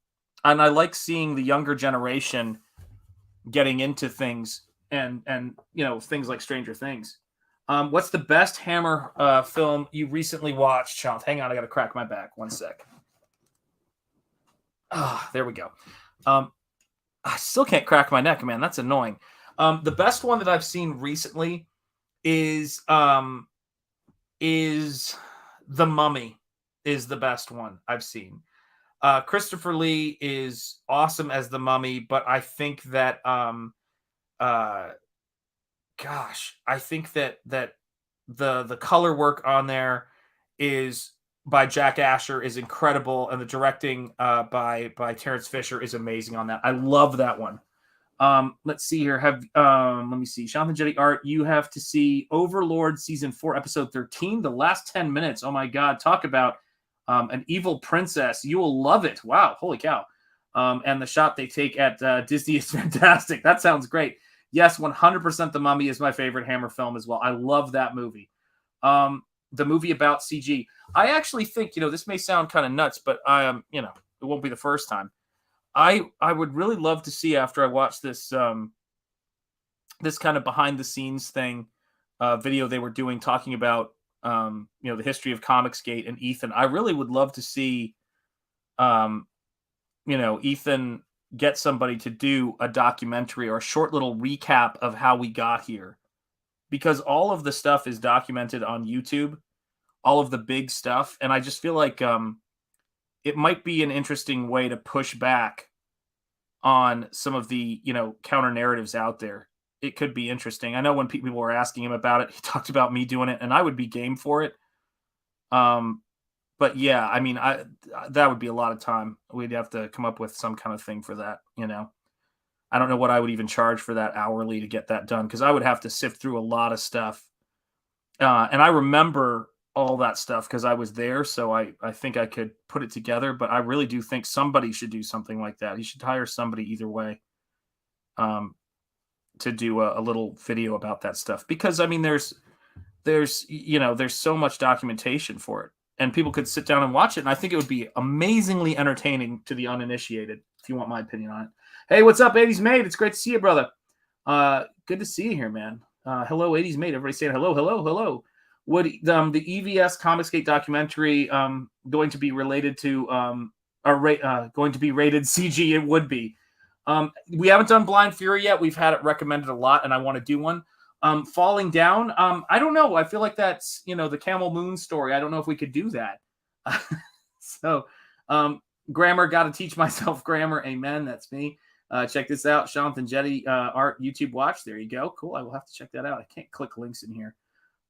I like seeing the younger generation getting into things and things like Stranger Things. What's the best Hammer film you recently watched, Sean? Hang on, I got to crack my back. 1 sec. There we go. I still can't crack my neck, man. That's annoying. The best one that I've seen recently is The Mummy is the best one I've seen. Christopher Lee is awesome as the Mummy, but I think that I think that the color work on there is by Jack Asher is incredible, and the directing by Terrence Fisher is amazing on that. I love that one. Let's see here. Let me see. Jonathan Jetty Art, you have to see Overlord season 4, episode 13. The last 10 minutes. Oh my God. Talk about an evil princess. You will love it. Wow. Holy cow. And the shot they take at Disney is fantastic. That sounds great. Yes, 100% The Mummy is my favorite Hammer film as well. I love that movie. The movie about CG. I actually think, this may sound kind of nuts, but it won't be the first time. I would really love to see, after I watch this this kind of behind the scenes thing video they were doing talking about the history of Comicsgate and Ethan. I really would love to see Ethan get somebody to do a documentary or a short little recap of how we got here, because all of the stuff is documented on YouTube, all of the big stuff, and I just feel like it might be an interesting way to push back on some of the, counter narratives out there. It could be interesting. I know when people were asking him about it, he talked about me doing it, and I would be game for it. But yeah, I mean, that would be a lot of time. We'd have to come up with some kind of thing for that. I don't know what I would even charge for that hourly to get that done, because I would have to sift through a lot of stuff. And I remember all that stuff because I was there, so I think I could put it together. But I really do think somebody should do something like that. You should hire somebody either way to do a little video about that stuff, because I mean, there's so much documentation for it, and people could sit down and watch it, and I think it would be amazingly entertaining to the uninitiated, if you want my opinion on it. Hey, what's up, 80s Mate? It's great to see you, brother. Good to see you here, man. Hello, 80s Mate. Everybody saying hello, hello, hello. Would the EVS Comicsgate documentary going to be related to going to be rated CG? It would be. We haven't done Blind Fury yet. We've had it recommended a lot, and I want to do one. Falling Down. I don't know. I feel like that's, the Camel Moon story. I don't know if we could do that. So, grammar, got to teach myself grammar. Amen. That's me. Check this out, Jonathan Jetty Art YouTube Watch. There you go. Cool. I will have to check that out. I can't click links in here,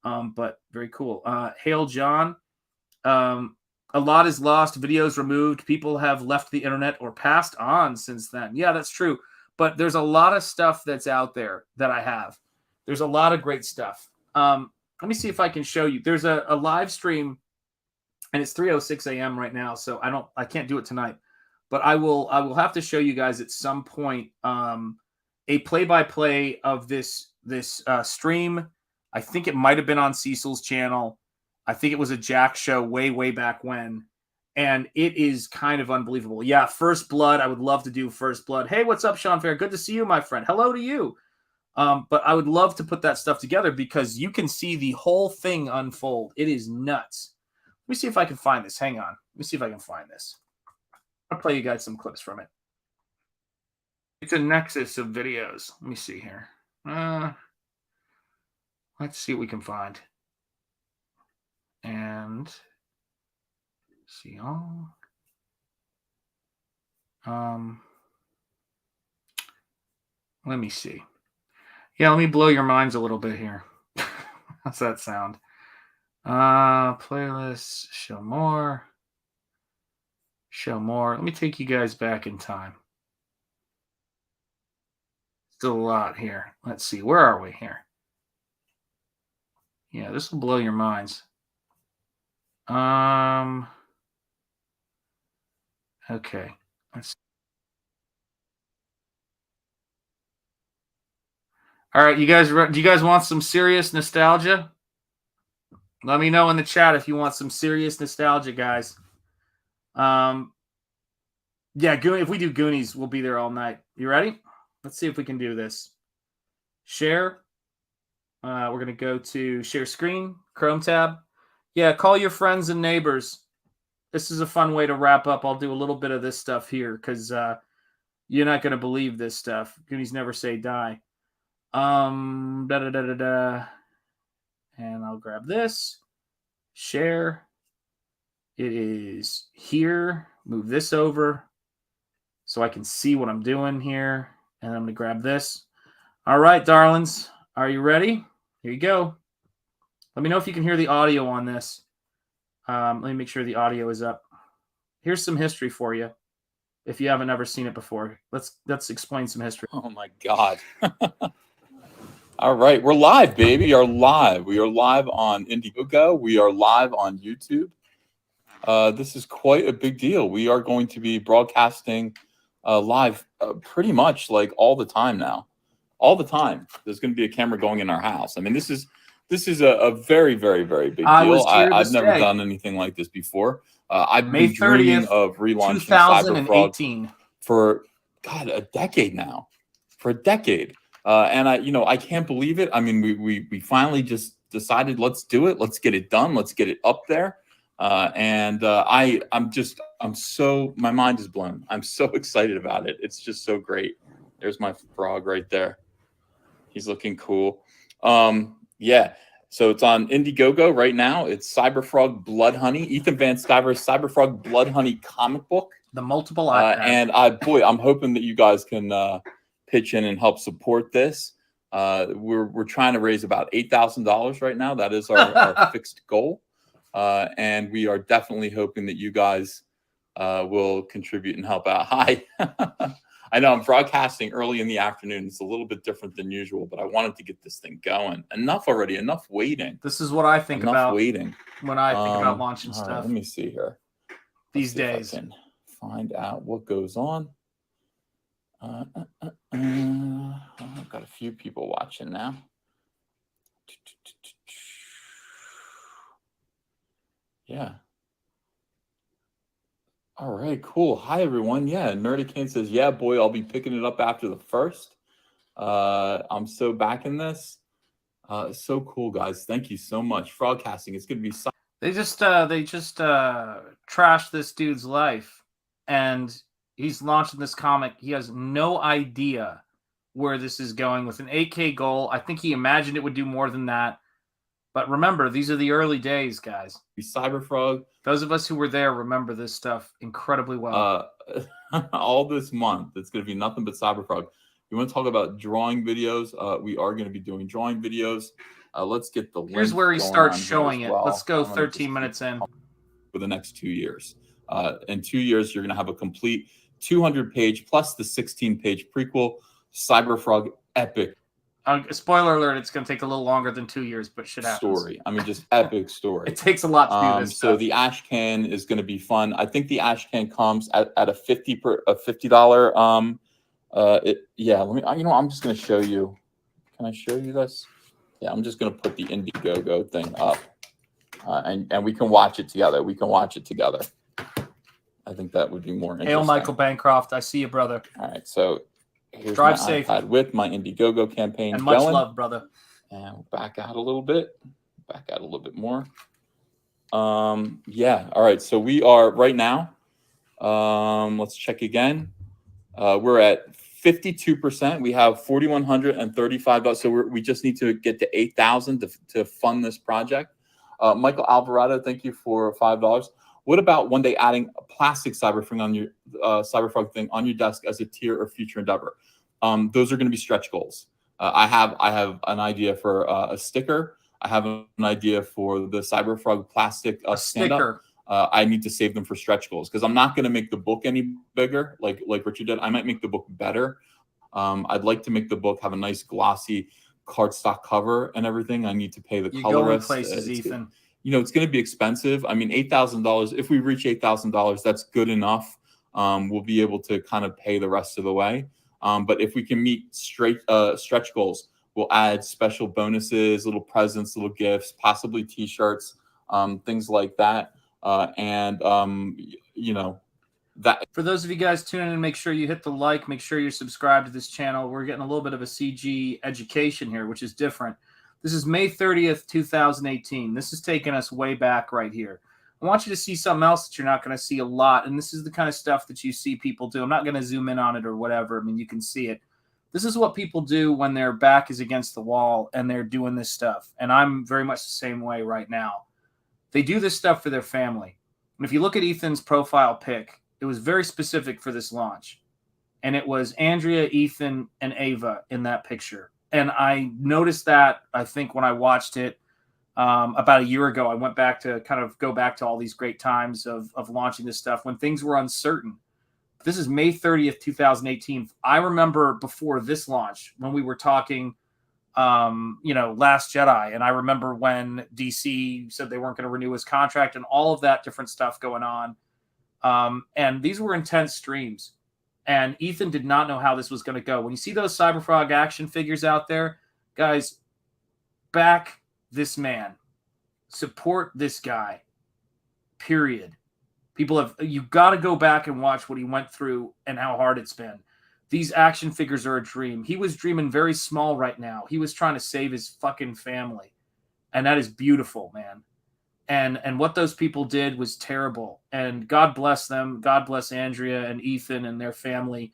but very cool. Hail John. A lot is lost. Videos removed. People have left the internet or passed on since then. Yeah, that's true. But there's a lot of stuff that's out there that I have. There's a lot of great stuff. Let me see if I can show you. There's a live stream, and it's 3:06 a.m. right now, so I can't do it tonight. But I will have to show you guys at some point a play-by-play of this stream. I think it might have been on Cecil's channel. I think it was a Jack show way back when. And it is kind of unbelievable. Yeah, First Blood. I would love to do First Blood. Hey, what's up, Sean Fair? Good to see you, my friend. Hello to you. But I would love to put that stuff together because you can see the whole thing unfold. It is nuts. Let me see if I can find this. Hang on. Let me see if I can find this. I'll play you guys some clips from it. It's a nexus of videos. Let me see here. Let's see what we can find. And see all. Let me see. Yeah, let me blow your minds a little bit here. How's that sound? Playlists, show more. Show more. Let me take you guys back in time. Still a lot here. Let's see. Where are we here? Yeah, this will blow your minds. Okay. Let's. All right, you guys. Do you guys want some serious nostalgia? Let me know in the chat if you want some serious nostalgia, guys. Yeah, if we do Goonies, we'll be there all night. You ready? Let's see if we can do this. Share. We're going to go to share screen, Chrome tab. Yeah, call your friends and neighbors. This is a fun way to wrap up. I'll do a little bit of this stuff here because you're not going to believe this stuff. Goonies never say die. And I'll grab this. Share. It is here. Move this over so I can see what I'm doing here. And I'm going to grab this. All right, darlings. Are you ready? Here you go. Let me know if you can hear the audio on this. Let me make sure the audio is up. Here's some history for you. If you haven't ever seen it before, let's explain some history. Oh my God. All right, we're live, baby. We are live. We are live on Indiegogo. We are live on YouTube. This is quite a big deal. We are going to be broadcasting live pretty much like all the time now. All the time. There's going to be a camera going in our house. I mean, this is a very, very, very big deal. I've never done anything like this before. I've been dreaming of relaunching CyberFrog for a decade now. For a decade. And I can't believe it. I mean, we finally just decided, let's do it. Let's get it done. Let's get it up there. My mind is blown. I'm so excited about it. It's just so great. There's my frog right there. He's looking cool. Yeah. So it's on Indiegogo right now. It's CyberFrog Blood Honey, Ethan Van Sciver's CyberFrog Blood Honey comic book. The multiple and I'm hoping that you guys can pitch in and help support this. We're trying to raise about $8,000 right now. That is our fixed goal. And we are definitely hoping that you guys will contribute and help out. Hi. I know I'm broadcasting early in the afternoon. It's a little bit different than usual, but I wanted to get this thing going. Enough already. Enough waiting. This is what I think about waiting when I think about launching stuff. Right, let me see here. These days. I can find out what goes on. I've got a few people watching now. Yeah. All right, cool. Hi, everyone. Yeah, Nerdy Kane says, yeah, boy, I'll be picking it up after the first. I'm so back in this. So cool, guys. Thank you so much. Frogcasting. It's going to be... They just trashed this dude's life, and he's launching this comic. He has no idea where this is going with an 8K goal. I think he imagined it would do more than that. But remember, these are the early days, guys. Cyberfrog. Those of us who were there remember this stuff incredibly well. All this month, it's going to be nothing but Cyberfrog. You want to talk about drawing videos? We are going to be doing drawing videos. Let's get the link. Here's where he going starts on here showing as it. well. Let's go I'm gonna 13 minutes in. For the next 2 years. In 2 years, you're going to have a complete 200-page plus the 16-page prequel, Cyberfrog epic Spoiler alert, it's going to take a little longer than 2 years, but shit happens. story. I mean, just epic story. It takes a lot to do this So stuff. the ash can is going to be fun. I think the ash can comes at a $50. Yeah. Let me. You know, I'm just going to show you. Can I show you this? Yeah, I'm just going to put the Indiegogo thing up, and we can watch it together. We can watch it together. I think that would be more interesting. Hail Michael Bancroft. I see you, brother. All right, so here's Drive my safe. iPad with my Indiegogo campaign And much going. love, brother. And we'll back out a little bit. Back out a little bit more. Yeah. All right. So we are right now. Let's check again. We're at 52%. We have $4,135. So we just need to get to 8,000 to fund this project. Michael Alvarado, thank you for $5. What about one day adding a plastic Cyberfrog on your Cyberfrog thing on your desk as a tier or future endeavor? Those are going to be stretch goals. I have an idea for a sticker. I have an idea for the Cyberfrog plastic stand-up. I need to save them for stretch goals because I'm not going to make the book any bigger like Richard did. I might make the book better. I'd like to make the book have a nice glossy cardstock cover and everything. I need to pay the colorist. Going places, Ethan. You know, it's going to be expensive. I mean, $8,000. If we reach $8,000, that's good enough. We'll be able to kind of pay the rest of the way. But if we can meet stretch goals, we'll add special bonuses, little presents, little gifts, possibly T-shirts, things like that. You know, that. For those of you guys tuning in, make sure you hit the like, make sure you're subscribed to this channel. We're getting a little bit of a CG education here, which is different. This is May 30th, 2018. This is taking us way back right here. I want you to see something else that you're not going to see a lot, and this is the kind of stuff that you see people do. I'm not going to zoom in on it or whatever. I mean, you can see it. This is what people do when their back is against the wall and they're doing this stuff, and I'm very much the same way right now. They do this stuff for their family. And if you look at Ethan's profile pic, it was very specific for this launch, and it was Andrea, Ethan, and Ava in that picture. And I noticed that, I think, when I watched it about a year ago. I went back to kind of go back to all these great times of launching this stuff when things were uncertain. This is May 30th, 2018. I remember before this launch when we were talking, you know, Last Jedi. And I remember when DC said they weren't going to renew his contract and all of that different stuff going on. And these were intense streams. And Ethan did not know how this was going to go. When you see those Cyberfrog action figures out there, guys, back this man. Support this guy. Period. You've got to go back and watch what he went through and how hard it's been. These action figures are a dream. He was dreaming very small right now. He was trying to save his fucking family. And that is beautiful, man. And what those people did was terrible. And God bless them. God bless Andrea and Ethan and their family,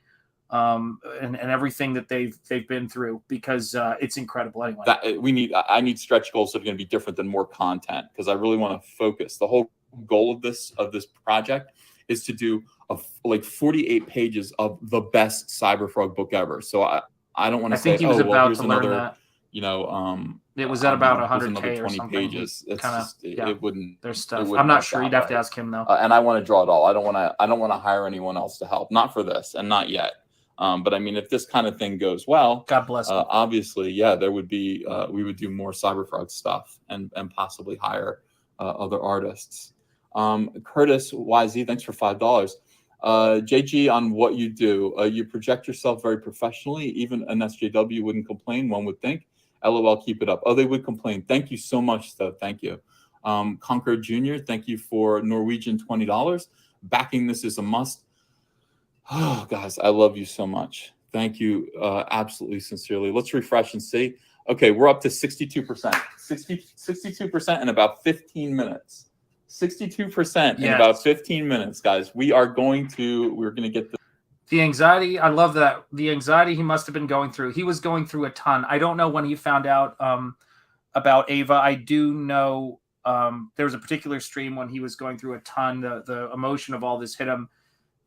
and everything that they've been through, because it's incredible. Anyway, I need stretch goals that are going to be different than more content, because I really want to focus. The whole goal of this project is to do like 48 pages of the best Cyberfrog book ever. So I don't want to say, think he was oh, well, about here's to learn another, that. You know, it was at about here's 100K another or 20 something. pages. It's just, it wouldn't. There's stuff. it wouldn't I'm not work sure. that You'd have to way. ask him though. And I want to draw it all. I don't want to hire anyone else to help. Not for this, and not yet. But I mean, if this kind of thing goes well, God bless him. Obviously, yeah, there would be. We would do more Cyberfrog stuff and possibly hire other artists. Curtis YZ, thanks for $5. JG, on what you do, you project yourself very professionally. Even an SJW wouldn't complain, one would think. LOL, keep it up. Oh, they would complain. Thank you so much, though. Thank you. Conquer Jr., thank you for Norwegian $20. Backing this is a must. Oh, guys, I love you so much. Thank you, absolutely sincerely. Let's refresh and see. Okay, we're up to 62%. 62% in about 15 minutes. 62% in about 15 minutes, guys. We're going to get the anxiety. I love that. The anxiety he must have been going through. He was going through a ton. I don't know when he found out about Ava. I do know there was a particular stream when he was going through a ton. The emotion of all this hit him.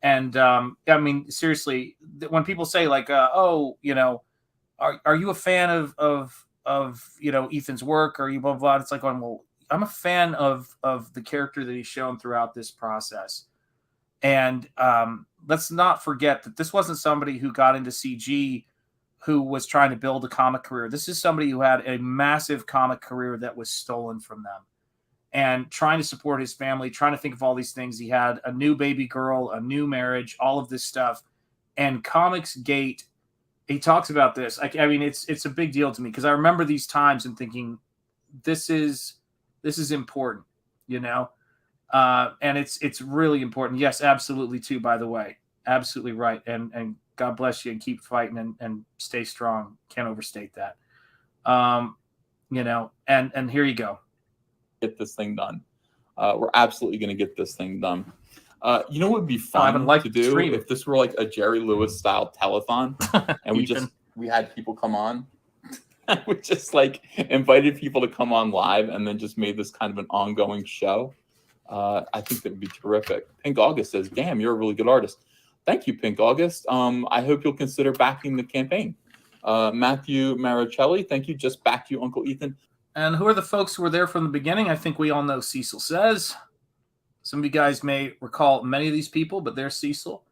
And I mean, seriously, when people say like, "Oh, you know, are you a fan of you know Ethan's work, or you blah blah?" It's like, well, I'm a fan of the character that he's shown throughout this process. And let's not forget that this wasn't somebody who got into CG who was trying to build a comic career. This is somebody who had a massive comic career that was stolen from them. And trying to support his family, trying to think of all these things. He had a new baby girl, a new marriage, all of this stuff. And Comics Gate, he talks about this. I mean, it's a big deal to me because I remember these times and thinking, this is important, you know? And it's really important. Yes, absolutely too, by the way. Absolutely right. And God bless you and keep fighting and stay strong. Can't overstate that. You know, and here you go. Get this thing done. We're absolutely going to get this thing done. You know what would be fun to do if this were like a Jerry Lewis style telethon and we had people come on. We just like invited people to come on live and then just made this kind of an ongoing show. I think that would be terrific. Pink August says, "Damn, you're a really good artist." Thank you, Pink August. I hope you'll consider backing the campaign. Matthew Maricelli, thank you. Just back you, Uncle Ethan. And who are the folks who were there from the beginning? I think we all know Cecil Says. Some of you guys may recall many of these people, but there's Cecil.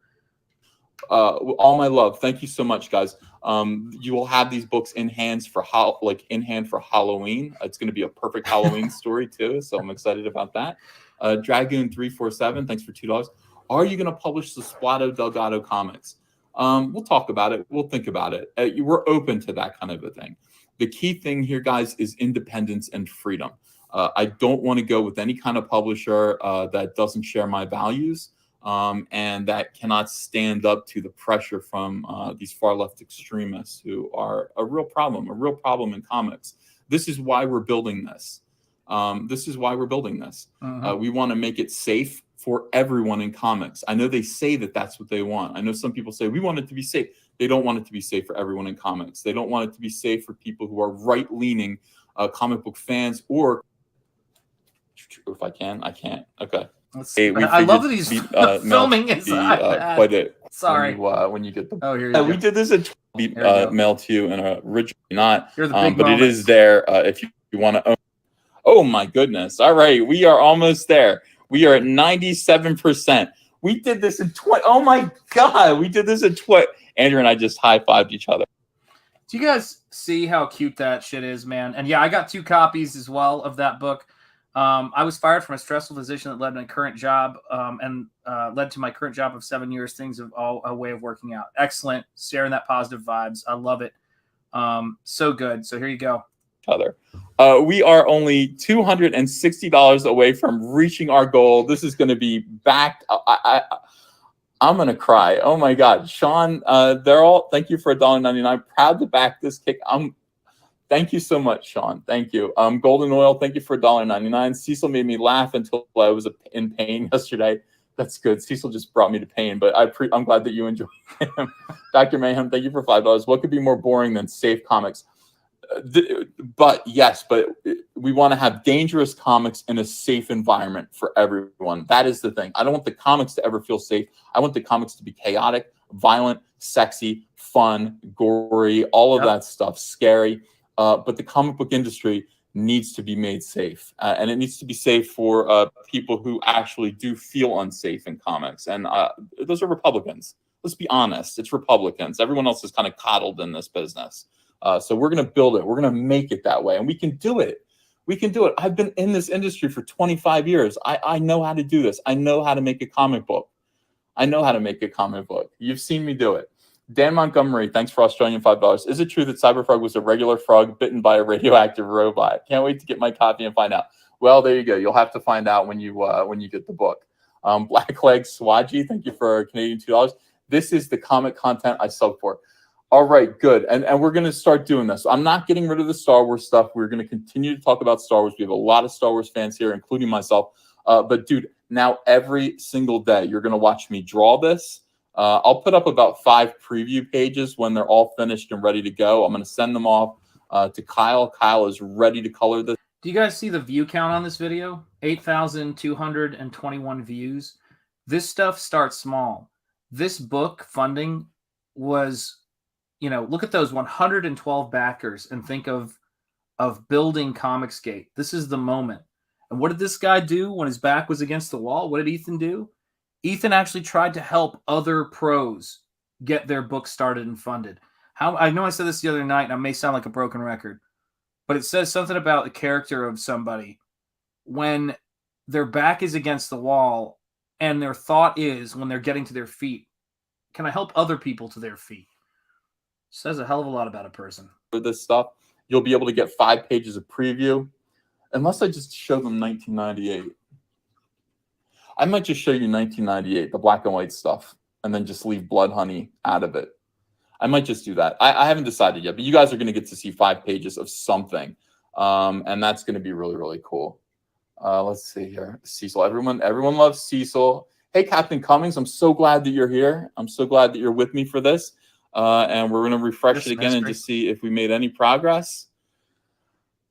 All my love. Thank you so much, guys. You will have these books in hand for Halloween. It's going to be a perfect Halloween story too, so I'm excited about that. Dragoon347, thanks for $2. Are you going to publish the Splato Delgado comics? We'll talk about it. We'll think about it. We're open to that kind of a thing. The key thing here, guys, is independence and freedom. I don't want to go with any kind of publisher that doesn't share my values and that cannot stand up to the pressure from these far left extremists who are a real problem in comics. This is why we're building this. We want to make it safe for everyone in comics. I know they say that that's what they want. I know some people say we want it to be safe. They don't want it to be safe for everyone in comics. They don't want it to be safe for people who are right-leaning comic book fans, or if I can, I can't. Okay. Hey, I love that he's filming his quite a Sorry. When you get the here you go. We did this mail to you and originally not, You're the big but moment. it is there if you want to own. Oh my goodness! All right, we are almost there. We are at 97%. We did this in 20. Oh my God, we did this in 20. Andrew and I just high-fived each other. Do you guys see how cute that shit is, man? And yeah, I got 2 copies as well of that book. I was fired from a stressful position that led to my current job and led to my current job of 7 years. Things of all a way of working out. Excellent. Sharing that positive vibes. I love it. So good. So here you go. Other. We are only $260 away from reaching our goal. This is going to be backed. I'm going to cry. Oh my God. Sean, they're all, thank you for $1.99. Proud to back this kick. Thank you so much, Sean. Thank you. Golden Oil, thank you for $1.99. Cecil made me laugh until I was in pain yesterday. That's good. Cecil just brought me to pain, but I'm glad that you enjoyed him. Dr. Mayhem, thank you for $5. What could be more boring than safe comics? But we want to have dangerous comics in a safe environment for everyone. That is the thing. I don't want the comics to ever feel safe. I want the comics to be chaotic, violent, sexy, fun, gory, all of that stuff, scary. But the comic book industry needs to be made safe. And it needs to be safe for people who actually do feel unsafe in comics. And those are Republicans. Let's be honest. It's Republicans. Everyone else is kind of coddled in this business. So we're going to build it. We're going to make it that way. And we can do it. We can do it. I've been in this industry for 25 years. I know how to do this. I know how to make a comic book. You've seen me do it. Dan Montgomery, thanks for Australian $5. Is it true that Cyberfrog was a regular frog bitten by a radioactive robot? Can't wait to get my copy and find out. Well, there you go. You'll have to find out when you get the book. Blackleg Swaji, thank you for Canadian $2. This is the comic content I sub for. All right, good. And we're going to start doing this. I'm not getting rid of the Star Wars stuff. We're going to continue to talk about Star Wars. We have a lot of Star Wars fans here, including myself. But, dude, now every single day you're going to watch me draw this. I'll put up about 5 preview pages when they're all finished and ready to go. I'm going to send them off. to Kyle. Kyle is ready to color this. Do you guys see the view count on this video? 8,221 views. This stuff starts small. This book funding was, look at those 112 backers and think of building Comicsgate. This is the moment. And what did this guy do when his back was against the wall? What did Ethan do? Ethan actually tried to help other pros get their book started and funded. I know I said this the other night, and I may sound like a broken record, but it says something about the character of somebody when their back is against the wall and their thought is, when they're getting to their feet, can I help other people to their feet? Says a hell of a lot about a person. For this stuff, you'll be able to get 5 pages of preview. Unless I just show them 1998. I might just show you 1998, the black and white stuff, and then just leave Blood Honey out of it. I might just do that. I haven't decided yet, but you guys are going to get to see 5 pages of something. And that's going to be really, really cool. Let's see here. Cecil. Everyone loves Cecil. Hey, Captain Cummings, I'm so glad that you're here. I'm so glad that you're with me for this. And we're going to refresh it again and just see if we made any progress.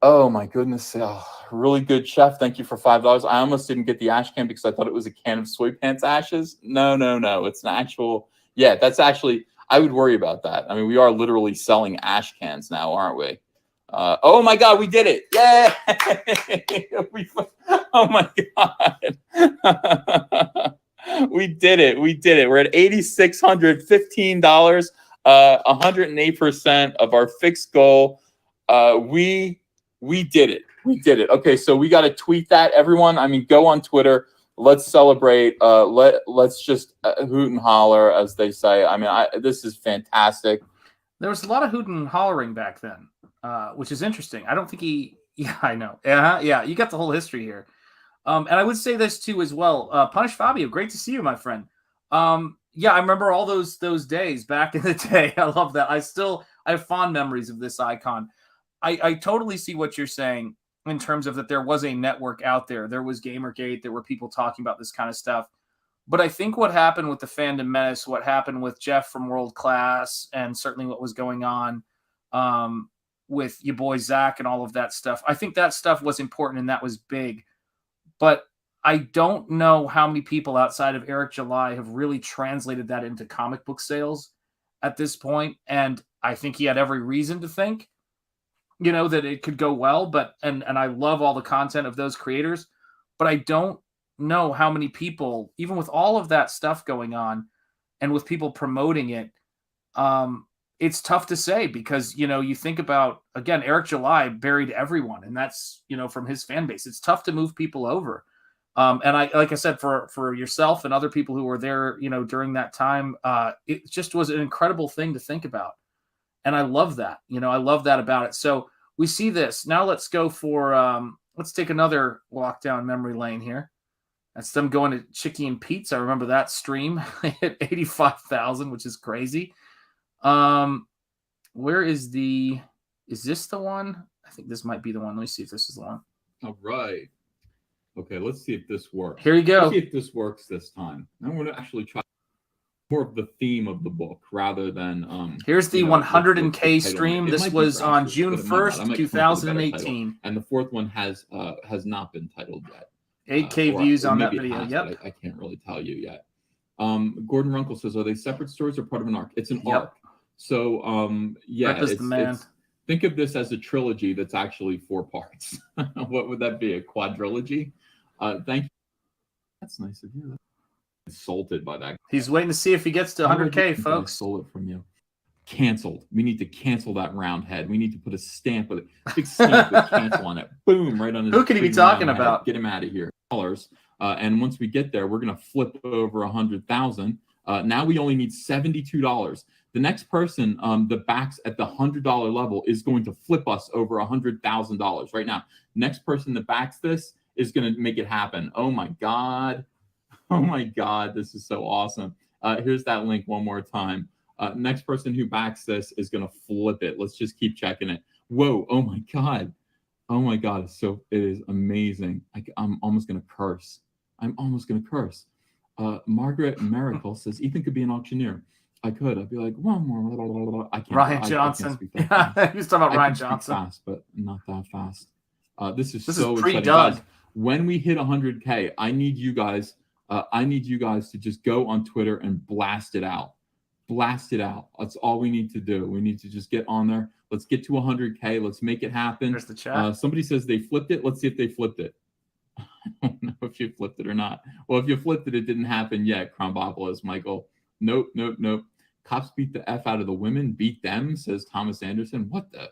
Oh, my goodness. Oh, really good, Chef. Thank you for $5. I almost didn't get the ash can because I thought it was a can of soy pants ashes. No. It's an actual. Yeah, that's actually. I would worry about that. I mean, we are literally selling ash cans now, aren't we? Oh, my God, we did it. Yeah. Oh, my God. We did it. We're at $8,615, 108% of our fixed goal. We did it. Okay, so we got to tweet that, everyone. I mean, go on Twitter. Let's celebrate. Let's just hoot and holler, as they say. I mean, this is fantastic. There was a lot of hooting and hollering back then, which is interesting. I don't think he. Yeah, I know. Yeah. You got the whole history here. And I would say this too as well. Punish Fabio, great to see you, my friend. Yeah, I remember all those days back in the day. I love that. I have fond memories of this icon. I totally see what you're saying in terms of that there was a network out there. There was Gamergate. There were people talking about this kind of stuff. But I think what happened with the Fandom Menace, what happened with Jeff from World Class, and certainly what was going on with your boy Zach and all of that stuff, I think that stuff was important and that was big. But I don't know how many people outside of Eric July have really translated that into comic book sales at this point. And I think he had every reason to think, that it could go well, but and I love all the content of those creators, but I don't know how many people, even with all of that stuff going on and with people promoting it, it's tough to say because, you think about, again, Eric July buried everyone, and that's, from his fan base. It's tough to move people over. And like I said, for yourself and other people who were there, during that time, it just was an incredible thing to think about. And I love that, I love that about it. So we see this. Now let's go for, let's take another walk down memory lane here. That's them going to Chicky and Pete's. I remember that stream. They hit 85,000, which is crazy. Where is this the one? I think this might be the one. Let me see if this is the one. All right. Okay, let's see if this works. Here you go. Let's see if this works this time. I'm going to actually try more of the theme of the book rather than here's the 100K stream. This was on June 1st, 2018. And the fourth one has not been titled yet. 8K views on that video. Yep. I can't really tell you yet. Gordon Runkle says, are they separate stories or part of an arc? It's an arc. So yeah, it's think of this as a trilogy that's actually 4 parts. What would that be? A quadrilogy? Thank you. That's nice of you. Insulted by that. He's waiting to see if he gets to 100K, folks. I stole it from you. Canceled. We need to cancel that round head. We need to put a stamp with it. Big stamp with cancel on it. Boom, right on his. Who could he be talking about? Get him out of here. And once we get there, we're gonna flip over 100,000. Now we only need $72. The next person that backs at the $100 level is going to flip us over $100,000 right now. Next person that backs this is going to make it happen. Oh my God. Oh my God. This is so awesome. Here's that link one more time. Next person who backs this is going to flip it. Let's just keep checking it. Whoa. Oh my God. Oh my God. It is amazing. I'm almost going to curse. Margaret Miracle says Ethan could be an auctioneer. I could. I'd be like, one more. Blah, blah, blah, blah. I can't. Ryan I Johnson. can't speak that fast. Yeah, he was talking about I Ryan can speak Johnson. fast, but not that fast. This is This so is exciting, pre-Doug. guys. When we hit 100K, I need you guys. I need you guys to just go on Twitter and blast it out. Blast it out. That's all we need to do. We need to just get on there. Let's get to 100K. Let's make it happen. There's the chat. Somebody says they flipped it. Let's see if they flipped it. I don't know if you flipped it or not. Well, if you flipped it, it didn't happen yet. Crombopolis, Michael. Nope. Cops beat the F out of the women. Beat them, says Thomas Anderson. What the?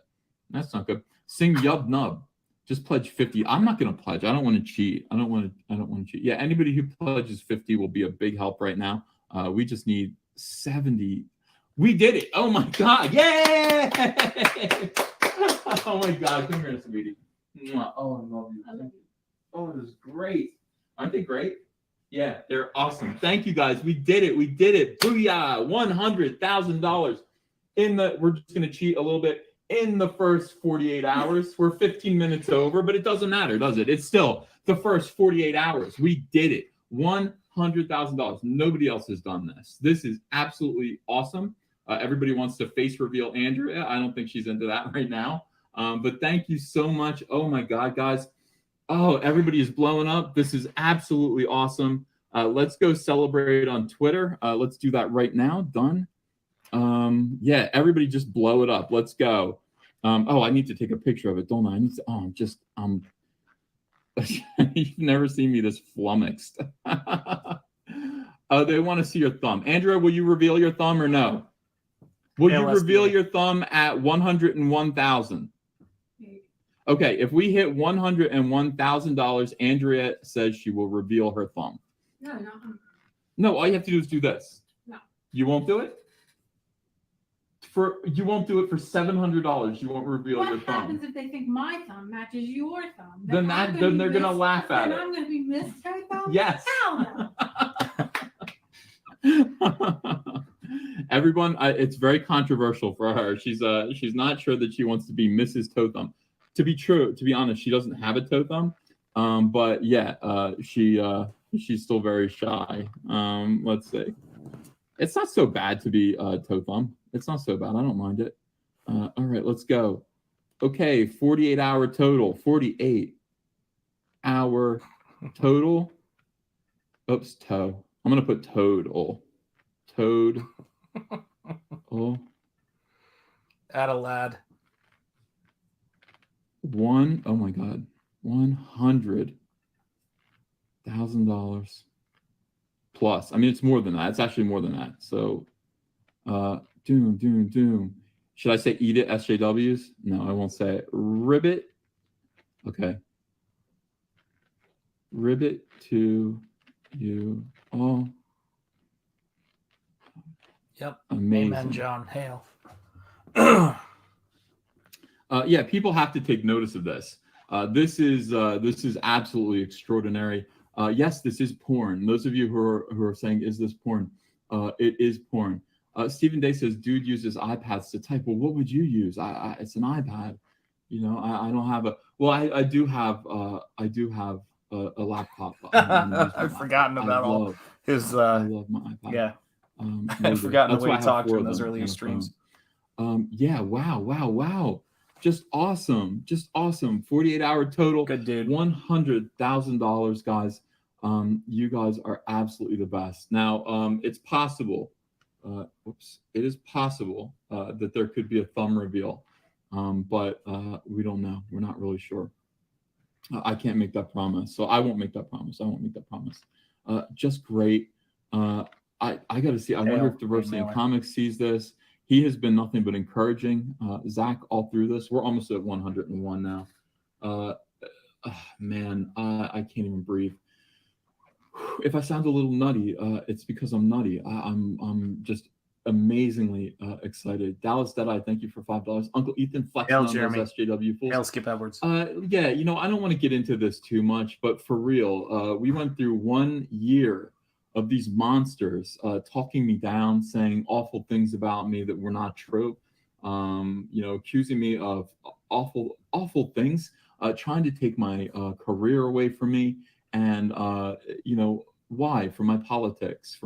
That's not good. Sing Yub Nub. Just pledge 50. I'm not going to pledge. I don't want to cheat. I don't want to cheat. Yeah, anybody who pledges 50 will be a big help right now. We just need 70. We did it. Oh my God. Yay! Oh my God. Come here, sweetie. Mwah. Oh, I love you. Oh, this is great. Aren't they great? Yeah, they're awesome. Thank you guys. We did it. We did it. Booyah. $100,000 we're just going to cheat a little bit in the first 48 hours. We're 15 minutes over, but it doesn't matter, does it? It's still the first 48 hours. We did it. $100,000. Nobody else has done this. This is absolutely awesome. Everybody wants to face reveal Andrea. I don't think she's into that right now. But thank you so much. Oh my God, guys. Oh, everybody is blowing up. This is absolutely awesome. Let's go celebrate on Twitter. Let's do that right now. Done. Yeah, everybody just blow it up. Let's go. Oh, I need to take a picture of it, don't I? I need to, you've never seen me this flummoxed. They want to see your thumb. Andrea, will you reveal your thumb or no? Will you reveal your thumb at 101,000? Okay, if we hit $101,000, Andrea says she will reveal her thumb. No, all you have to do is do this. No. You won't do it? You won't do it for $700. You won't reveal your thumb. What happens if they think my thumb matches your thumb? Then they're gonna laugh at it. Then I'm gonna be Miss Her Thumb? Yes. Hell no. Everyone, it's very controversial for her. She's not sure that she wants to be Mrs. Toe Thumb. To be honest, she doesn't have a toe thumb. But yeah, she's still very shy. Let's see. It's not so bad to be toe thumb. It's not so bad. I don't mind it. All right, let's go. Okay, 48-hour total. 48-hour total. Oops, toe. I'm gonna put total. Toad. Oh. Add a lad. Oh my God. $100,000 plus. I mean, it's more than that. It's actually more than that. So, doom. Should I say eat it, SJWs? No, I won't say it. Ribbit. Okay. Ribbit to you all. Yep. Amazing. Amen, John. Hail. Yeah, people have to take notice of this. This is absolutely extraordinary. Yes, this is porn. Those of you who are saying, "Is this porn?" It is porn. Stephen Day says, "Dude uses iPads to type." Well, what would you use? It's an iPad. You know, I don't have a. Well, I do have a laptop. I've forgotten about all his. I love my iPad. Yeah. I've forgotten the way he talked in those earlier streams. Yeah. Wow. Just awesome. 48-hour total. Good dude. $100,000, guys. You guys are absolutely the best. Now, it's possible. It is possible that there could be a thumb reveal, but we don't know. We're not really sure. I can't make that promise, so I won't make that promise. Just great. I got to see. I wonder if Diversity in Comics sees this. He has been nothing but encouraging. Zach, all through this, we're almost at 101 now. Man, I can't even breathe. If I sound a little nutty, it's because I'm nutty. I'm just amazingly excited. Dallas Deadeye, thank you for $5. Uncle Ethan flexing on those SJW fools. Hail Skip Edwards. Yeah, I don't want to get into this too much, but for real, we went through 1 year of these monsters talking me down, saying awful things about me that were not true, accusing me of awful things, trying to take my career away from me, and why? For my politics.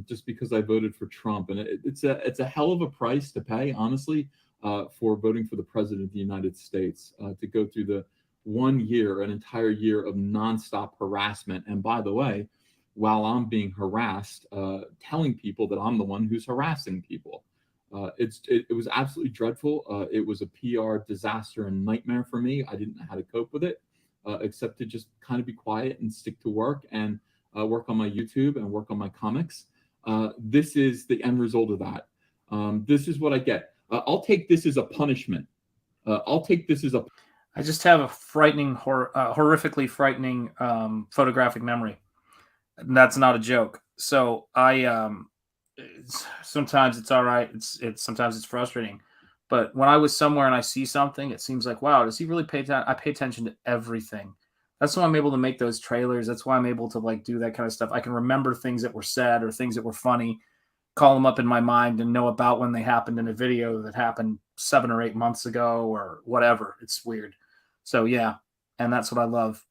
just because I voted for Trump, and it's a hell of a price to pay, honestly, for voting for the president of the United States, to go through the 1 year, an entire year of nonstop harassment. And by the way, while I'm being harassed, telling people that I'm the one who's harassing people. It was absolutely dreadful. It was a PR disaster and nightmare for me. I didn't know how to cope with it, except to just kind of be quiet and stick to work and work on my YouTube and work on my comics. This is the end result of that. This is what I get. I'll take this as a punishment. I'll take this as a... I just have a frightening, horrifically frightening photographic memory. And that's not a joke. So sometimes it's all right. Sometimes it's frustrating. But when I was somewhere and I see something, it seems like, wow, does he really pay attention? I pay attention to everything. That's why I'm able to make those trailers. That's why I'm able to like do that kind of stuff. I can remember things that were said or things that were funny, call them up in my mind and know about when they happened in a video that happened 7 or 8 months ago or whatever. It's weird. So yeah, and that's what I love.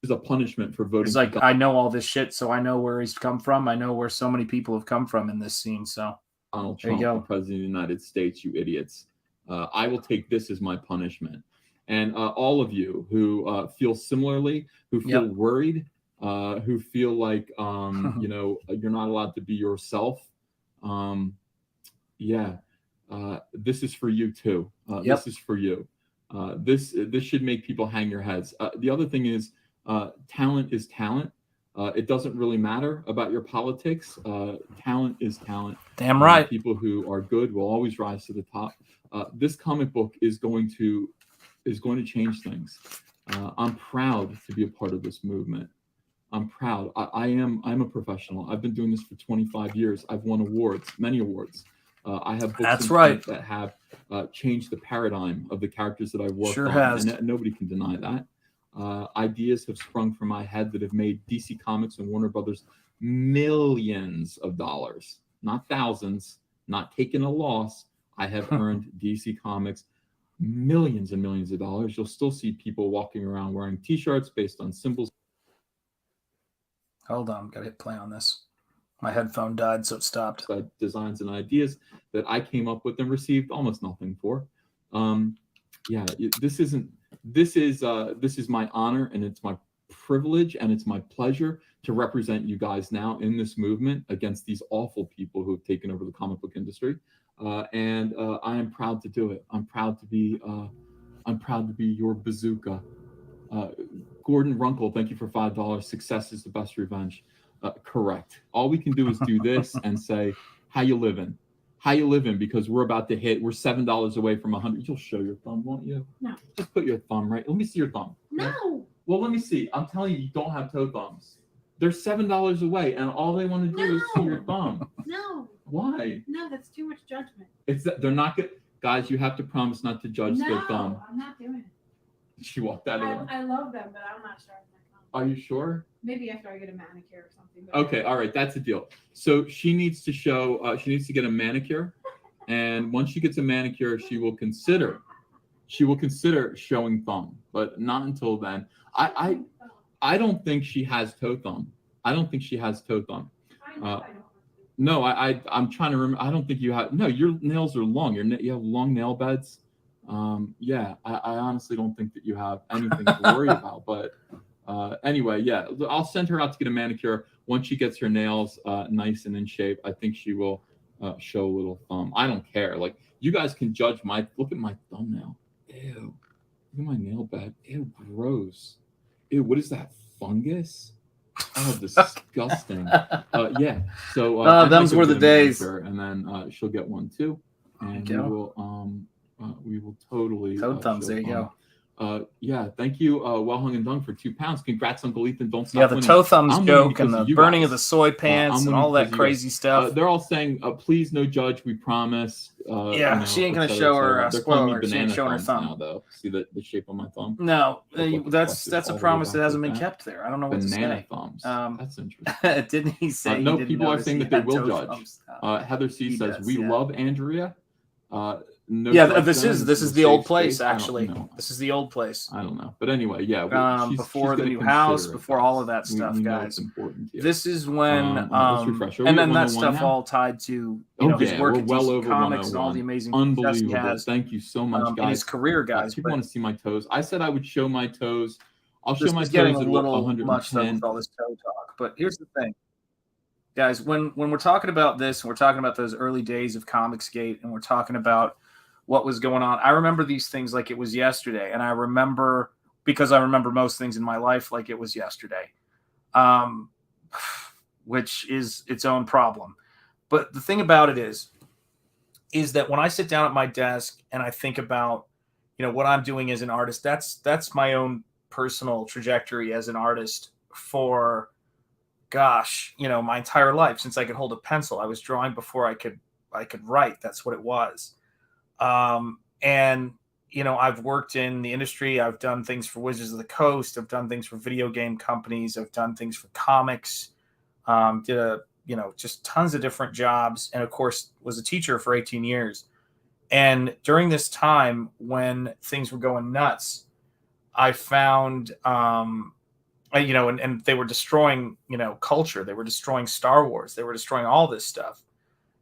Is a punishment for voting. It's like I know all this shit, so I know where he's come from. I know where so many people have come from in this scene. So Donald Trump, the president of the United States, you idiots. I will take this as my punishment. And all of you who feel similarly, who feel worried, who feel like you know, you're not allowed to be yourself. This is for you too. This is for you. This should make people hang your heads. The other thing is, talent is talent. It doesn't really matter about your politics. Talent is talent. Damn right. People who are good will always rise to the top. This comic book is going to change things. I'm proud to be a part of this movement. I'm proud. I'm a professional. I've been doing this for 25 years. I've won awards, many awards. I have books that have changed the paradigm of the characters that I worked on. And nobody can deny that. Ideas have sprung from my head that have made DC Comics and Warner Brothers millions of dollars, not thousands, not taking a loss. I have earned DC Comics millions and millions of dollars. You'll still see people walking around wearing t-shirts based on symbols. Hold on, gotta hit play on this. My headphone died, so it stopped. Designs and ideas that I came up with and received almost nothing for. This is my honor, and it's my privilege, and it's my pleasure to represent you guys now in this movement against these awful people who have taken over the comic book industry. And I am proud to do it. I'm proud to be your bazooka. Gordon Runkle, thank you for $5. Success is the best revenge. Correct. All we can do is do this and say, how you living? How you living? Because we're $7 away from 100. You'll show your thumb, won't you? No. Just put your thumb right. Let me see your thumb. No. Well, let me see. I'm telling you, you don't have toe thumbs. They're $7 away, and all they want to do is see your thumb. No. Why? No, that's too much judgment. It's that they're not good. Guys, you have to promise not to judge their thumb. No, I'm not doing it. She walked out of it. I love them, but I'm not sure. Are you sure? Maybe after I get a manicure or something. Okay, all right, that's a deal. So she needs to show. She needs to get a manicure, and once she gets a manicure, she will consider showing thumb, but not until then. I don't think she has toe thumb. I don't think she has toe thumb. No, I'm trying to remember. I don't think you have. No, your nails are long. You have long nail beds. I honestly don't think that you have anything to worry about. But anyway, yeah, I'll send her out to get a manicure. Once she gets her nails nice and in shape, I think she will show a little thumb. I don't care. Like, you guys can judge look at my thumbnail. Ew. Look at my nail bed. Ew, gross. Ew, what is that, fungus? Oh, disgusting. Yeah. So those were the days. And then she'll get one too, and we will totally toe thumbs. There you go. Yeah, thank you, Well Hung and Dung, for £2. Congrats, Uncle Ethan. Don't stop. Yeah, the toe thumbs joke and the burning of the soy pants and all that crazy stuff. They're all saying, "Please, no judge. We promise." She ain't gonna show her. Spoiler: she ain't showing her thumb now, though. See the shape of my thumb? No, that's a promise that hasn't been kept there. I don't know what to say. Banana thumbs. That's interesting. Didn't he say? No, people are saying that they will judge. Heather C says, "We love Andrea." No Yeah, Strike this Zone, is a the old safe place, space. I don't actually. know. This is the old place. I don't know. But anyway, yeah. Before the gonna new house, consider it, before all guys. of that stuff, We know it's guys. important here. This is when, all right, let's refresh. Are we and at then that 101 stuff now? all tied to, you Oh know, his yeah, work we're at well DC over Comics and all the 101. amazing success he Unbelievable. has Thank you so much, in guys. his career, guys. People want to see my toes. I said I would show my toes. I'll show This my is getting a toes at little much though 110. with all this toe talk. But here's the thing, guys. When we're talking about this, and we're talking about those early days of Comicsgate, and we're talking about what was going on, I remember these things like it was yesterday, and I remember because I remember most things in my life like it was yesterday, which is its own problem. But the thing about it is that when I sit down at my desk and I think about, you know, what I'm doing as an artist, that's my own personal trajectory as an artist for, gosh, you know, my entire life since I could hold a pencil. I was drawing before I could write. That's what it was. And you know, I've worked in the industry. I've done things for Wizards of the Coast. I've done things for video game companies. I've done things for comics. You know, just tons of different jobs. And of course, was a teacher for 18 years. And during this time when things were going nuts, I found, you know, and they were destroying, you know, culture. They were destroying Star Wars. They were destroying all this stuff.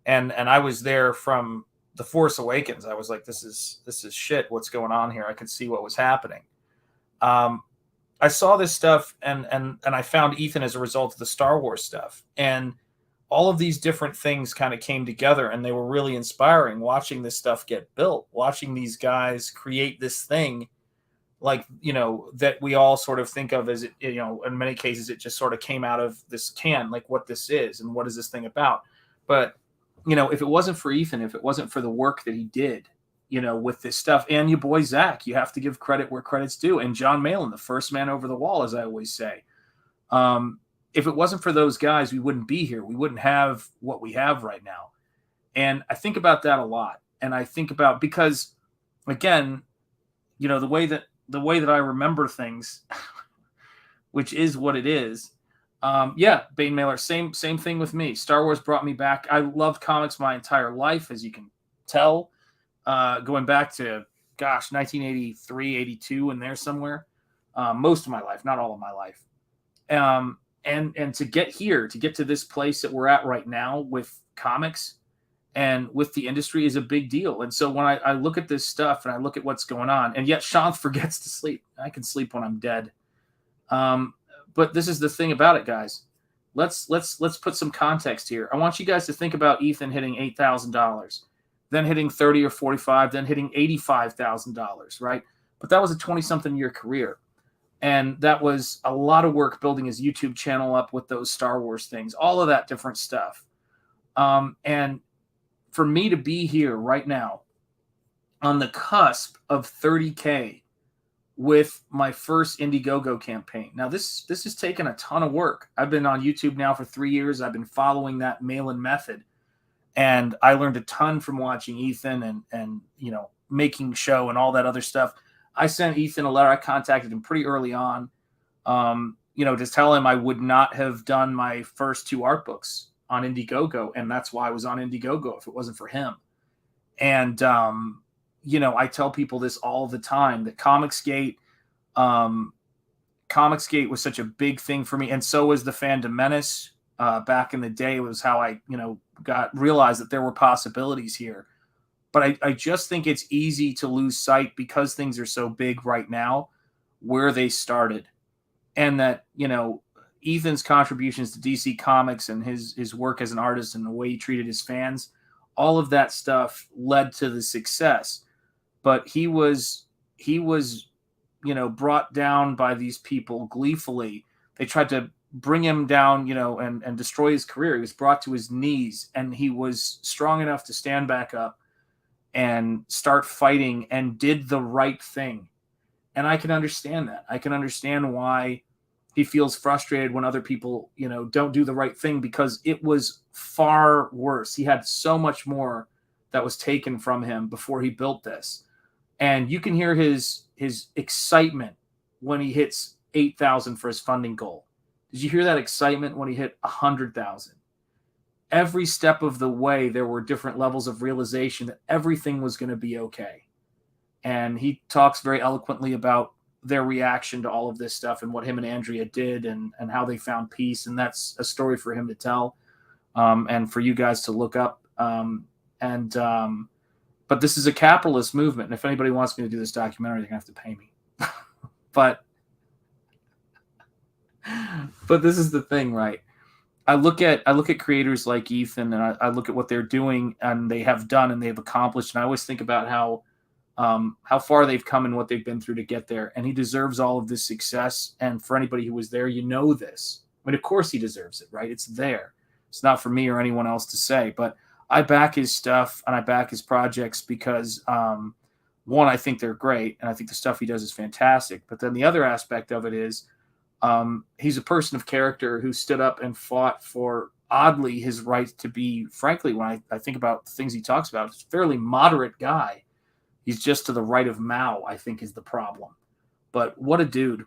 And I was there from The Force Awakens. I was like, this is shit. What's going on here? I could see what was happening. I saw this stuff and I found Ethan as a result of the Star Wars stuff. And all of these different things kind of came together, and they were really inspiring watching this stuff get built, watching these guys create this thing like, you know, that we all sort of think of as, you know, in many cases, it just sort of came out of this can, like what this is and what is this thing about. But, you know, if it wasn't for Ethan, if it wasn't for the work that he did, you know, with this stuff, and your boy Zach, you have to give credit where credit's due, and John Malin, the first man over the wall, as I always say. If it wasn't for those guys, we wouldn't be here. We wouldn't have what we have right now. And I think about that a lot. And I think about, because again, you know, the way that I remember things, which is what it is. Yeah, Bane Mailer, same thing with me. Star Wars brought me back. I loved comics my entire life, as you can tell, going back to, gosh, 1983, 82 in there somewhere. Most of my life, not all of my life. And to get here, to get to this place that we're at right now with comics and with the industry is a big deal. And so when I look at this stuff and I look at what's going on, and yet Sean forgets to sleep. I can sleep when I'm dead. But this is the thing about it, guys. Let's put some context here. I want you guys to think about Ethan hitting $8,000, then hitting 30 or 45, then hitting $85,000, right? But that was a 20-something year career. And that was a lot of work building his YouTube channel up with those Star Wars things, all of that different stuff. And for me to be here right now on the cusp of 30K with my first Indiegogo campaign. Now, this has taken a ton of work. I've been on YouTube now for 3 years. I've been following that mail-in method. And I learned a ton from watching Ethan and you know, making show and all that other stuff. I sent Ethan a letter. I contacted him pretty early on, you know, to tell him I would not have done my first 2 art books on Indiegogo, and that's why I was on Indiegogo if it wasn't for him. And you know, I tell people this all the time, that Comicsgate was such a big thing for me, and so was the Fandom Menace. Back in the day, it was how I, you know, realized that there were possibilities here. But I just think it's easy to lose sight, because things are so big right now, where they started. And that, you know, Ethan's contributions to DC Comics and his work as an artist and the way he treated his fans, all of that stuff led to the success. But he was, you know, brought down by these people gleefully. They tried to bring him down, you know, and destroy his career. He was brought to his knees, and he was strong enough to stand back up and start fighting, and did the right thing. And I can understand that. I can understand why he feels frustrated when other people, you know, don't do the right thing, because it was far worse. He had so much more that was taken from him before he built this. And you can hear his excitement when he hits 8,000 for his funding goal. Did you hear that excitement when he hit 100,000? every step of the way, there were different levels of realization that everything was going to be okay. And he talks very eloquently about their reaction to all of this stuff and what him and Andrea did and how they found peace. And that's a story for him to tell and for you guys to look up. But this is a capitalist movement. And if anybody wants me to do this documentary, they're going to have to pay me. But this is the thing, right? I look at creators like Ethan, and I look at what they're doing and they have done and they've accomplished. And I always think about how far they've come and what they've been through to get there. And he deserves all of this success. And for anybody who was there, you know this. I mean, of course he deserves it, right? It's there. It's not for me or anyone else to say, but I back his stuff and I back his projects because one, I think they're great. And I think the stuff he does is fantastic. But then the other aspect of it is he's a person of character who stood up and fought for, oddly, his right to be, frankly, when I think about the things he talks about, he's a fairly moderate guy. He's just to the right of Mao, I think, is the problem. But what a dude.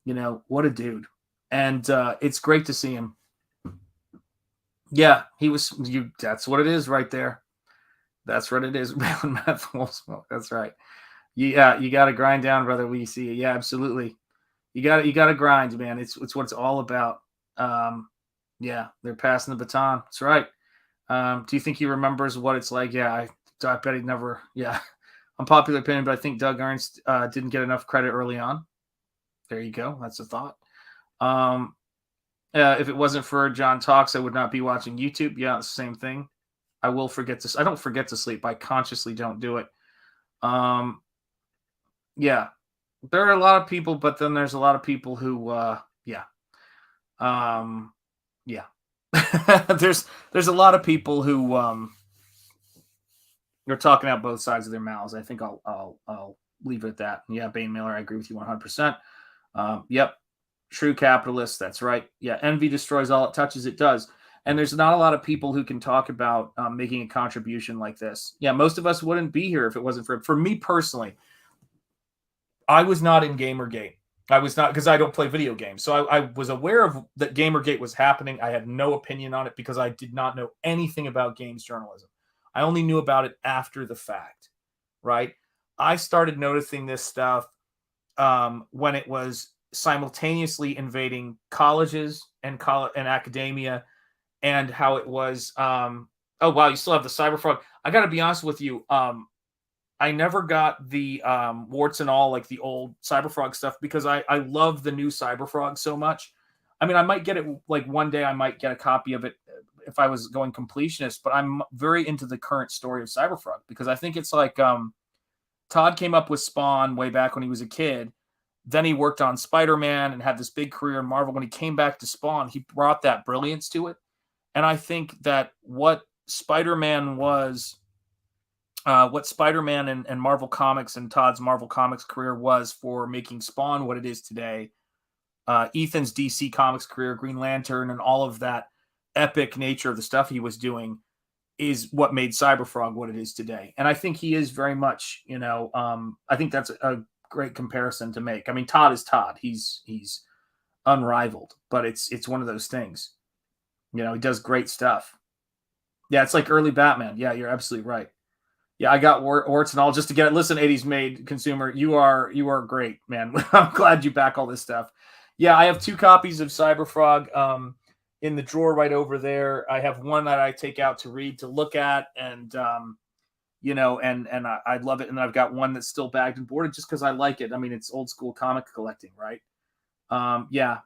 What a dude. And it's great to see him. Yeah, that's what it is right there. That's what it is. That's right. Yeah, you got to grind down, brother. We see it. Yeah, absolutely. You got to grind, man. It's what it's all about. Yeah, they're passing the baton. That's right. Do you think he remembers what it's like? Yeah, I bet he never. Yeah, unpopular opinion, but I think Doug Ernst didn't get enough credit early on. There you go. That's a thought. If it wasn't for John Talks, I would not be watching YouTube. Yeah, it's the same thing. I don't forget to sleep. I consciously don't do it. Yeah, there are a lot of people, but then there's a lot of people who, yeah. There's a lot of people who, are talking out both sides of their mouths. I think I'll leave it at that. Yeah, Bane Miller, I agree with you 100%. Yep. True capitalist. That's right. Yeah. Envy destroys all it touches. It does. And there's not a lot of people who can talk about making a contribution like this. Yeah. Most of us wouldn't be here if it wasn't for me personally. I was not in Gamergate. I was not, because I don't play video games. So I was aware of that Gamergate was happening. I had no opinion on it because I did not know anything about games journalism. I only knew about it after the fact, right? I started noticing this stuff when it was simultaneously invading colleges and academia, and how it was. Oh wow, you still have the Cyberfrog. I got to be honest with you. I never got the warts and all, like the old Cyberfrog stuff, because I love the new Cyberfrog so much. I mean, I might get it like one day. I might get a copy of it if I was going completionist. But I'm very into the current story of Cyberfrog because I think it's like Todd came up with Spawn way back when he was a kid. Then he worked on Spider-Man and had this big career in Marvel. When he came back to Spawn, he brought that brilliance to it. And I think that what Spider-Man was, what Spider-Man and Marvel Comics and Todd's Marvel Comics career was for making Spawn what it is today, Ethan's DC Comics career, Green Lantern, and all of that epic nature of the stuff he was doing is what made Cyberfrog what it is today. And I think he is very much, I think that's a great comparison to make. I mean, Todd is Todd. He's unrivaled, but it's one of those things. He does great stuff. Yeah, it's like early Batman. Yeah, you're absolutely right. Yeah, I got warts and all just to get it. Listen, 80s made consumer, you are great, man. I'm glad you back all this stuff. Yeah, I have 2 copies of Cyberfrog in the drawer right over there. I have one that I take out to read, to look at, and and I love it. And then I've got one that's still bagged and boarded just because I like it. I mean, it's old school comic collecting, right? Yeah.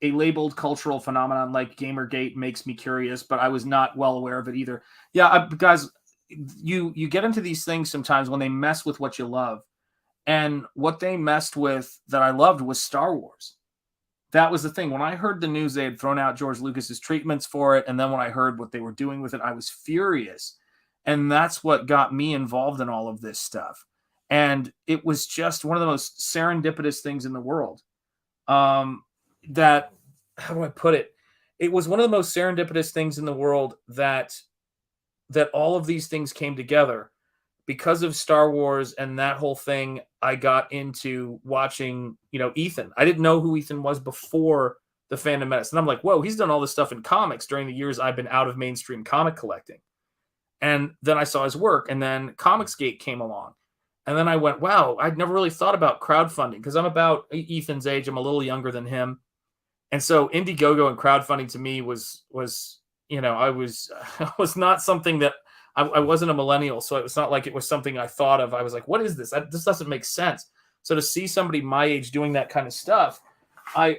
A labeled cultural phenomenon like Gamergate makes me curious, but I was not well aware of it either. Yeah, guys, you get into these things sometimes when they mess with what you love. And what they messed with that I loved was Star Wars. That was the thing. When I heard the news they had thrown out George Lucas's treatments for it, and then when I heard what they were doing with it, I was furious. And that's what got me involved in all of this stuff. And it was just one of the most serendipitous things in the world. That, how do I put it? It was one of the most serendipitous things in the world that all of these things came together. Because of Star Wars and that whole thing, I got into watching, Ethan. I didn't know who Ethan was before the fandom menace. And I'm like, whoa, he's done all this stuff in comics during the years I've been out of mainstream comic collecting. And then I saw his work, and then Comicsgate came along. And then I went, wow, I'd never really thought about crowdfunding because I'm about Ethan's age. I'm a little younger than him. And so Indiegogo and crowdfunding to me was I was not something that I wasn't a millennial. So it was not like it was something I thought of. I was like, what is this? This doesn't make sense. So to see somebody my age doing that kind of stuff, I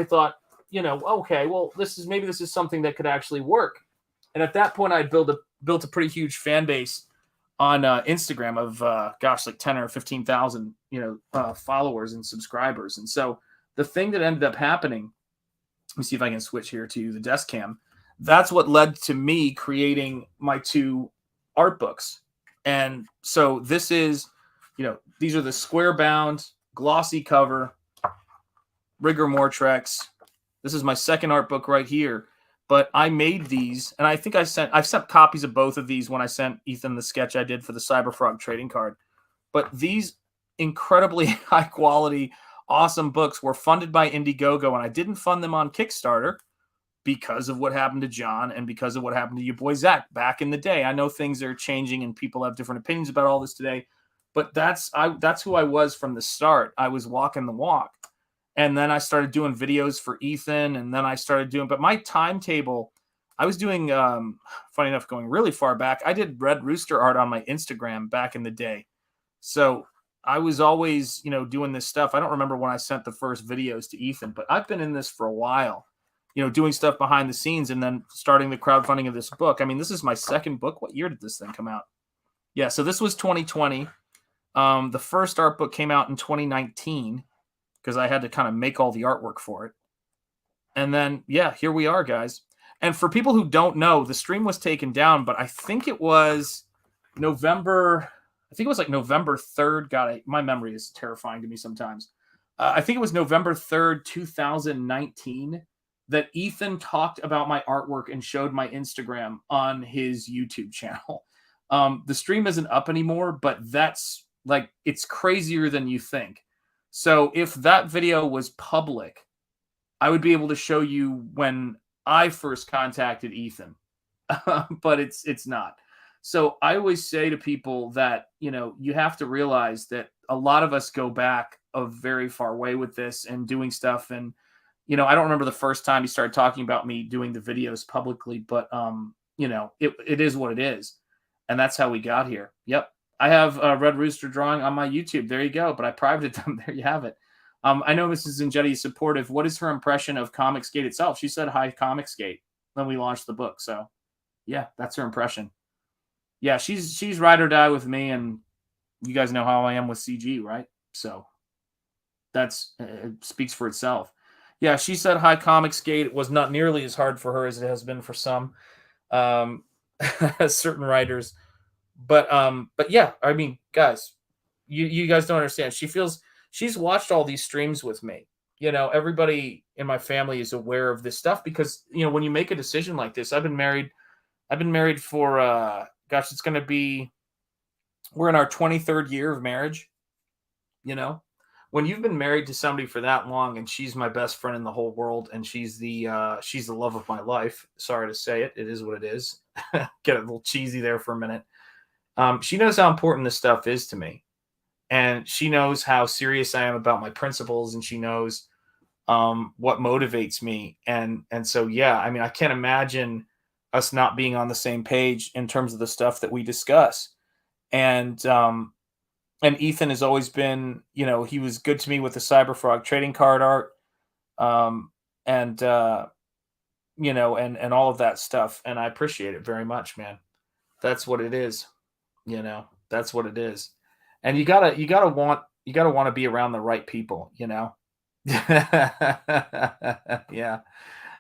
thought, okay, well, this is something that could actually work. And at that point, I built a pretty huge fan base on Instagram of like 10 or 15,000 followers and subscribers. And so the thing that ended up happening, let me see if I can switch here to the desk cam. That's what led to me creating my 2 art books. And so this is, these are the square bound, glossy cover, rigor mortrex. This is my second art book right here. But I made these, and I think I've sent copies of both of these when I sent Ethan the sketch I did for the Cyberfrog trading card. But these incredibly high quality, awesome books were funded by Indiegogo, and I didn't fund them on Kickstarter because of what happened to John and because of what happened to your boy Zach back in the day. I know things are changing and people have different opinions about all this today, but that's who I was from the start. I was walking the walk. And then I started doing videos for Ethan, and then I started doing, but my timetable, I was doing, funny enough, going really far back. I did Red Rooster art on my Instagram back in the day. So I was always, doing this stuff. I don't remember when I sent the first videos to Ethan, but I've been in this for a while, doing stuff behind the scenes and then starting the crowdfunding of this book. I mean, this is my second book. What year did this thing come out? Yeah, so this was 2020. The first art book came out in 2019. Because I had to kind of make all the artwork for it. And then, yeah, here we are, guys. And for people who don't know, the stream was taken down, but I think it was November 3rd. God, my memory is terrifying to me sometimes. I think it was November 3rd, 2019, that Ethan talked about my artwork and showed my Instagram on his YouTube channel. The stream isn't up anymore, but that's like, it's crazier than you think. So if that video was public, I would be able to show you when I first contacted Ethan, but it's not. So I always say to people that, you have to realize that a lot of us go back a very far way with this and doing stuff. And, I don't remember the first time he started talking about me doing the videos publicly, but, it is what it is. And that's how we got here. Yep. I have a Red Rooster drawing on my YouTube. There you go. But I privated them. There you have it. I know Mrs. Zingetti is supportive. What is her impression of Comicsgate itself? She said, hi, Comicsgate, when we launched the book. So, yeah, that's her impression. Yeah, she's ride or die with me, and you guys know how I am with CG, right? So, that's it speaks for itself. Yeah, she said, hi, Comicsgate. It was not nearly as hard for her as it has been for some certain writers. But yeah, I mean, guys, you guys don't understand. She's watched all these streams with me. Everybody in my family is aware of this stuff because, when you make a decision like this, I've been married for, it's going to be, we're in our 23rd year of marriage. When you've been married to somebody for that long and she's my best friend in the whole world and she's the love of my life. Sorry to say it. It is what it is. Get a little cheesy there for a minute. She knows how important this stuff is to me, and she knows how serious I am about my principles, and she knows what motivates me. And so, yeah, I mean, I can't imagine us not being on the same page in terms of the stuff that we discuss. And Ethan has always been, he was good to me with the Cyberfrog trading card art, and all of that stuff. And I appreciate it very much, man. That's what it is. That's what it is. And you gotta want to be around the right people, Yeah.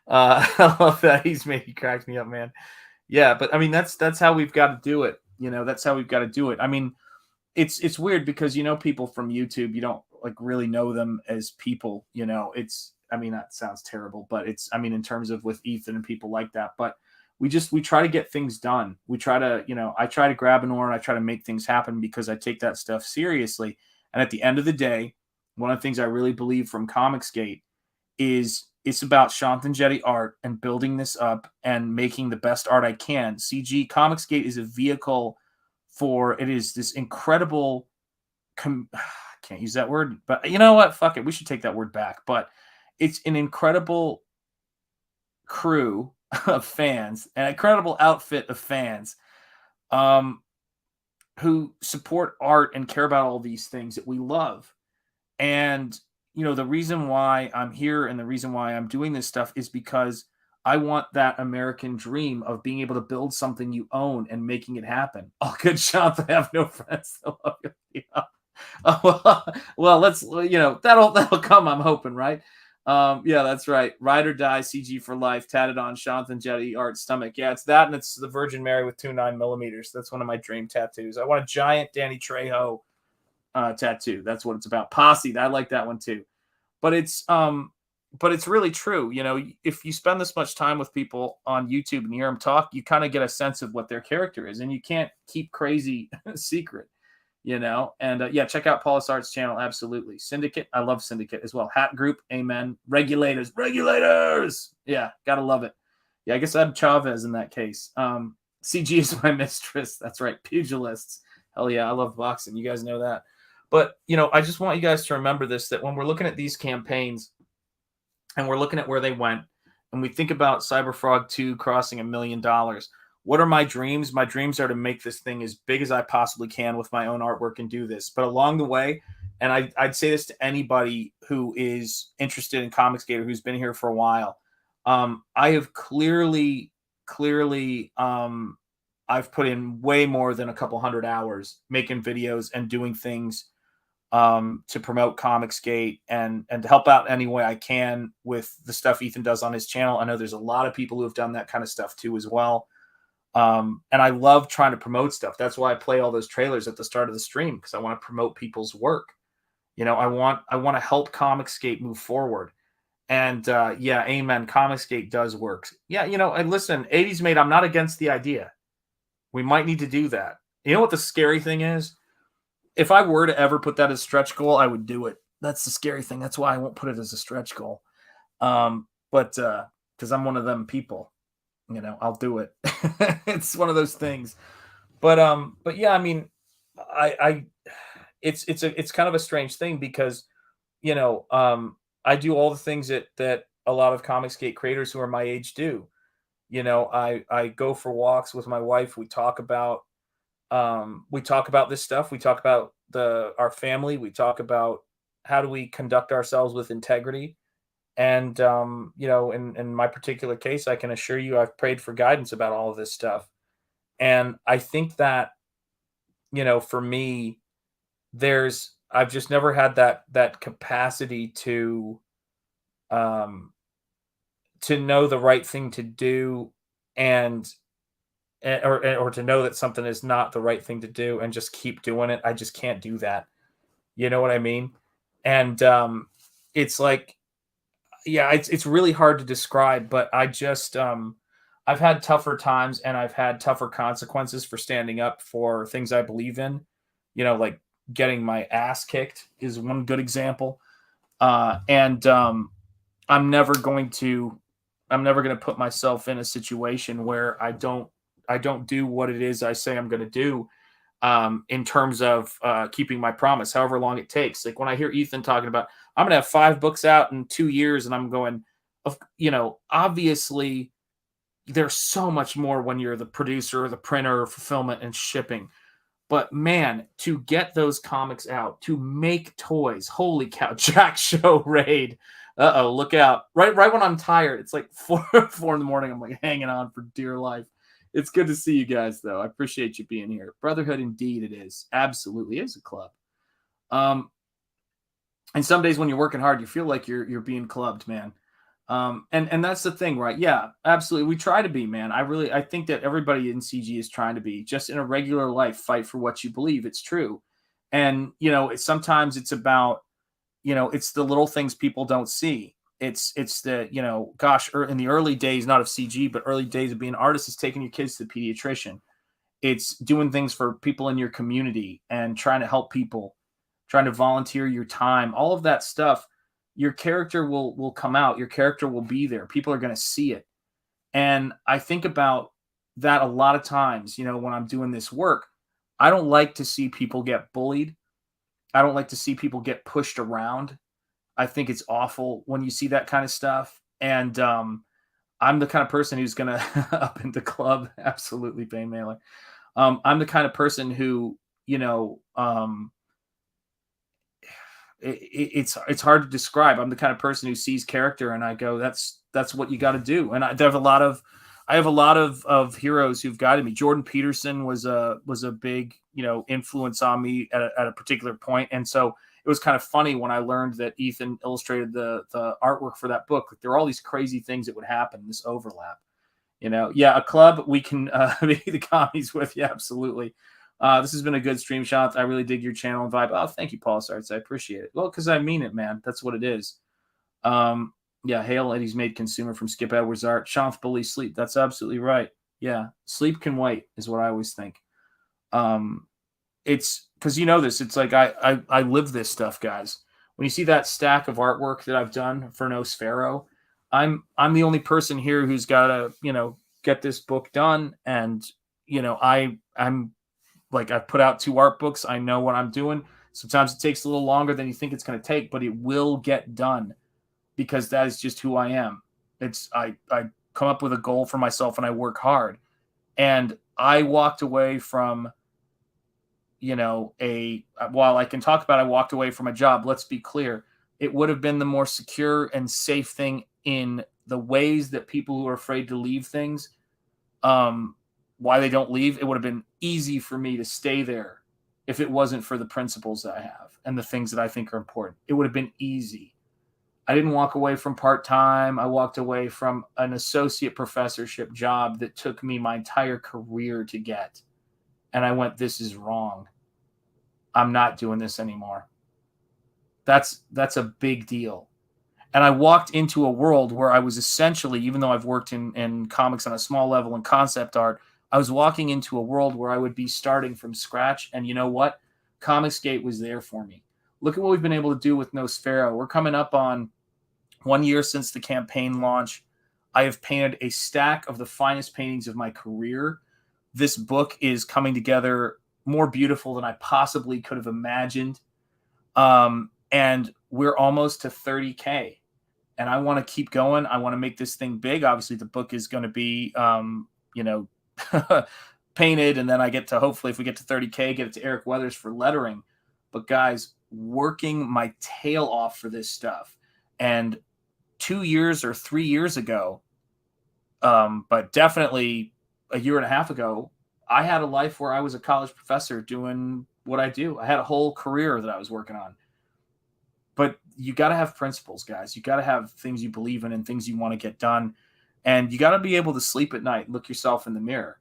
I love that. He cracks me up, man. Yeah. But I mean, that's how we've got to do it. That's how we've got to do it. I mean, it's weird because, people from YouTube, you don't like really know them as people, I mean, that sounds terrible, but in terms of with Ethan and people like that, but we try to get things done. We try to, I try to grab an oar and I try to make things happen because I take that stuff seriously. And at the end of the day, one of the things I really believe from Comicsgate is It's about Shantanjeti art and building this up and making the best art I can. CG Comicsgate is a vehicle for it is this incredible. Can't use that word, but you know what? Fuck it. We should take that word back. But it's an incredible crew of fans, an incredible outfit of fans who support art and care about all these things that we love. And, you know, the reason why I'm here and the reason why I'm doing this stuff is because I want that American dream of being able to build something you own and making it happen. Oh, good shot. I have no friends. Yeah. Well, let's, you know, that'll come, I'm hoping, right? Yeah, that's right. Ride or die, CG for life, tatted on Shantanjeti art stomach. Yeah, it's that, and it's the Virgin Mary with 2 9mm. That's one of my dream tattoos. I want a giant Danny Trejo tattoo. That's what it's about. Posse. I like that one too. But it's really true. You know, if you spend this much time with people on YouTube and you hear them talk, you kind of get a sense of what their character is, and you can't keep crazy secret. You know, and yeah, check out Paulus Art's channel. Absolutely. Syndicate. I love Syndicate as well. Hat Group. Amen. Regulators. Yeah. Gotta love it. Yeah. I guess I'm Chavez in that case. CG is my mistress. That's right. Pugilists. Hell yeah. I love boxing. You guys know that. But, you know, I just want you guys to remember this, that when we're looking at these campaigns and we're looking at where they went and we think about Cyberfrog 2 crossing $1 million, what are my dreams? My dreams are to make this thing as big as I possibly can with my own artwork and do this. But along the way, and I'd say this to anybody who is interested in Comicsgate or who's been here for a while, I have clearly, I've put in way more than a couple hundred hours making videos and doing things to promote Comicsgate and to help out any way I can with the stuff Ethan does on his channel. I know there's a lot of people who have done that kind of stuff too as well. And I love trying to promote stuff. That's why I play all those trailers at the start of the stream, because I want to promote people's work. You know, I want to help Comicsgate move forward. And yeah, amen. Comicsgate does work. Yeah, you know, and listen, 80s made, I'm not against the idea. We might need to do that. You know what the scary thing is? If I were to ever put that as a stretch goal, I would do it. That's the scary thing. That's why I won't put it as a stretch goal. But because I'm one of them people. You know, I'll do it. It's one of those things. But yeah, I mean, it's kind of a strange thing because, you know, I do all the things that a lot of Comicsgate creators who are my age do. You know, I go for walks with my wife. We talk about this stuff. We talk about our family. We talk about how do we conduct ourselves with integrity. And, you know, in my particular case, I can assure you I've prayed for guidance about all of this stuff. And I think that, you know, for me, I've just never had that capacity to know the right thing to do or to know that something is not the right thing to do and just keep doing it. I just can't do that. You know what I mean? And, it's like, yeah, it's really hard to describe, but I just, I've had tougher times and I've had tougher consequences for standing up for things I believe in, you know, like getting my ass kicked is one good example. And I'm never going to put myself in a situation where I don't do what it is I say I'm going to do, in terms of keeping my promise, however long it takes. Like when I hear Ethan talking about, I'm going to have 5 books out in 2 years, and I'm going, you know, obviously there's so much more when you're the producer, the printer, fulfillment, and shipping. But man, to get those comics out, to make toys, holy cow, Jack Show raid. Uh-oh, look out. Right when I'm tired, it's like 4 in the morning, I'm like hanging on for dear life. It's good to see you guys, though. I appreciate you being here. Brotherhood, indeed, it is. Absolutely is a club. And some days when you're working hard, you feel like you're being clubbed, man. And that's the thing, right? Yeah, absolutely. We try to be, man. I think that everybody in CG is trying to be, just in a regular life, fight for what you believe. It's true. And, you know, sometimes it's about, you know, it's the little things people don't see. It's the, you know, gosh, in the early days, not of CG, but early days of being an artist, is taking your kids to the pediatrician. It's doing things for people in your community and trying to help people, trying to volunteer your time, all of that stuff. your character will come out. Your character will be there. People are going to see it. And I think about that a lot of times, you know, when I'm doing this work. I don't like to see people get bullied. I don't like to see people get pushed around. I think it's awful when you see that kind of stuff. And I'm the kind of person who's going to up in the club. Absolutely, Pain Mailer. I'm the kind of person who, you know, it's hard to describe. I'm the kind of person who sees character and I go, that's what you got to do. And I have a lot of heroes who've guided me. Jordan Peterson was a big, you know, influence on me at a particular point. And so it was kind of funny when I learned that Ethan illustrated the artwork for that book. There are all these crazy things that would happen, this overlap. You know, yeah, a club we can be the commies with. Yeah, absolutely. This has been a good stream, shot. I really dig your channel and vibe. Oh, thank you, Paul Sarts. I appreciate it. Well, because I mean it, man. That's what it is. Yeah, Hail Eddie's made consumer from Skip Edwards' art. Shanth Bully sleep. That's absolutely right. Yeah, sleep can wait is what I always think. It's because you know this. It's like I live this stuff, guys. When you see that stack of artwork that I've done for Nosfero, I'm the only person here who's got to, you know, get this book done. And you know, I'm like, I've put out 2 art books. I know what I'm doing. Sometimes it takes a little longer than you think it's going to take, but it will get done because that is just who I am. I come up with a goal for myself and I work hard. And I walked away from, you know, while I can talk about I walked away from a job, let's be clear. It would have been the more secure and safe thing in the ways that people who are afraid to leave things, why they don't leave. It would have been easy for me to stay there if it wasn't for the principles that I have and the things that I think are important. It would have been easy. I didn't walk away from part-time. I walked away from an associate professorship job that took me my entire career to get. And I went, this is wrong. I'm not doing this anymore. That's a big deal. And I walked into a world where I was essentially, even though I've worked in comics on a small level and concept art, I was walking into a world where I would be starting from scratch. And you know what? Comicsgate was there for me. Look at what we've been able to do with Nosfero. We're coming up on 1 year since the campaign launch. I have painted a stack of the finest paintings of my career. This book is coming together more beautiful than I possibly could have imagined. And we're almost to 30K. And I want to keep going. I want to make this thing big. Obviously, the book is going to be, you know, painted. And then I get to, hopefully, if we get to 30K, get it to Eric Weathers for lettering. But guys, working my tail off for this stuff. And 2 years or 3 years ago, but definitely a year and a half ago, I had a life where I was a college professor doing what I do. I had a whole career that I was working on. But you got to have principles, guys. You got to have things you believe in and things you want to get done. And you got to be able to sleep at night and look yourself in the mirror.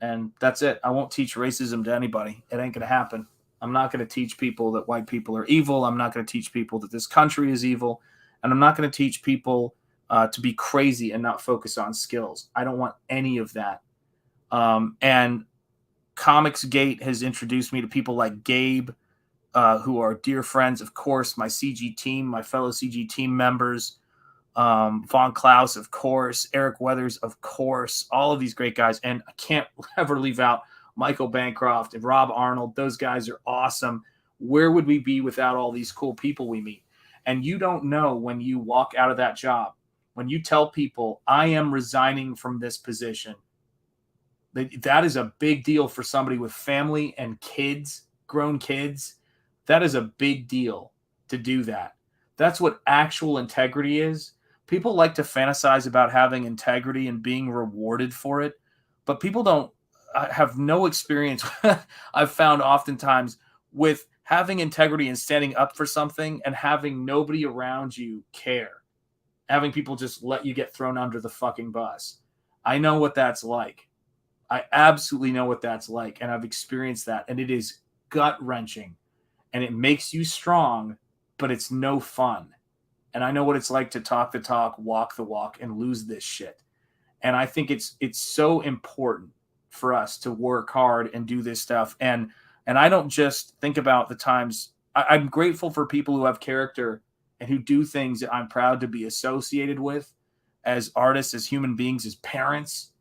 And that's it. I won't teach racism to anybody. It ain't going to happen. I'm not going to teach people that white people are evil. I'm not going to teach people that this country is evil. And I'm not going to teach people to be crazy and not focus on skills. I don't want any of that. And Comicsgate has introduced me to people like Gabe, who are dear friends, of course, my CG team, my fellow CG team members, Von Klaus, of course, Eric Weathers, of course, all of these great guys. And I can't ever leave out Michael Bancroft and Rob Arnold. Those guys are awesome. Where would we be without all these cool people we meet? And you don't know when you walk out of that job, when you tell people, I am resigning from this position, that is a big deal for somebody with family and kids, grown kids. That is a big deal to do that. That's what actual integrity is. People like to fantasize about having integrity and being rewarded for it, but people don't have no experience. I've found oftentimes with having integrity and standing up for something and having nobody around you care, having people just let you get thrown under the fucking bus. I know what that's like. I absolutely know what that's like. And I've experienced that. And it is gut-wrenching. And it makes you strong, but it's no fun. And I know what it's like to talk the talk, walk the walk, and lose this shit. And I think it's so important for us to work hard and do this stuff. And I don't just think about the times. I'm grateful for people who have character and who do things that I'm proud to be associated with as artists, as human beings, as parents,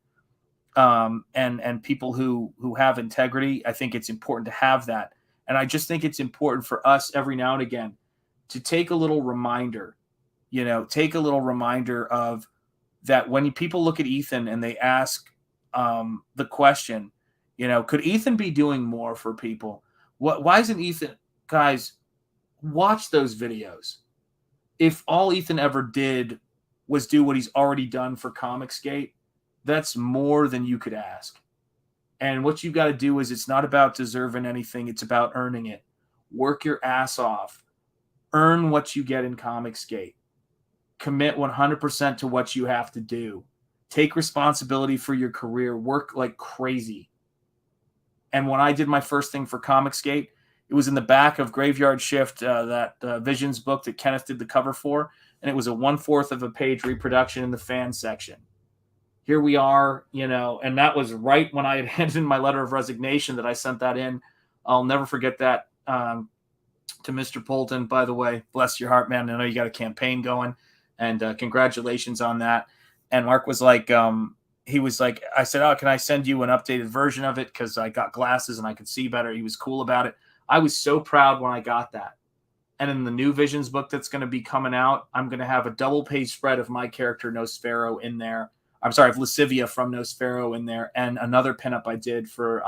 and people who have integrity. I think it's important to have that. And I just think it's important for us every now and again to take a little reminder, take a little reminder of that when people look at Ethan and they ask the question, could Ethan be doing more for people? Why isn't Ethan, guys, watch those videos. If all Ethan ever did was do what he's already done for Comicsgate, that's more than you could ask. And what you got to do is, it's not about deserving anything. It's about earning it. Work your ass off. Earn what you get in Comicsgate. Commit 100% to what you have to do. Take responsibility for your career. Work like crazy. And when I did my first thing for Comicsgate, it was in the back of Graveyard Shift, that Visions book that Kenneth did the cover for, and it was a 1/4 of a page reproduction in the fan section. Here we are, and that was right when I had handed in my letter of resignation that I sent that in. I'll never forget that, to Mr. Polton. By the way, bless your heart, man. I know you got a campaign going, and congratulations on that. And Mark was like, he was like, I said, oh, can I send you an updated version of it? Because I got glasses and I could see better. He was cool about it. I was so proud when I got that. And in the new Visions book that's going to be coming out, I'm going to have a double-page spread of my character Nosfero in there. I'm sorry, of Lascivia from Nosfero in there, and another pinup I did for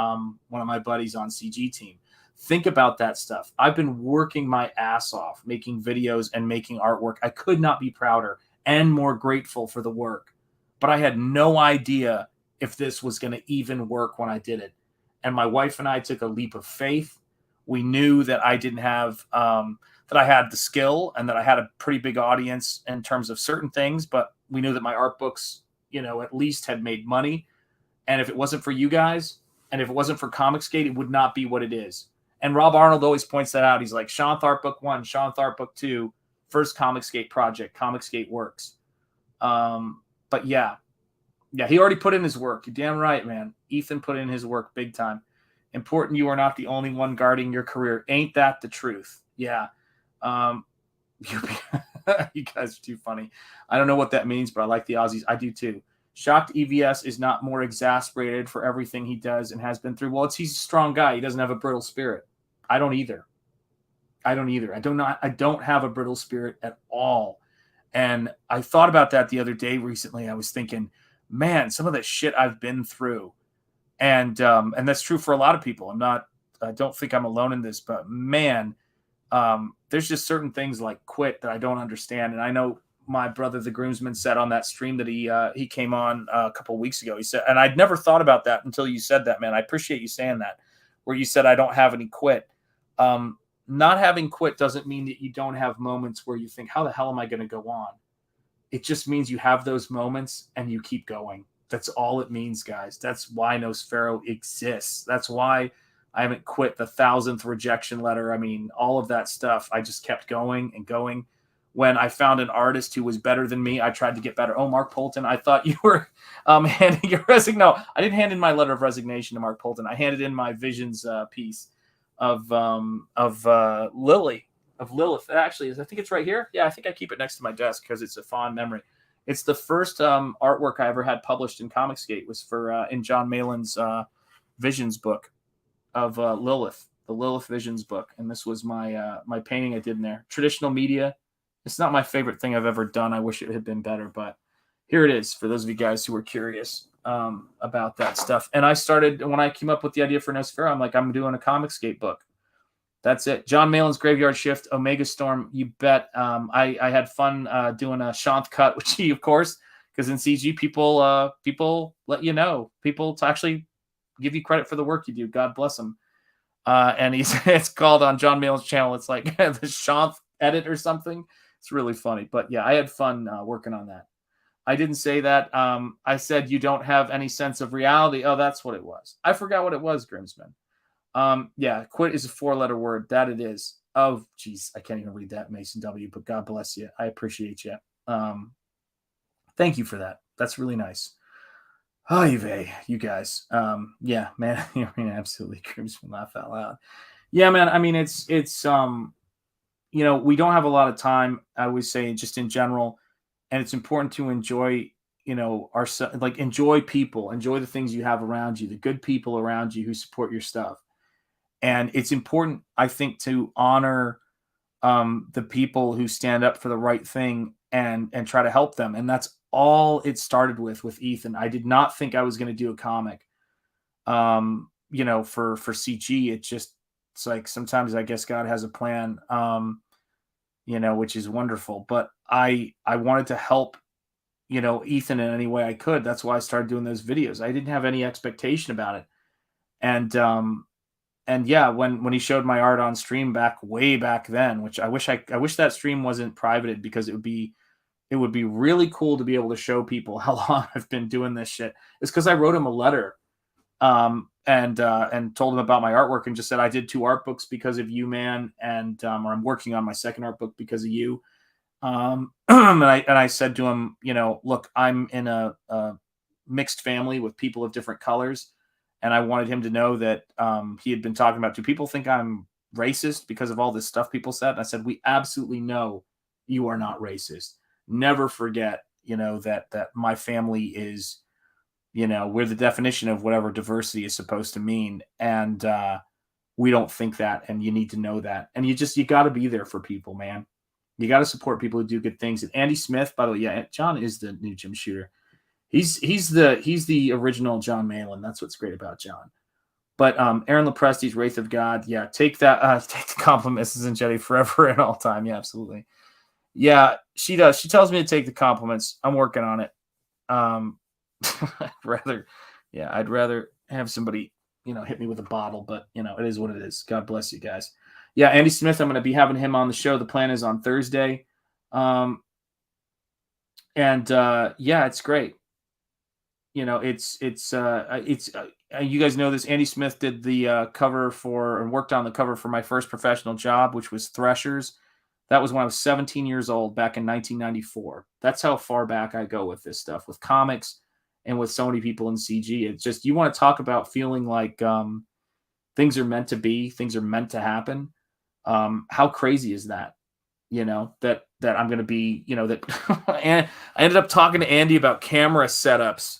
one of my buddies on CG team. Think about that stuff. I've been working my ass off, making videos and making artwork. I could not be prouder and more grateful for the work. But I had no idea if this was going to even work when I did it. And my wife and I took a leap of faith. We knew that I didn't have, that I had the skill and that I had a pretty big audience in terms of certain things, but we knew that my art books, at least had made money. And if it wasn't for you guys, and if it wasn't for Comicsgate, it would not be what it is. And Rob Arnold always points that out. He's like, Sean Art Book 1, Sean Art Book 2, first Comicsgate project, Comicsgate works. But yeah, he already put in his work. You're damn right, man. Ethan put in his work big time. Important, you are not the only one guarding your career. Ain't that the truth? Yeah. You guys are too funny. I don't know what that means, but I like the Aussies. I do too. Shocked EVS is not more exasperated for everything he does and has been through. Well, he's a strong guy. He doesn't have a brittle spirit. I don't either. I don't have a brittle spirit at all. And I thought about that the other day recently. I was thinking, man, some of the shit I've been through. And that's true for a lot of people. I don't think I'm alone in this, but man, there's just certain things like quit that I don't understand. And I know my brother, the groomsman, said on that stream that he came on a couple of weeks ago, he said, and I'd never thought about that until you said that, man. I appreciate you saying that, where you said, I don't have any quit. Not having quit doesn't mean that you don't have moments where you think, how the hell am I going to go on? It just means you have those moments and you keep going. That's all it means, guys. That's why Nosfero exists. That's why I haven't quit the 1,000th rejection letter. I mean, all of that stuff. I just kept going and going. When I found an artist who was better than me, I tried to get better. Oh, Mark Polton, I thought you were handing your resignation. No, I didn't hand in my letter of resignation to Mark Polton. I handed in my Visions piece of Lilith. Actually, I think it's right here. Yeah, I think I keep it next to my desk because it's a fond memory. It's the first artwork I ever had published in Comicsgate. Was for in John Malin's Visions book of Lilith, the Lilith Visions book, and this was my my painting I did in there. Traditional media. It's not my favorite thing I've ever done. I wish it had been better, but here it is for those of you guys who were curious about that stuff. And I started, when I came up with the idea for Nosfero, I'm like, I'm doing a Comicsgate book. That's it. John Malin's Graveyard Shift, Omega Storm, you bet. I had fun doing a Shanth cut, which he, of course, because in CG, people let you know. People to actually give you credit for the work you do. God bless them. And it's called on John Malin's channel. It's like the Shanth edit or something. It's really funny. But yeah, I had fun working on that. I didn't say that. I said you don't have any sense of reality. Oh, that's what it was. I forgot what it was, Grimsman. Yeah, quit is a 4-letter word. That it is. Oh, geez, I can't even read that, Mason W., but God bless you. I appreciate you. Thank you for that. That's really nice. Oy vey, you guys. Yeah, man, I mean, absolutely, Grimsman laugh out loud. Yeah, man, I mean, it's we don't have a lot of time, I would say, just in general, and it's important to enjoy, enjoy people, enjoy the things you have around you, the good people around you who support your stuff. And it's important, I think, to honor the people who stand up for the right thing and try to help them. And that's all it started with Ethan. I did not think I was going to do a comic, for CG. It's like sometimes I guess God has a plan, which is wonderful. But I wanted to help, Ethan in any way I could. That's why I started doing those videos. I didn't have any expectation about it. And yeah, when he showed my art on stream way back then, which I wish that stream wasn't privated, because it would be really cool to be able to show people how long I've been doing this shit. It's because I wrote him a letter, and told him about my artwork, and just said I did 2 art books because of you, man, and or I'm working on my second art book because of you. And I said to him, look, I'm in a mixed family with people of different colors. And I wanted him to know that he had been talking about, do people think I'm racist because of all this stuff people said? And I said, we absolutely know you are not racist. Never forget, that my family is, we're the definition of whatever diversity is supposed to mean. And we don't think that. And you need to know that. And you got to be there for people, man. You got to support people who do good things. And Andy Smith, by the way, yeah, John is the new Jim Shooter. He's the original John Malin. That's what's great about John. But Aaron Lepresti's Wraith of God, yeah, take that. Take the compliment, Mrs. and Jetty, forever and all time. Yeah, absolutely. Yeah, she does. She tells me to take the compliments. I'm working on it. I'd rather have somebody, hit me with a bottle, but it is what it is. God bless you guys. Yeah, Andy Smith, I'm going to be having him on the show. The plan is on Thursday. Yeah, it's great. You guys know this. Andy Smith did the cover and worked on the cover for my first professional job, which was Threshers. That was when I was 17 years old back in 1994. That's how far back I go with this stuff, with comics and with so many people in CG. It's just, you want to talk about feeling like things are meant to be, things are meant to happen. How crazy is that? That I'm going to be, that and I ended up talking to Andy about camera setups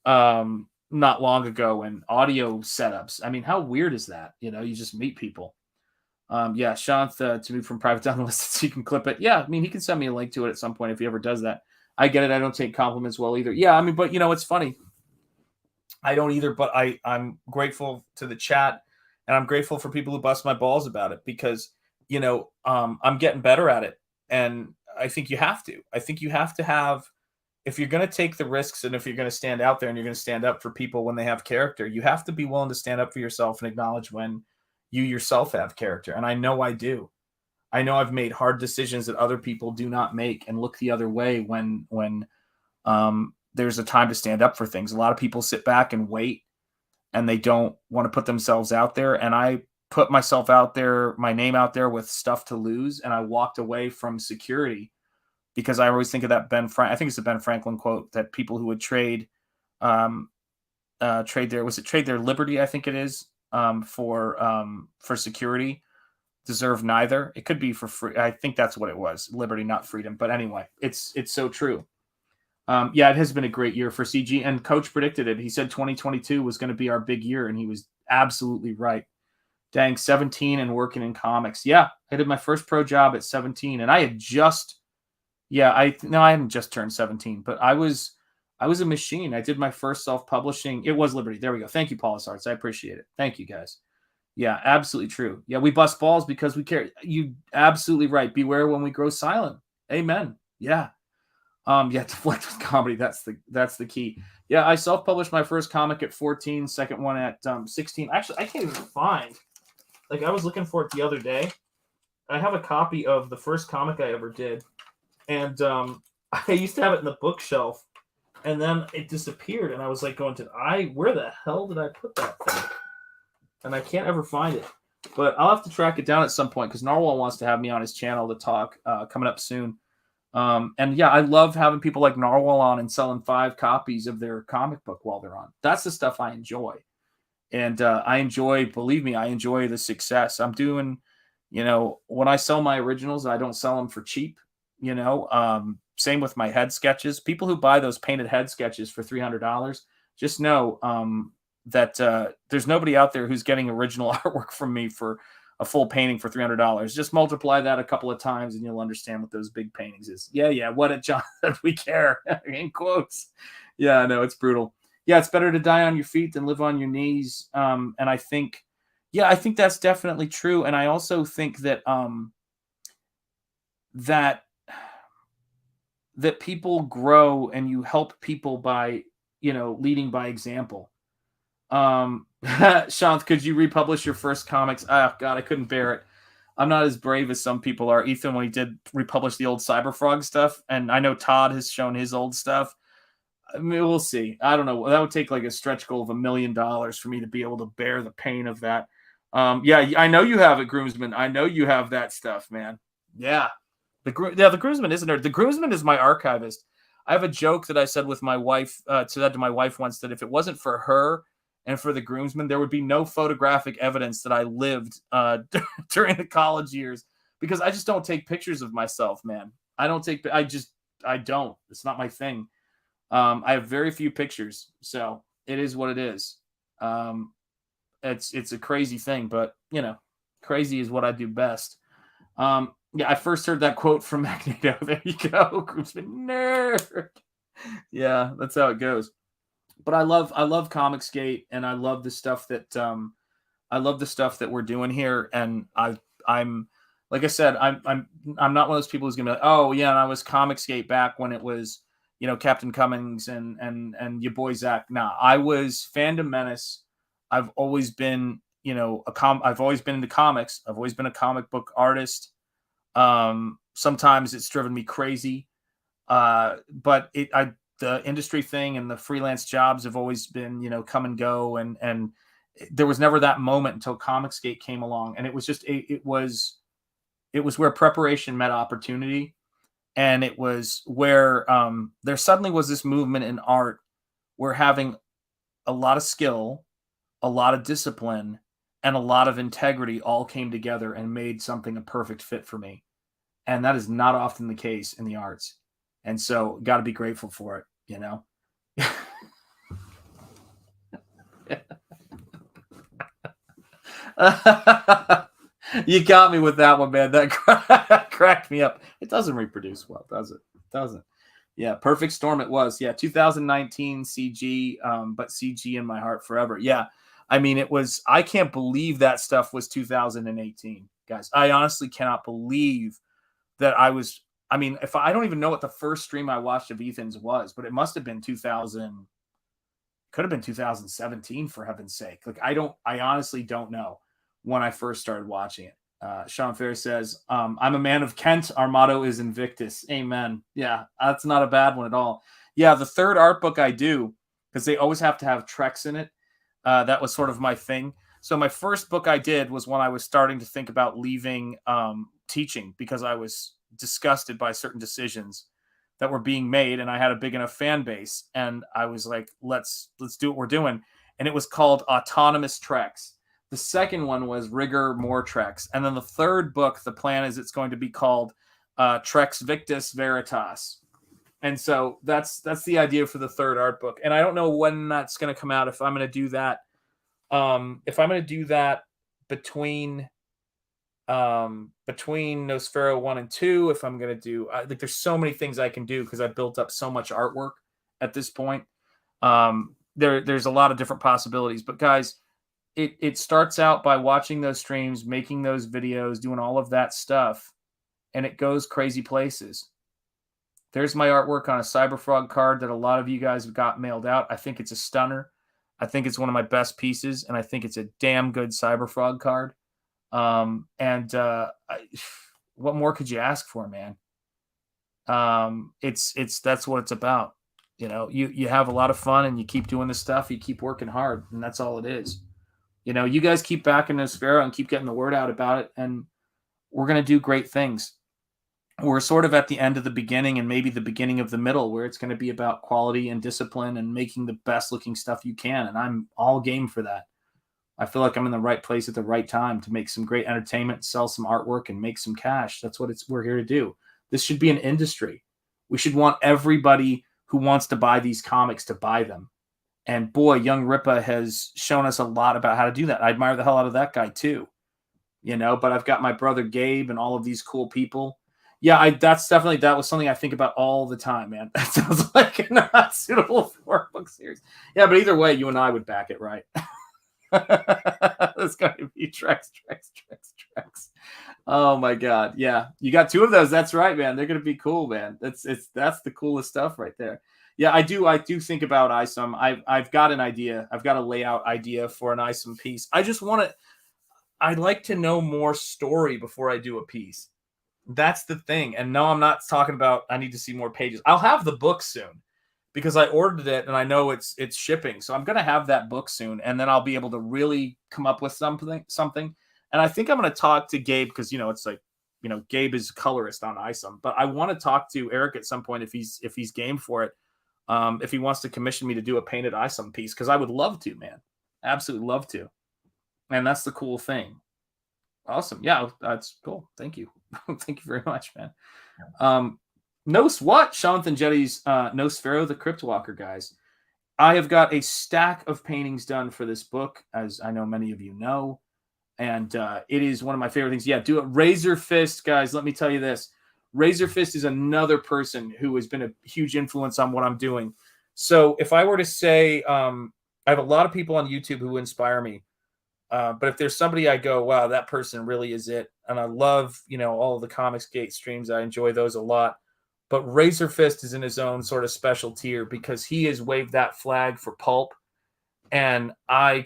not long ago, and audio setups. I mean, how weird is that? You just meet people. Yeah, Shanth, to move from private down the list so you can clip it. Yeah, I mean, he can send me a link to it at some point if he ever does that. I get it. I don't take compliments well either. Yeah, I mean, but it's funny. I don't either, but I'm grateful to the chat, and I'm grateful for people who bust my balls about it, because I'm getting better at it. And I think you have to. I think you have to have, if you're going to take the risks, and if you're going to stand out there and you're going to stand up for people when they have character, you have to be willing to stand up for yourself and acknowledge when you yourself have character. And I know I do. I know I've made hard decisions that other people do not make, and look the other way when there's a time to stand up for things. A lot of people sit back and wait, and they don't want to put themselves out there. And I put myself out there, my name out there with stuff to lose. And I walked away from security, because I always think of that I think it's the Ben Franklin quote, that people who would trade their liberty, I think it is, for security, deserve neither. It could be for free. I think that's what it was. Liberty, not freedom. But anyway, it's so true. Yeah, it has been a great year for CG, and Coach predicted it. He said 2022 was going to be our big year, and he was absolutely right. Dang, 17 and working in comics. Yeah, I did my first pro job at 17, and I had just, I hadn't just turned 17, but I was a machine. I did my first self-publishing. It was Liberty. There we go. Thank you, Paulus Arts. I appreciate it. Thank you, guys. Yeah, absolutely true. Yeah, we bust balls because we care. You absolutely right. Beware when we grow silent. Amen. Yeah. Deflect with comedy. That's the key. Yeah, I self-published my first comic at 14, second one at 16. Actually, I can't even find. I was looking for it the other day. I have a copy of the first comic I ever did, and I used to have it in the bookshelf, and then it disappeared. And I was like, where the hell did I put that thing? And I can't ever find it. But I'll have to track it down at some point, because NARWHAL wants to have me on his channel to talk coming up soon. And yeah, I love having people like NARWHAL on and selling 5 copies of their comic book while they're on. That's the stuff I enjoy. And I enjoy, believe me, I enjoy the success. I'm doing, You know, when I sell my originals, I don't sell them for cheap. You know, same with my head sketches. People who buy those painted head sketches for $300, just know that there's nobody out there who's getting original artwork from me for a full painting for $300. Just multiply that a couple of times and you'll understand what those big paintings is. Yeah. What did John said? We care in quotes. Yeah, I know it's brutal. Yeah, it's better to die on your feet than live on your knees. And I think that's definitely true. And I also think that that people grow and you help people by, leading by example. Shanth, could you republish your first comics? Oh God, I couldn't bear it. I'm not as brave as some people are. Ethan, when he did republish the old Cyberfrog stuff, and I know Todd has shown his old stuff. I mean, we'll see. I don't know. That would take like a stretch goal of $1 million for me to be able to bear the pain of that. Yeah, I know you have it, Groomsman. I know you have that stuff, man. Yeah. The Groomsman isn't there. The Groomsman is my archivist. I have a joke that I said with my wife, said to my wife once, that if it wasn't for her and for the Groomsman, there would be no photographic evidence that I lived during the college years, because I just don't take pictures of myself, man. I don't. It's not my thing. I have very few pictures, so it is what it is. It's a crazy thing, but crazy is what I do best. Yeah, I first heard that quote from Magneto. There you go, Groomsman nerd. Yeah, that's how it goes. But I love Comicsgate, and I love the stuff that we're doing here. And I'm like I said, I'm not one of those people who's gonna be like, oh yeah, and I was Comicsgate back when it was Captain Cummings and your boy Zach. Nah, I was Fandom Menace. I've always been I've always been into comics. I've always been a comic book artist. Sometimes it's driven me crazy, but the industry thing and the freelance jobs have always been, come and go. And there was never that moment until Comicsgate came along. And it was just, it was where preparation met opportunity. And it was where, there suddenly was this movement in art where having a lot of skill, a lot of discipline, and a lot of integrity all came together and made something a perfect fit for me. And that is not often the case in the arts. And so got to be grateful for it, You got me with that one, man. That cracked me up. It doesn't reproduce well, does it? It doesn't. Yeah, Perfect Storm it was. Yeah, 2019 CG, but CG in my heart forever. Yeah, I mean, it was, I can't believe that stuff was 2018, guys. I honestly cannot believe that I don't even know what the first stream I watched of Ethan's was, but it must have been 2000, could have been 2017 for heaven's sake. Like, I honestly don't know when I first started watching it. Sean Fair says, I'm a man of Kent. Our motto is Invictus. Amen. Yeah, that's not a bad one at all. Yeah, the third art book I do, because they always have to have Treks in it. That was sort of my thing. So my first book I did was when I was starting to think about leaving teaching, because I was disgusted by certain decisions that were being made, and I had a big enough fan base, and I was like, let's do what we're doing. And it was called Autonomous Treks. The second one was Rigor More Treks. And then the third book, the plan is it's going to be called Treks Victus Veritas. And so that's the idea for the third art book. And I don't know when that's going to come out, if I'm going to do that. If I'm going to do that between Nosfero 1 and 2, if I'm going to do, I think there's so many things I can do because I built up so much artwork at this point. There's a lot of different possibilities, but guys, it starts out by watching those streams, making those videos, doing all of that stuff, and it goes crazy places. There's my artwork on a Cyberfrog card that a lot of you guys have got mailed out. I think it's a stunner. I think it's one of my best pieces, and I think it's a damn good Cyberfrog card. What more could you ask for, man? That's what it's about. You have a lot of fun and you keep doing this stuff. You keep working hard, and that's all it is. You guys keep backing Nosfero and keep getting the word out about it, and we're going to do great things. We're sort of at the end of the beginning and maybe the beginning of the middle, where it's going to be about quality and discipline and making the best looking stuff you can. And I'm all game for that. I feel like I'm in the right place at the right time to make some great entertainment, sell some artwork, and make some cash. That's what we're here to do. This should be an industry. We should want everybody who wants to buy these comics to buy them. And boy, young Ripa has shown us a lot about how to do that. I admire the hell out of that guy too, but I've got my brother Gabe and all of these cool people. Yeah, that was something I think about all the time, man. That sounds like not suitable for a book series. Yeah, but either way, you and I would back it, right? There's going to be Trex. Oh my God. Yeah. You got 2 of those. That's right, man. They're going to be cool, man. That's the coolest stuff right there. Yeah, I do think about ISOM. I've got an idea. I've got a layout idea for an ISOM piece. I'd like to know more story before I do a piece. That's the thing. And no, I'm not talking about I need to see more pages. I'll have the book soon, because I ordered it and I know it's shipping. So I'm going to have that book soon, and then I'll be able to really come up with something. And I think I'm going to talk to Gabe, because, it's like, Gabe is colorist on ISOM, but I want to talk to Eric at some point if he's game for it. If he wants to commission me to do a painted ISOM piece, because I would love to, man. Absolutely love to. And that's the cool thing. Awesome. Yeah, that's cool. Thank you. Thank you very much, man. Jonathan Jetty's Nosfero, the Crypt Walker, guys. I have got a stack of paintings done for this book, as I know many of you know. And it is one of my favorite things. Yeah, do it. Razor Fist, guys, let me tell you this. Razor Fist is another person who has been a huge influence on what I'm doing. So if I were to say, I have a lot of people on YouTube who inspire me. But if there's somebody I go, wow, that person really is it. And I love, all of the Comics Gate streams. I enjoy those a lot. But Razor Fist is in his own sort of special tier, because he has waved that flag for Pulp. And I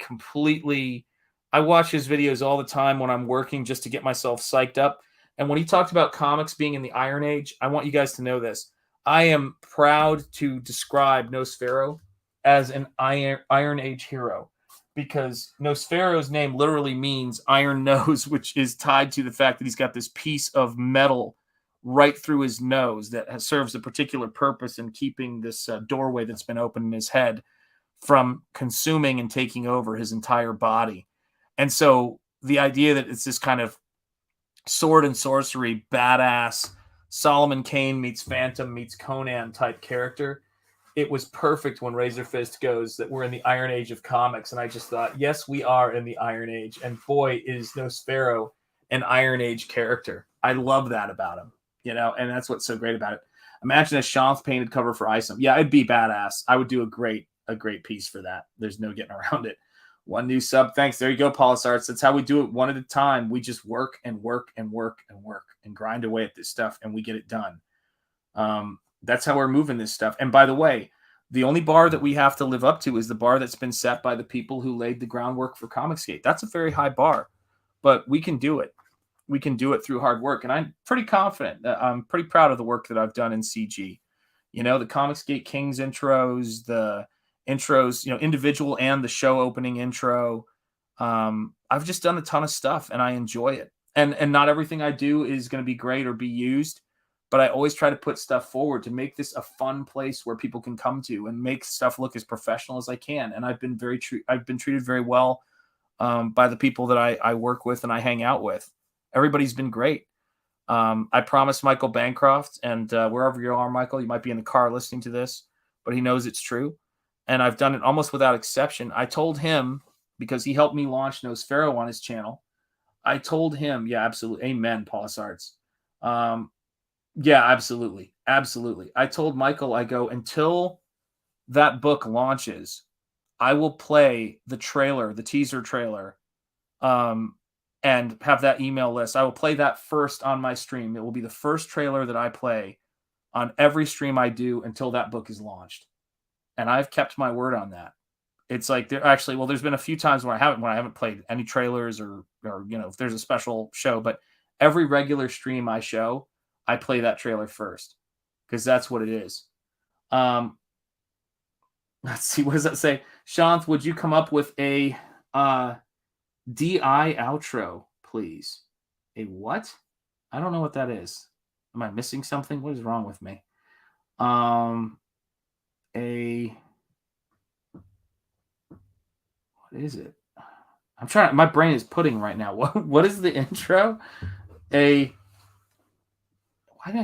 watch his videos all the time when I'm working, just to get myself psyched up. And when he talked about comics being in the Iron Age, I want you guys to know this. I am proud to describe Nosfero as an Iron Age hero, because Nosfero's name literally means iron nose, which is tied to the fact that he's got this piece of metal right through his nose that serves a particular purpose in keeping this doorway that's been open in his head from consuming and taking over his entire body. And so the idea that it's this kind of sword and sorcery, badass, Solomon Kane meets Phantom meets Conan type character, it was perfect when Razor Fist goes that we're in the Iron Age of comics. And I just thought, yes, we are in the Iron Age. And boy, is Nosfero an Iron Age character. I love that about him, and that's what's so great about it. Imagine a Shanth painted cover for ISOM. Yeah, it'd be badass. I would do a great piece for that. There's no getting around it. 1 new sub. Thanks. There you go, Paulus Arts. That's how we do it, one at a time. We just work and work and work and work and grind away at this stuff, and we get it done. That's how we're moving this stuff. And by the way, the only bar that we have to live up to is the bar that's been set by the people who laid the groundwork for Comicsgate. That's a very high bar, but we can do it. We can do it through hard work. And I'm pretty confident. I'm pretty proud of the work that I've done in CG. The Comicsgate Kings intros, the intros, individual and the show opening intro. I've just done a ton of stuff and I enjoy it. And not everything I do is going to be great or be used, but I always try to put stuff forward to make this a fun place where people can come to and make stuff look as professional as I can. And I've been I've been treated very well by the people that I work with and I hang out with. Everybody's been great. I promised Michael Bancroft, and wherever you are, Michael, you might be in the car listening to this, but he knows it's true. And I've done it almost without exception. I told him, because he helped me launch Nosfero on his channel, I told him, yeah, absolutely. Amen, Paulus Arts. Yeah, absolutely. Absolutely. I told Michael, I go, until that book launches, I will play the trailer, the teaser trailer, and have that email list. I will play that first on my stream. It will be the first trailer that I play on every stream I do until that book is launched. And I've kept my word on that. It's like there's been a few times when I haven't played any trailers or if there's a special show, but every regular stream I show, I play that trailer first because that's what it is. Let's see. What does that say? Shanth, would you come up with a DI outro, please? A what? I don't know what that is. Am I missing something? What is wrong with me? What is it? I'm trying. My brain is pudding right now. What is the intro? Why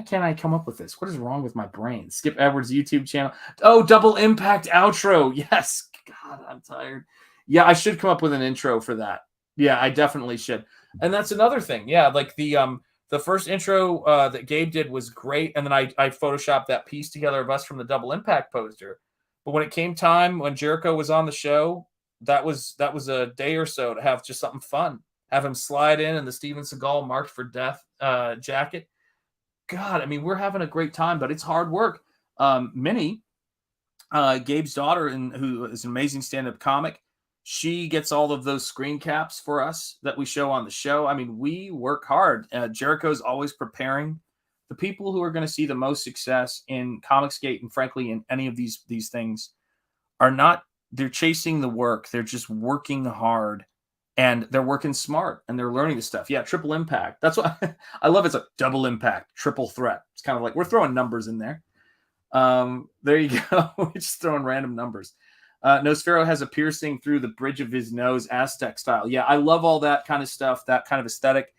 can't I come up with this? What is wrong with my brain? Skip Edwards' YouTube channel. Oh, Double Impact outro. Yes. God, I'm tired. Yeah, I should come up with an intro for that. Yeah, I definitely should. And that's another thing. Yeah, like the first intro that Gabe did was great, and then I photoshopped that piece together of us from the Double Impact poster. But when it came time when Jericho was on the show, that was a day or so to have just something fun. Have him slide in the Steven Seagal Marked for Death jacket. God, I mean, we're having a great time, but it's hard work. Minnie, Gabe's daughter, who is an amazing stand-up comic, she gets all of those screen caps for us that we show on the show. I mean, we work hard. Jericho's always preparing. The people who are going to see the most success in Comicsgate and frankly in any of these things are not, they're chasing the work. They're just working hard and they're working smart and they're learning the stuff. Yeah, triple impact. That's what I love. It's a double impact, triple threat. It's kind of like we're throwing numbers in there. There you go. We're just throwing random numbers. Nosfero has a piercing through the bridge of his nose, Aztec style. Yeah, I love all that kind of stuff, that kind of aesthetic.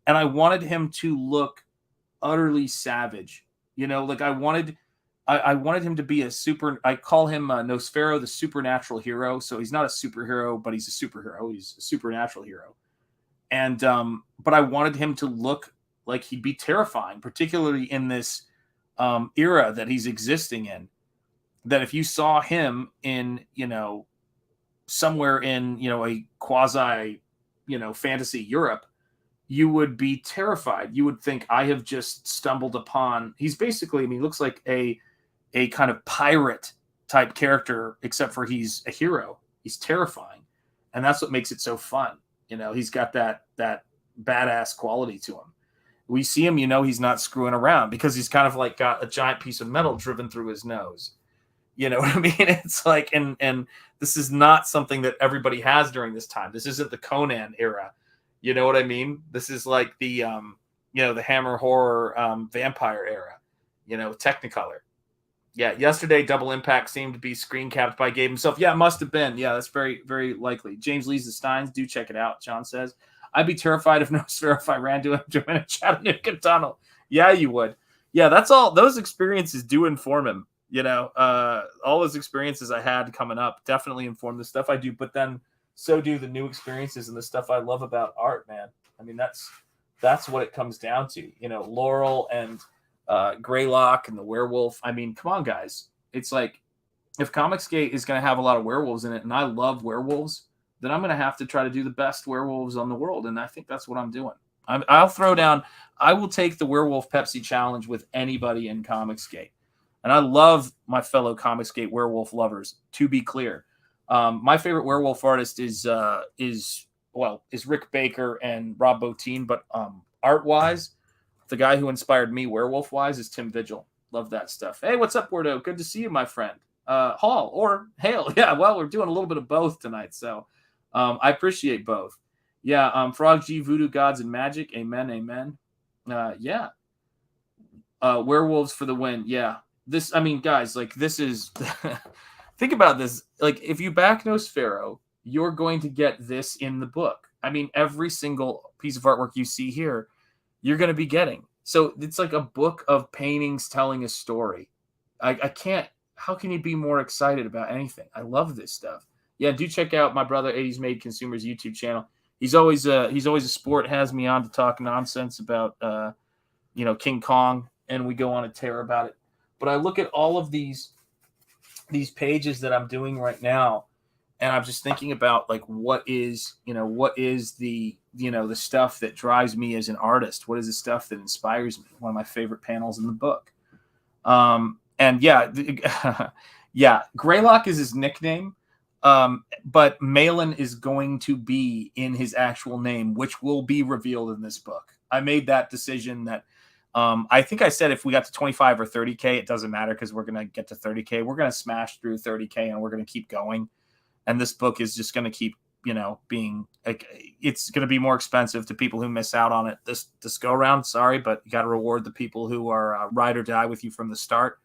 And I wanted him to look utterly savage. You know, like I wanted him to be I call him Nosfero, the supernatural hero. So he's not a superhero, but he's a superhero. He's a supernatural hero. And, but I wanted him to look like he'd be terrifying, particularly in this era that he's existing in. That if you saw him in, somewhere in, a quasi, fantasy Europe, you would be terrified. You would think, I have just stumbled upon, he's basically, he looks like a kind of pirate type character, except for he's a hero. He's terrifying. And that's what makes it so fun. He's got that badass quality to him. We see him, he's not screwing around because he's kind of like got a giant piece of metal driven through his nose. You know what I mean? It's like, and this is not something that everybody has during this time. This isn't the Conan era. You know what I mean? This is like the, the Hammer horror vampire era, Technicolor. Yeah, yesterday, Double Impact seemed to be screen capped by Gabe himself. Yeah, it must have been. Yeah, that's very, very likely. James Lee's The Steins, do check it out, John says. I'd be terrified of Nosfero if I ran to him in a Chattanooga tunnel. Yeah, you would. Yeah, that's all. Those experiences do inform him. All those experiences I had coming up definitely inform the stuff I do, but then so do the new experiences and the stuff I love about art, man. I mean, that's what it comes down to. Laurel and Greylock and the werewolf. I mean, come on, guys. It's like if Comicsgate is going to have a lot of werewolves in it, and I love werewolves, then I'm going to have to try to do the best werewolves on the world, and I think that's what I'm doing. I'll throw down. I will take the Werewolf Pepsi challenge with anybody in Comicsgate. And I love my fellow Comicsgate werewolf lovers, to be clear. My favorite werewolf artist is Rick Baker and Rob Bottin, but art-wise, the guy who inspired me werewolf-wise is Tim Vigil. Love that stuff. Hey, what's up, Bordeaux? Good to see you, my friend. Hall or Hale. Yeah, well, we're doing a little bit of both tonight, so I appreciate both. Yeah, Frog G, Voodoo Gods and Magic. Amen, amen. Yeah. Werewolves for the win. Yeah. Guys, like this is think about this. Like if you back Nosfero, you're going to get this in the book. I mean, every single piece of artwork you see here, you're going to be getting. So it's like a book of paintings telling a story. I can't, how can you be more excited about anything? I love this stuff. Yeah, do check out my brother 80s Made Consumers YouTube channel. He's always a sport, has me on to talk nonsense about King Kong, and we go on a tear about it. But I look at all of these pages that I'm doing right now, and I'm just thinking about like what is the the stuff that drives me as an artist? What is the stuff that inspires me? One of my favorite panels in the book. And yeah, Greylock is his nickname. But Malin is going to be in his actual name, which will be revealed in this book. I made that decision that I think I said if we got to 25 or 30K, it doesn't matter because we're going to get to 30K. We're going to smash through 30K and we're going to keep going. And this book is just going to keep, being like, it's going to be more expensive to people who miss out on it this go around. Sorry, but you got to reward the people who are ride or die with you from the start.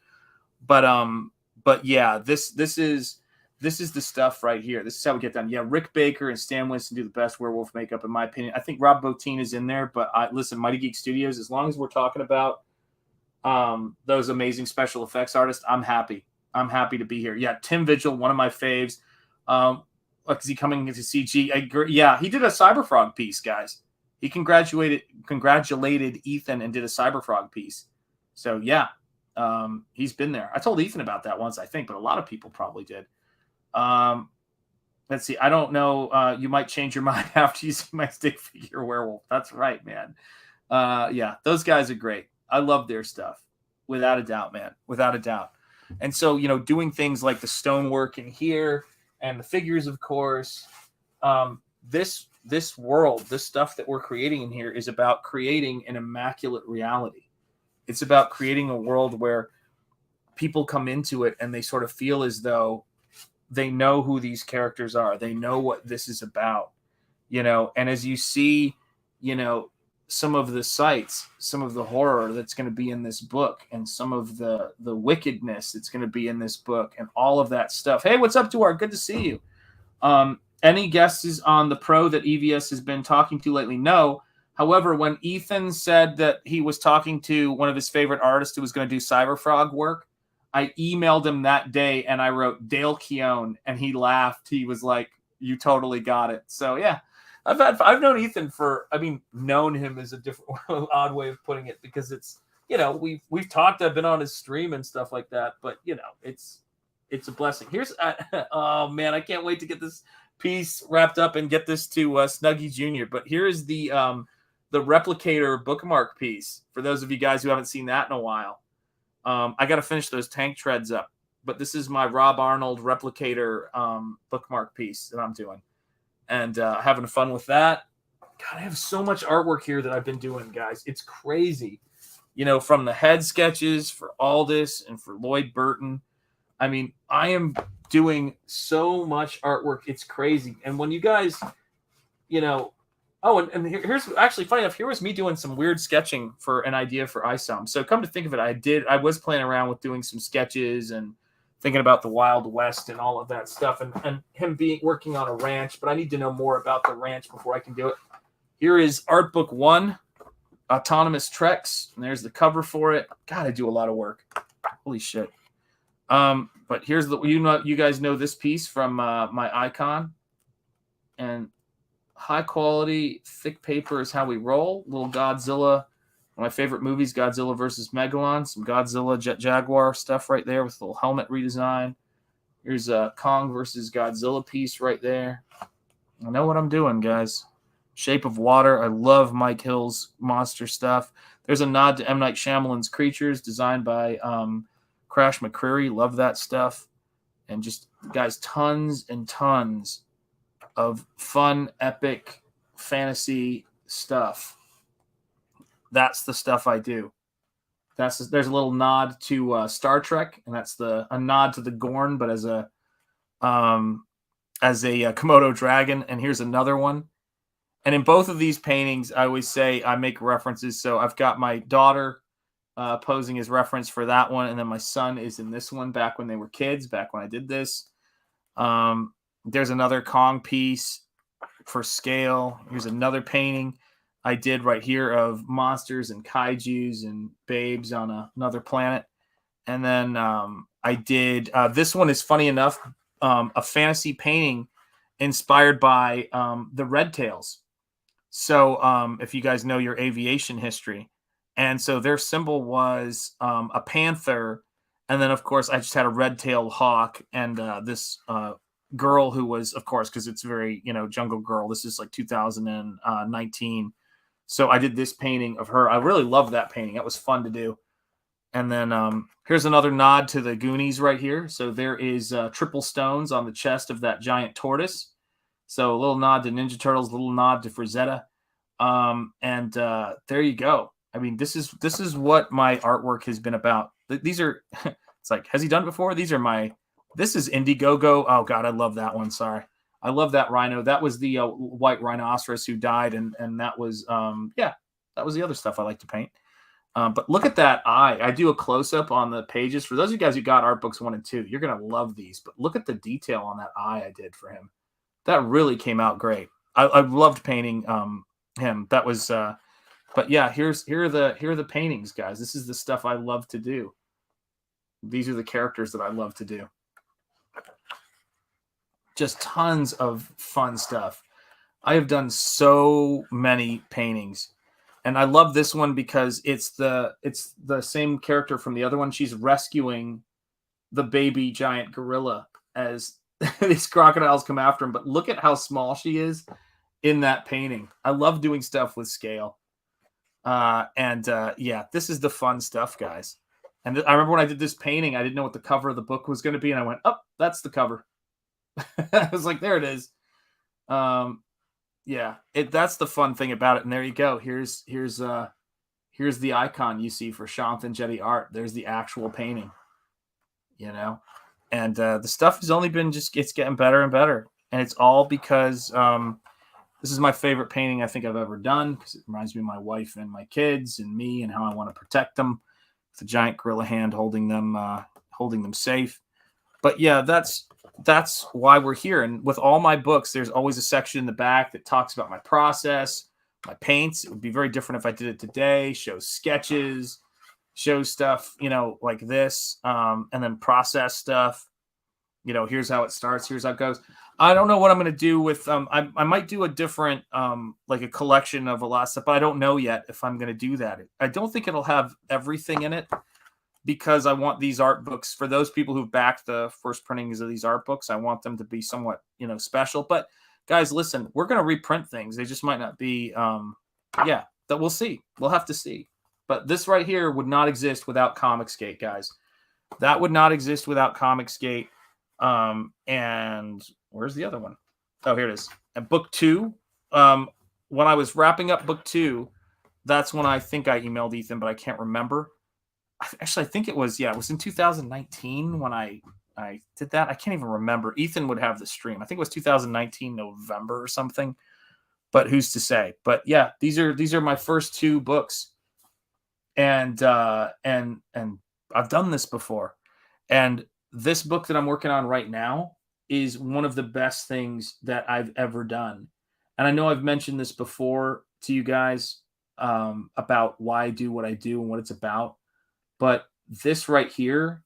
But yeah, this is this is the stuff right here. This is how we get done. Yeah, Rick Baker and Stan Winston do the best werewolf makeup, in my opinion. I think Rob Bottin is in there, but listen, Mighty Geek Studios, as long as we're talking about those amazing special effects artists, I'm happy. I'm happy to be here. Yeah, Tim Vigil, one of my faves. Is he coming into CG? Yeah, he did a Cyberfrog piece, guys. He congratulated Ethan and did a Cyberfrog piece. So yeah, he's been there. I told Ethan about that once, I think, but a lot of people probably did. Let's see. I don't know. You might change your mind after you see my stick figure werewolf. That's right, man. Yeah, those guys are great. I love their stuff, without a doubt, man. Without a doubt. And so, doing things like the stonework in here and the figures, of course, this world, this stuff that we're creating in here is about creating an immaculate reality. It's about creating a world where people come into it and they sort of feel as though they know who these characters are. They know what this is about, and as you see, some of the sights, some of the horror that's going to be in this book, and some of the wickedness that's going to be in this book, and all of that stuff. Hey, what's up, Duar? Good to see you. Any guesses on the pro that EVS has been talking to lately? No. However, when Ethan said that he was talking to one of his favorite artists who was going to do Cyberfrog work, I emailed him that day and I wrote Dale Keown, and he laughed. He was like, "You totally got it." So yeah. I've known Ethan known him is a different odd way of putting it, because it's, we've talked, I've been on his stream and stuff like that, but it's a blessing. Here's oh man, I can't wait to get this piece wrapped up and get this to Snuggie Jr. But here is the replicator bookmark piece for those of you guys who haven't seen that in a while. I got to finish those tank treads up, but this is my Rob Arnold replicator bookmark piece that I'm doing. And having fun with that. God, I have so much artwork here that I've been doing, guys. It's crazy. From the head sketches for Aldous and for Lloyd Burton. I mean, I am doing so much artwork. It's crazy. And when you guys, here's actually funny enough, here was me doing some weird sketching for an idea for ISOM. So come to think of it, I was playing around with doing some sketches and thinking about the Wild West and all of that stuff, and him working on a ranch, but I need to know more about the ranch before I can do it. Here is Art Book 1, Autonomous Treks, and there's the cover for it. God, I do a lot of work. Holy shit. But here's you guys know this piece from my icon, and high quality, thick paper is how we roll. Little Godzilla. One of my favorite movies, Godzilla versus Megalon. Some Godzilla Jet Jaguar stuff right there with a little helmet redesign. Here's a Kong versus Godzilla piece right there. I know what I'm doing, guys. Shape of Water. I love Mike Hill's monster stuff. There's a nod to M. Night Shyamalan's Creatures, designed by Crash McCreary. Love that stuff. And just, guys, tons and tons of fun, epic fantasy stuff. That's the stuff I do. There's a little nod to Star Trek, and that's a nod to the Gorn, but as a Komodo dragon. And here's another one. And in both of these paintings, I always say I make references. So I've got my daughter posing as reference for that one, and then my son is in this one back when they were kids, back when I did this. There's another Kong piece for scale. Here's another painting I did right here of monsters and kaijus and babes on another planet. And then I did, this one is funny enough, a fantasy painting inspired by the Red Tails. So if you guys know your aviation history. And so their symbol was a panther. And then, of course, I just had a red-tailed hawk and this girl who was, of course, because it's very, Jungle Girl. This is like 2019. So I did this painting of her. I really love that painting. That was fun to do. And then here's another nod to the Goonies right here. So there is triple stones on the chest of that giant tortoise. So a little nod to Ninja Turtles, a little nod to Frazetta. And there you go. I mean, this is what my artwork has been about. These are, it's like, has he done it before? This is Indiegogo. Oh God, I love that one. Sorry. I love that rhino. That was the white rhinoceros who died. And that was, that was the other stuff I like to paint. But look at that eye. I do a close-up on the pages. For those of you guys who got art books 1 and 2, you're going to love these. But look at the detail on that eye I did for him. That really came out great. I loved painting him. That was but yeah, here are the paintings, guys. This is the stuff I love to do. These are the characters that I love to do. Just tons of fun stuff. I have done so many paintings. And I love this one because it's the same character from the other one. She's rescuing the baby giant gorilla as these crocodiles come after him. But look at how small she is in that painting. I love doing stuff with scale. Yeah, this is the fun stuff, guys. And I remember when I did this painting, I didn't know what the cover of the book was going to be. And I went, oh, that's the cover. I was like, there it is. Yeah, that's the fun thing about it. And there you go. Here's the icon you see for Shanthan Jetty art. There's the actual painting, and the stuff has only been it's getting better and better. And it's all because this is my favorite painting I think I've ever done, because it reminds me of my wife and my kids and me and how I want to protect them. With a giant gorilla hand holding them safe. But yeah, that's why we're here. And with all my books, there's always a section in the back that talks about my process, my paints. It would be very different if I did it today. Shows sketches, shows stuff, like this, and then process stuff. Here's how it starts. Here's how it goes. I don't know what I'm going to do with I might do a different like a collection of a lot of stuff, but I don't know yet if I'm going to do that. I don't think it'll have everything in it, because I want these art books, for those people who've backed the first printings of these art books, I want them to be somewhat, special. But guys, listen, we're going to reprint things. They just might not be that we'll see. We'll have to see. But this right here would not exist without Comicsgate, guys. That would not exist without Comicsgate. And where's the other one? Oh, here it is. And book 2. When I was wrapping up book 2, that's when I think I emailed Ethan, but I can't remember. Actually, I think it was in 2019 when I did that. I can't even remember. Ethan would have the stream. I think it was 2019 November or something. But who's to say? But yeah, these are my first 2 books, and I've done this before, and this book that I'm working on right now is one of the best things that I've ever done. And I know I've mentioned this before to you guys about why I do what I do and what it's about. But this right here,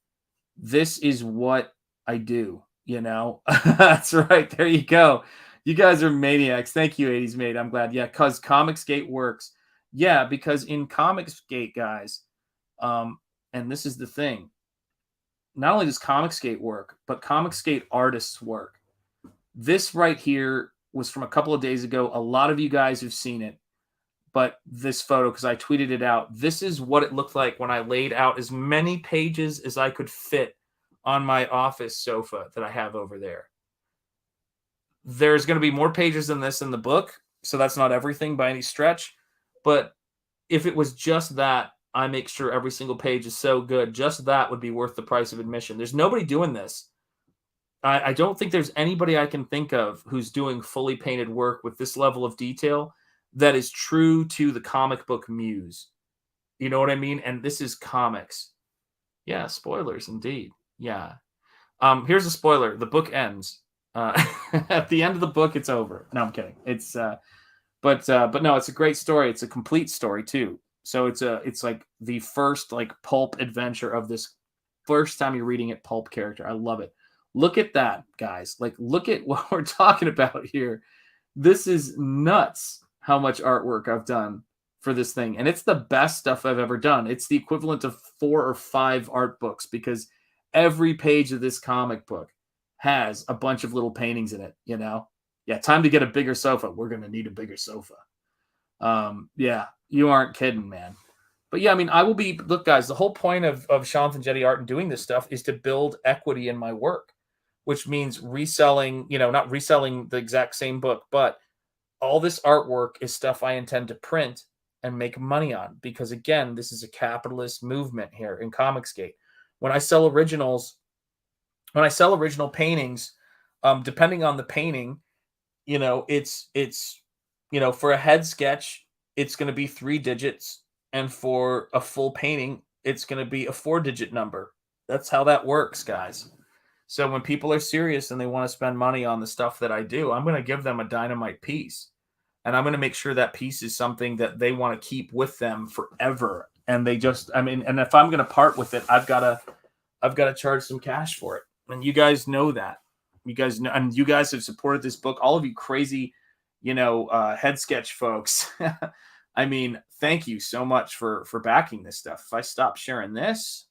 this is what I do, That's right. There you go. You guys are maniacs. Thank you, 80s Mate. I'm glad. Yeah, because Comicsgate works. Yeah, because in Comicsgate, guys, and this is the thing, not only does Comicsgate work, but Comicsgate artists work. This right here was from a couple of days ago. A lot of you guys have seen it, but this photo, because I tweeted it out, this is what it looked like when I laid out as many pages as I could fit on my office sofa that I have over there. There's going to be more pages than this in the book, so that's not everything by any stretch. But if it was just that, I make sure every single page is so good. Just that would be worth the price of admission. There's nobody doing this. I don't think there's anybody I can think of who's doing fully painted work with this level of detail that is true to the comic book muse. You know what I mean? And this is comics. Yeah, spoilers indeed. Yeah. Here's a spoiler. The book ends. At the end of the book, it's over. No, I'm kidding. It's but no, it's a great story. It's a complete story too. So it's like the first pulp adventure of this first time you're reading it pulp character. I love it. Look at that, guys. Look at what we're talking about here. This is nuts how much artwork I've done for this thing. And it's the best stuff I've ever done. It's the equivalent of 4 or 5 art books, because every page of this comic book has a bunch of little paintings in it, Yeah, time to get a bigger sofa. We're going to need a bigger sofa. Yeah, you aren't kidding, man. But yeah, I mean, look, guys, the whole point of Shanthan Jetty Art and doing this stuff is to build equity in my work, which means reselling, not reselling the exact same book, but all this artwork is stuff I intend to print and make money on, because again, this is a capitalist movement here in Comicsgate. When I sell original paintings, depending on the painting, it's for a head sketch, it's going to be 3 digits, and for a full painting, it's going to be a 4-digit number. That's how that works, guys. So when people are serious and they want to spend money on the stuff that I do, I'm going to give them a dynamite piece. And I'm going to make sure that piece is something that they want to keep with them forever. And they just, I mean, and if I'm going to part with it, I've got to charge some cash for it. And you guys know that. You guys know, and you guys have supported this book. All of you crazy, head sketch folks. I mean, thank you so much for backing this stuff. If I stop sharing this,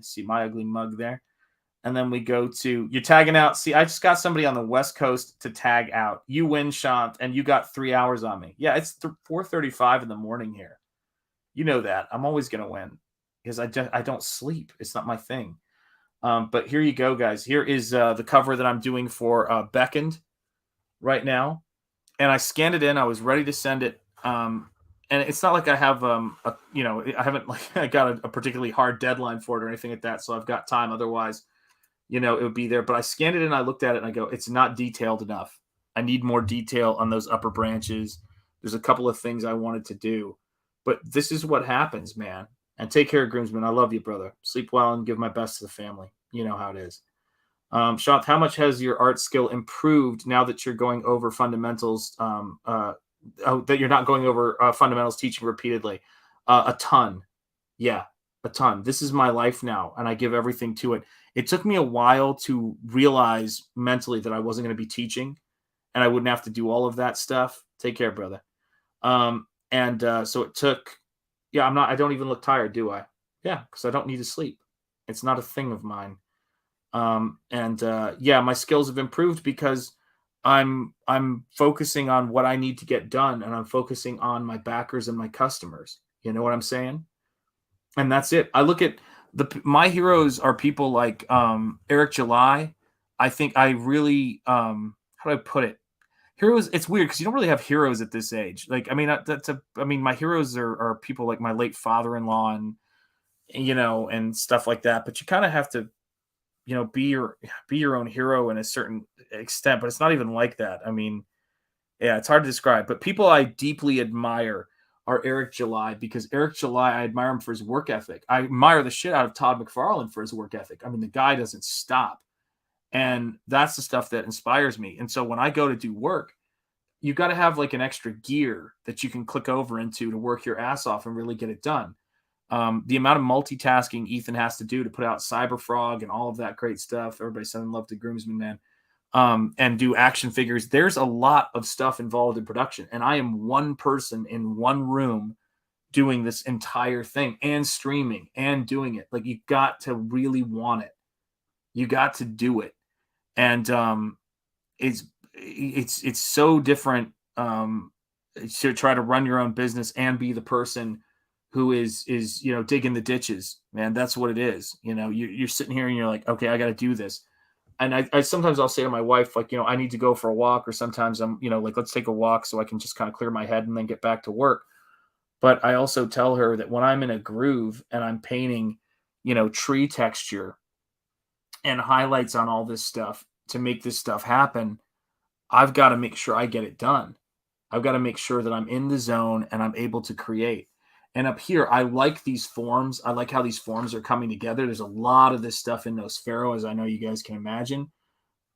see my ugly mug there. And then we go to, you're tagging out. See, I just got somebody on the West Coast to tag out. You win, Shant, and you got 3 hours on me. Yeah, it's 4:35 in the morning here. You know that. I'm always going to win because I don't sleep. It's not my thing. But here you go, guys. Here is the cover that I'm doing for Beckoned right now. And I scanned it in. I was ready to send it. And it's not like I have, I haven't I got a particularly hard deadline for it or anything like that. So I've got time. Otherwise, it would be there. But I scanned it in. I looked at it and I go, it's not detailed enough. I need more detail on those upper branches. There's a couple of things I wanted to do. But this is what happens, man. And take care, groomsmen. I love you, brother. Sleep well and give my best to the family. You know how it is. Shant, how much has your art skill improved now that you're going over fundamentals? That you're not going over fundamentals teaching repeatedly? A ton. Yeah, a ton. This is my life now, and I give everything to it. It took me a while to realize mentally that I wasn't going to be teaching, and I wouldn't have to do all of that stuff. Take care, brother. So it took. Yeah, I don't even look tired, do I? Yeah, because I don't need to sleep. It's not a thing of mine. My skills have improved because I'm focusing on what I need to get done, and I'm focusing on my backers and my customers. You know what I'm saying? And that's it. I look at my heroes are people like Eric July. I think I really how do I put it? Heroes, it's weird because you don't really have heroes at this age. Like, I mean, my heroes are people like my late father-in-law and stuff like that. But you kind of have to, be your own hero in a certain extent. But it's not even like that. I mean, yeah, it's hard to describe. But people I deeply admire are Eric July, because Eric July, I admire him for his work ethic. I admire the shit out of Todd McFarlane for his work ethic. I mean, the guy doesn't stop. And that's the stuff that inspires me. And so when I go to do work, you got to have like an extra gear that you can click over into to work your ass off and really get it done. The amount of multitasking Ethan has to do to put out Cyberfrog and all of that great stuff. Everybody sending love to Groomsman, man. And do action figures. There's a lot of stuff involved in production. And I am one person in one room doing this entire thing and streaming and doing it. Like, you got to really want it. You got to do it. And it's so different to try to run your own business and be the person who is digging the ditches, man. That's what it is. You're sitting here and you're like, okay, I got to do this. And I sometimes I'll say to my wife, like, I need to go for a walk, or sometimes I'm, like, let's take a walk so I can just kind of clear my head and then get back to work. But I also tell her that when I'm in a groove and I'm painting, tree texture and highlights on all this stuff to make this stuff happen, I've got to make sure I get it done. I've got to make sure that I'm in the zone and I'm able to create. And up here, I like these forms. I like how these forms are coming together. There's a lot of this stuff in Nosfero, as I know you guys can imagine.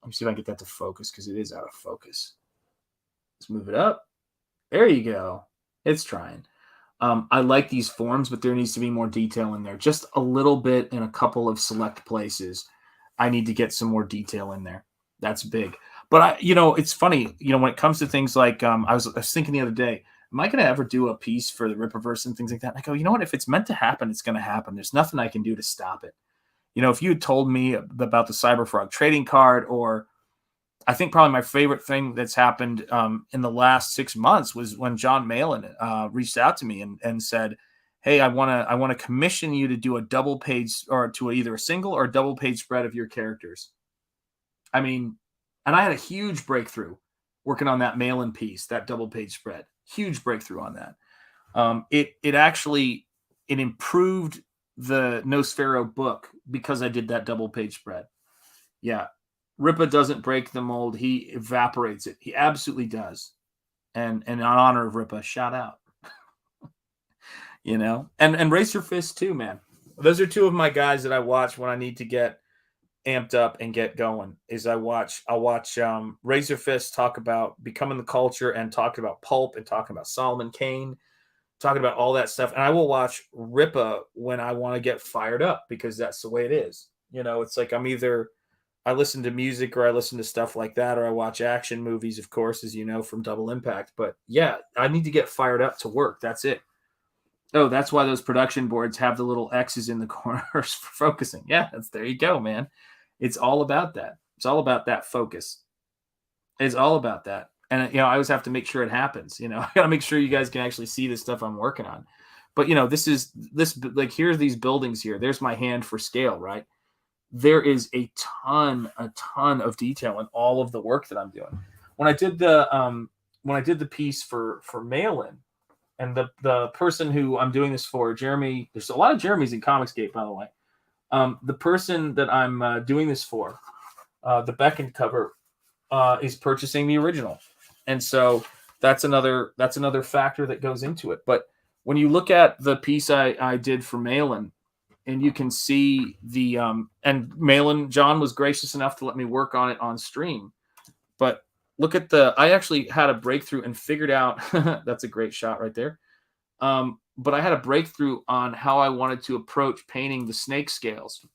Let me see if I can get that to focus, because it is out of focus. Let's move it up. There you go. It's trying. I like these forms, but there needs to be more detail in there. Just a little bit in a couple of select places. I need to get some more detail in there. That's big. But it's funny, when it comes to things like, I was thinking the other day, am I going to ever do a piece for the Rippaverse and things like that? And I go, you know what? If it's meant to happen, it's going to happen. There's nothing I can do to stop it. If you had told me about the Cyberfrog trading card, or I think probably my favorite thing that's happened in the last 6 months was when John Malin reached out to me and said, hey, I want to commission you to do a double page, or to either a single or a double page spread of your characters. I mean, and I had a huge breakthrough working on that Malin piece, that double page spread. Huge breakthrough on that. It actually improved the Nosfero book because I did that double page spread. Yeah. Rippa doesn't break the mold. He evaporates it. He absolutely does. And in honor of Rippa, shout out. you know, and Race Your Fist too, man. Those are two of my guys that I watch when I need to get amped up and get going. I'll watch Razor Fist talk about becoming the culture and talking about Pulp and talking about Solomon Kane, talking about all that stuff. And I will watch Ripa when I want to get fired up, because that's the way it is. You know, it's like I listen to music or I listen to stuff like that, or I watch action movies, of course, as you know, from Double Impact. But yeah, I need to get fired up to work. That's it. Oh, that's why those production boards have the little X's in the corners for focusing. Yeah, there you go, man. It's all about that. It's all about that focus. It's all about that. And, you know, I always have to make sure it happens. You know, I got to make sure you guys can actually see the stuff I'm working on. But, you know, here's these buildings here. There's my hand for scale, right? There is a ton of detail in all of the work that I'm doing. When I did the piece for Mail-In, and the person who I'm doing this for, Jeremy, there's a lot of Jeremys in Comicsgate, by the way. The person that I'm doing this for, the Beckon cover, is purchasing the original. And so that's another factor that goes into it. But when you look at the piece I did for Mail-In, and you can see the and Mail-In, John was gracious enough to let me work on it on stream. But look at I actually had a breakthrough and figured out that's a great shot right there. But I had a breakthrough on how I wanted to approach painting the snake scales.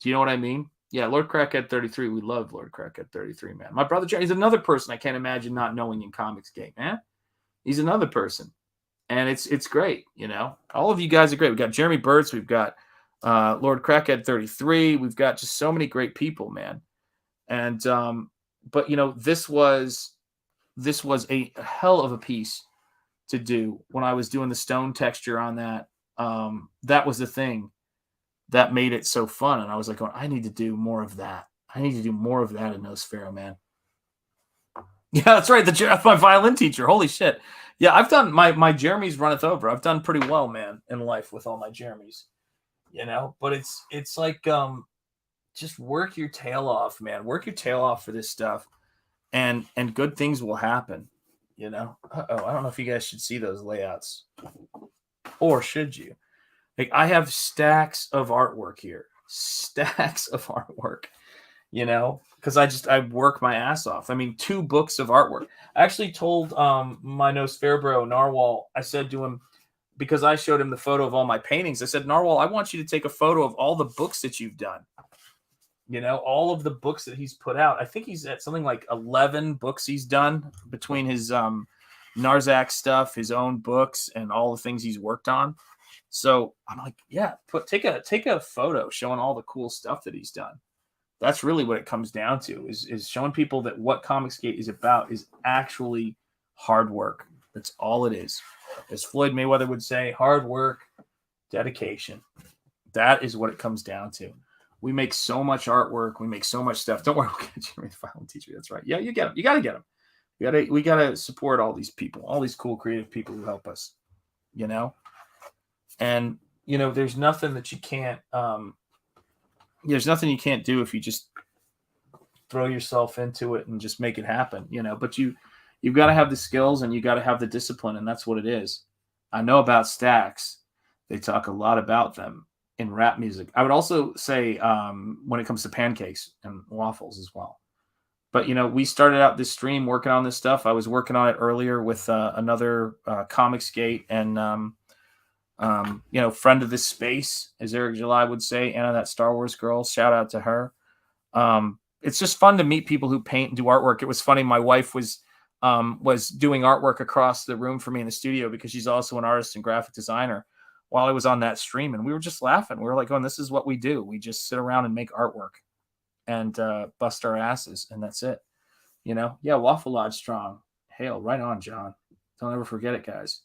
Do you know what I mean? Yeah, Lord Crackhead 33. We love Lord Crackhead 33, man. My brother Jerry is another person I can't imagine not knowing in Comicsgate, man. He's another person. And it's great, you know. All of you guys are great. We've got Jeremy Burtz. We've got Lord Crackhead 33. We've got just so many great people, man. And but you know, this was a hell of a piece to do when I was doing the stone texture on that. That was the thing that made it so fun. And I was like, I need to do more of that. I need to do more of that in Nosfero, man. Yeah, that's right. That's my violin teacher. Holy shit. Yeah, I've done my Jeremy's runneth over. I've done pretty well, man, in life with all my Jeremy's, you know, but it's like, just work your tail off, man. Work your tail off for this stuff, and good things will happen, you know. I don't know if you guys should see those layouts, or should you? Like, I have stacks of artwork here, you know, because I work my ass off. I mean, 2 books of artwork. I actually told my Nosfero bro, Narwhal, I said to him, because I showed him the photo of all my paintings, I said, Narwhal, I want you to take a photo of all the books that you've done. You know, all of the books that he's put out. I think he's at something like 11 books he's done between his Narzak stuff, his own books, and all the things he's worked on. So I'm like, yeah, take a photo showing all the cool stuff that he's done. That's really what it comes down to, is showing people that what Comicsgate is about is actually hard work. That's all it is. As Floyd Mayweather would say, hard work, dedication. That is what it comes down to. We make so much artwork. We make so much stuff. Don't worry, we'll get Jeremy the Violin Teacher. That's right. Yeah, you get them. You got to get them. We gotta support all these people, all these cool creative people who help us, you know? And, you know, there's nothing that you can't do if you just throw yourself into it and just make it happen, you know. But you've got to have the skills and you got to have the discipline, and that's what it is. I know about stacks. They talk a lot about them in rap music. I would also say when it comes to pancakes and waffles as well. But, you know, we started out this stream working on this stuff. I was working on it earlier with another Comicsgate and, you know, friend of this space, as Eric July would say, Anna, that Star Wars girl. Shout out to her. It's just fun to meet people who paint and do artwork. It was funny. My wife was doing artwork across the room for me in the studio because she's also an artist and graphic designer while I was on that stream. And we were just laughing. We were like, this is what we do. We just sit around and make artwork and bust our asses. And that's it. You know? Yeah, Waffle Lodge strong. Hail, right on, John. Don't ever forget it, guys.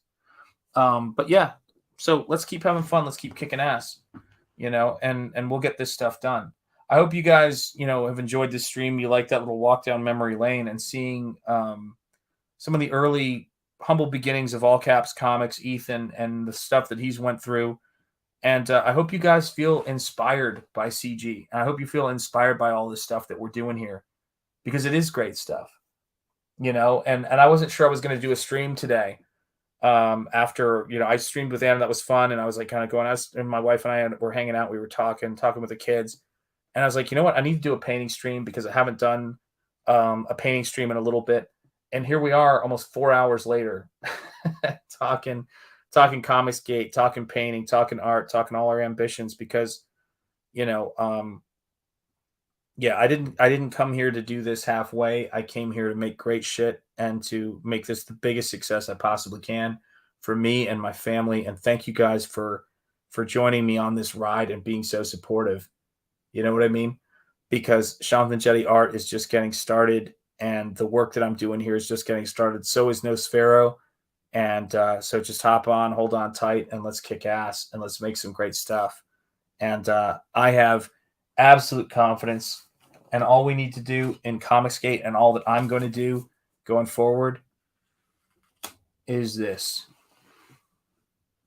But yeah, so let's keep having fun. Let's keep kicking ass, you know, and we'll get this stuff done. I hope you guys, you know, have enjoyed this stream. You like that little walk down memory lane and seeing some of the early humble beginnings of All Caps Comics, Ethan, and the stuff that he's went through. And I hope you guys feel inspired by CG. And I hope you feel inspired by all this stuff that we're doing here, because it is great stuff, you know. And I wasn't sure I was going to do a stream today after, I streamed with Adam. That was fun. And I was like kind of going, and my wife and I were hanging out. We were talking with the kids. And I was like, you know what? I need to do a painting stream because I haven't done a painting stream in a little bit. And here we are almost 4 hours later talking Comicsgate, talking painting, talking art, talking all our ambitions because, I didn't come here to do this halfway. I came here to make great shit and to make this the biggest success I possibly can for me and my family. And thank you guys for joining me on this ride and being so supportive. You know what I mean? Because Jonathan Jetty art is just getting started and the work that I'm doing here is just getting started. So is Nosfero. And so just hop on, hold on tight, and let's kick ass and let's make some great stuff. And I have absolute confidence. And all we need to do in Comicsgate and all that I'm going to do going forward is this.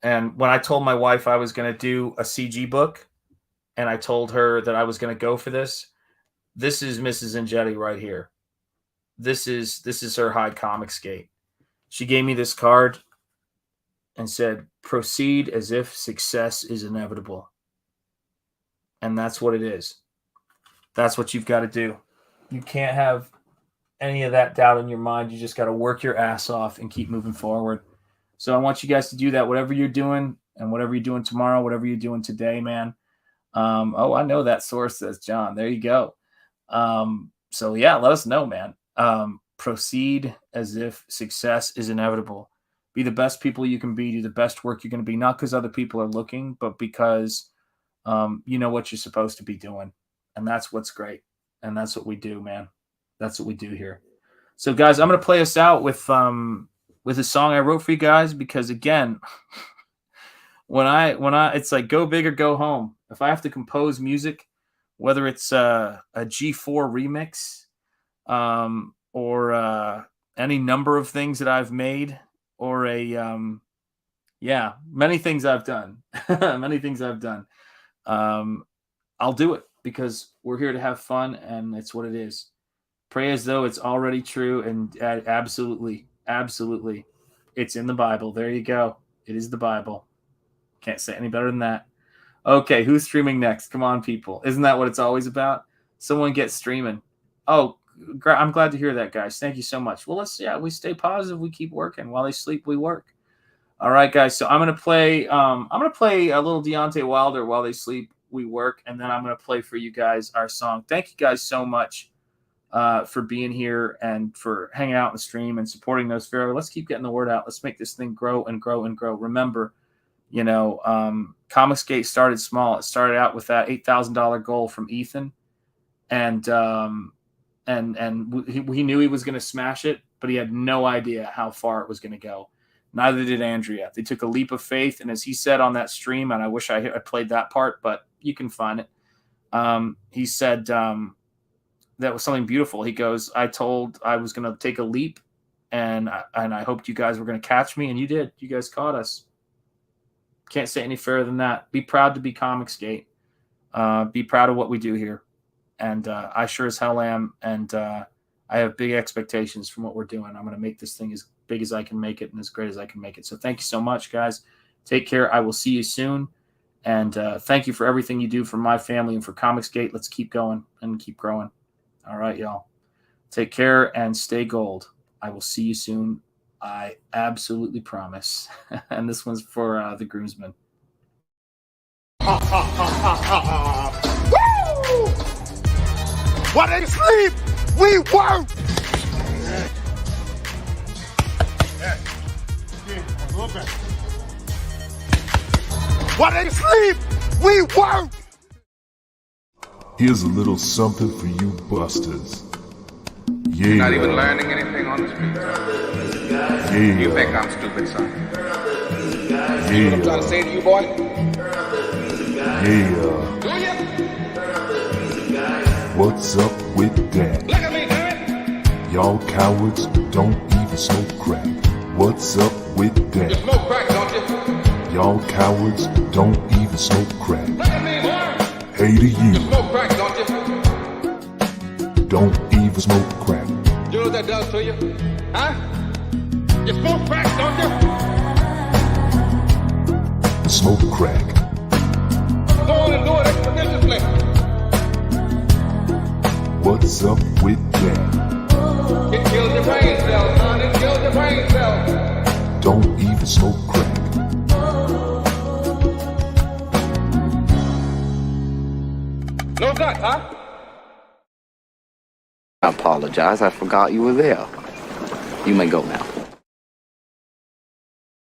And when I told my wife I was going to do a CG book, and I told her that I was going to go for this is Mrs. Ingetti right here. This is her high Comicsgate. She gave me this card and said, proceed as if success is inevitable. And that's what it is. That's what you've got to do. You can't have any of that doubt in your mind. You just got to work your ass off and keep moving forward. So I want you guys to do that, whatever you're doing and whatever you're doing tomorrow, whatever you're doing today, man. I know that source, says John. There you go. So yeah, let us know, man. Proceed as if success is inevitable. Be the best people you can be. Do the best work you're going to be, not because other people are looking, but because you know what you're supposed to be doing. And that's what's great. And that's what we do, man. That's what we do here. So guys, I'm going to play us out with a song I wrote for you guys, because again, when I it's like go big or go home. If I have to compose music, whether it's a G4 remix, or any number of things that I've made, or many things I've done, I'll do it because we're here to have fun, and it's what it is. Pray as though it's already true, and absolutely, it's in the Bible. There you go. It is the Bible. Can't say any better than that. Okay, who's streaming next? Come on, people. Isn't that what it's always about? Someone gets streaming. Oh, I'm glad to hear that, guys. Thank you so much. Well, we stay positive. We keep working. While they sleep, we work. All right, guys. So I'm gonna play a little Deontay Wilder, While They Sleep, We Work, and then I'm gonna play for you guys our song. Thank you guys so much for being here and for hanging out in the stream and supporting Nosfero. Let's keep getting the word out. Let's make this thing grow and grow and grow. Remember, Comicsgate started small. It started out with that $8,000 goal from Ethan, and he knew he was going to smash it, but he had no idea how far it was going to go. Neither did Andrea. They took a leap of faith, and as he said on that stream, and I wish I played that part, but you can find it. He said that was something beautiful. He goes, I told I was going to take a leap, and I hoped you guys were going to catch me, and you did. You guys caught us. Can't say any fairer than that. Be proud to be Comicsgate. Be proud of what we do here. And I sure as hell am. And I have big expectations from what we're doing. I'm going to make this thing as big as I can make it and as great as I can make it. So thank you so much, guys. Take care. I will see you soon. And thank you for everything you do for my family and for Comicsgate. Let's keep going and keep growing. All right, y'all. Take care and stay gold. I will see you soon. I absolutely promise. And this one's for the groomsmen. Woo! While they sleep, we work. While they sleep, we work. Here's a little something for you busters. Yeah. You're not even learning anything on the street. Yeah. You think I'm stupid, son? Yeah. You know what I'm trying to say to you, boy? Yeah. Do you? What's up with that? Look at me, damn it! Y'all cowards don't even smoke crack. What's up with that? You smoke crack, don't you? Y'all cowards don't even smoke crack. Look at me, boy! Hey to you. You smoke crack, don't you? Don't even smoke crack. You know what that does to you? Huh? You smoke crack, don't you? even smoke crack. Go on and do it expeditiously. What's up with that? It kills your brain cells, son. It kills your brain cells. Don't even smoke crack. No guts, huh? I apologize. I forgot you were there. You may go now.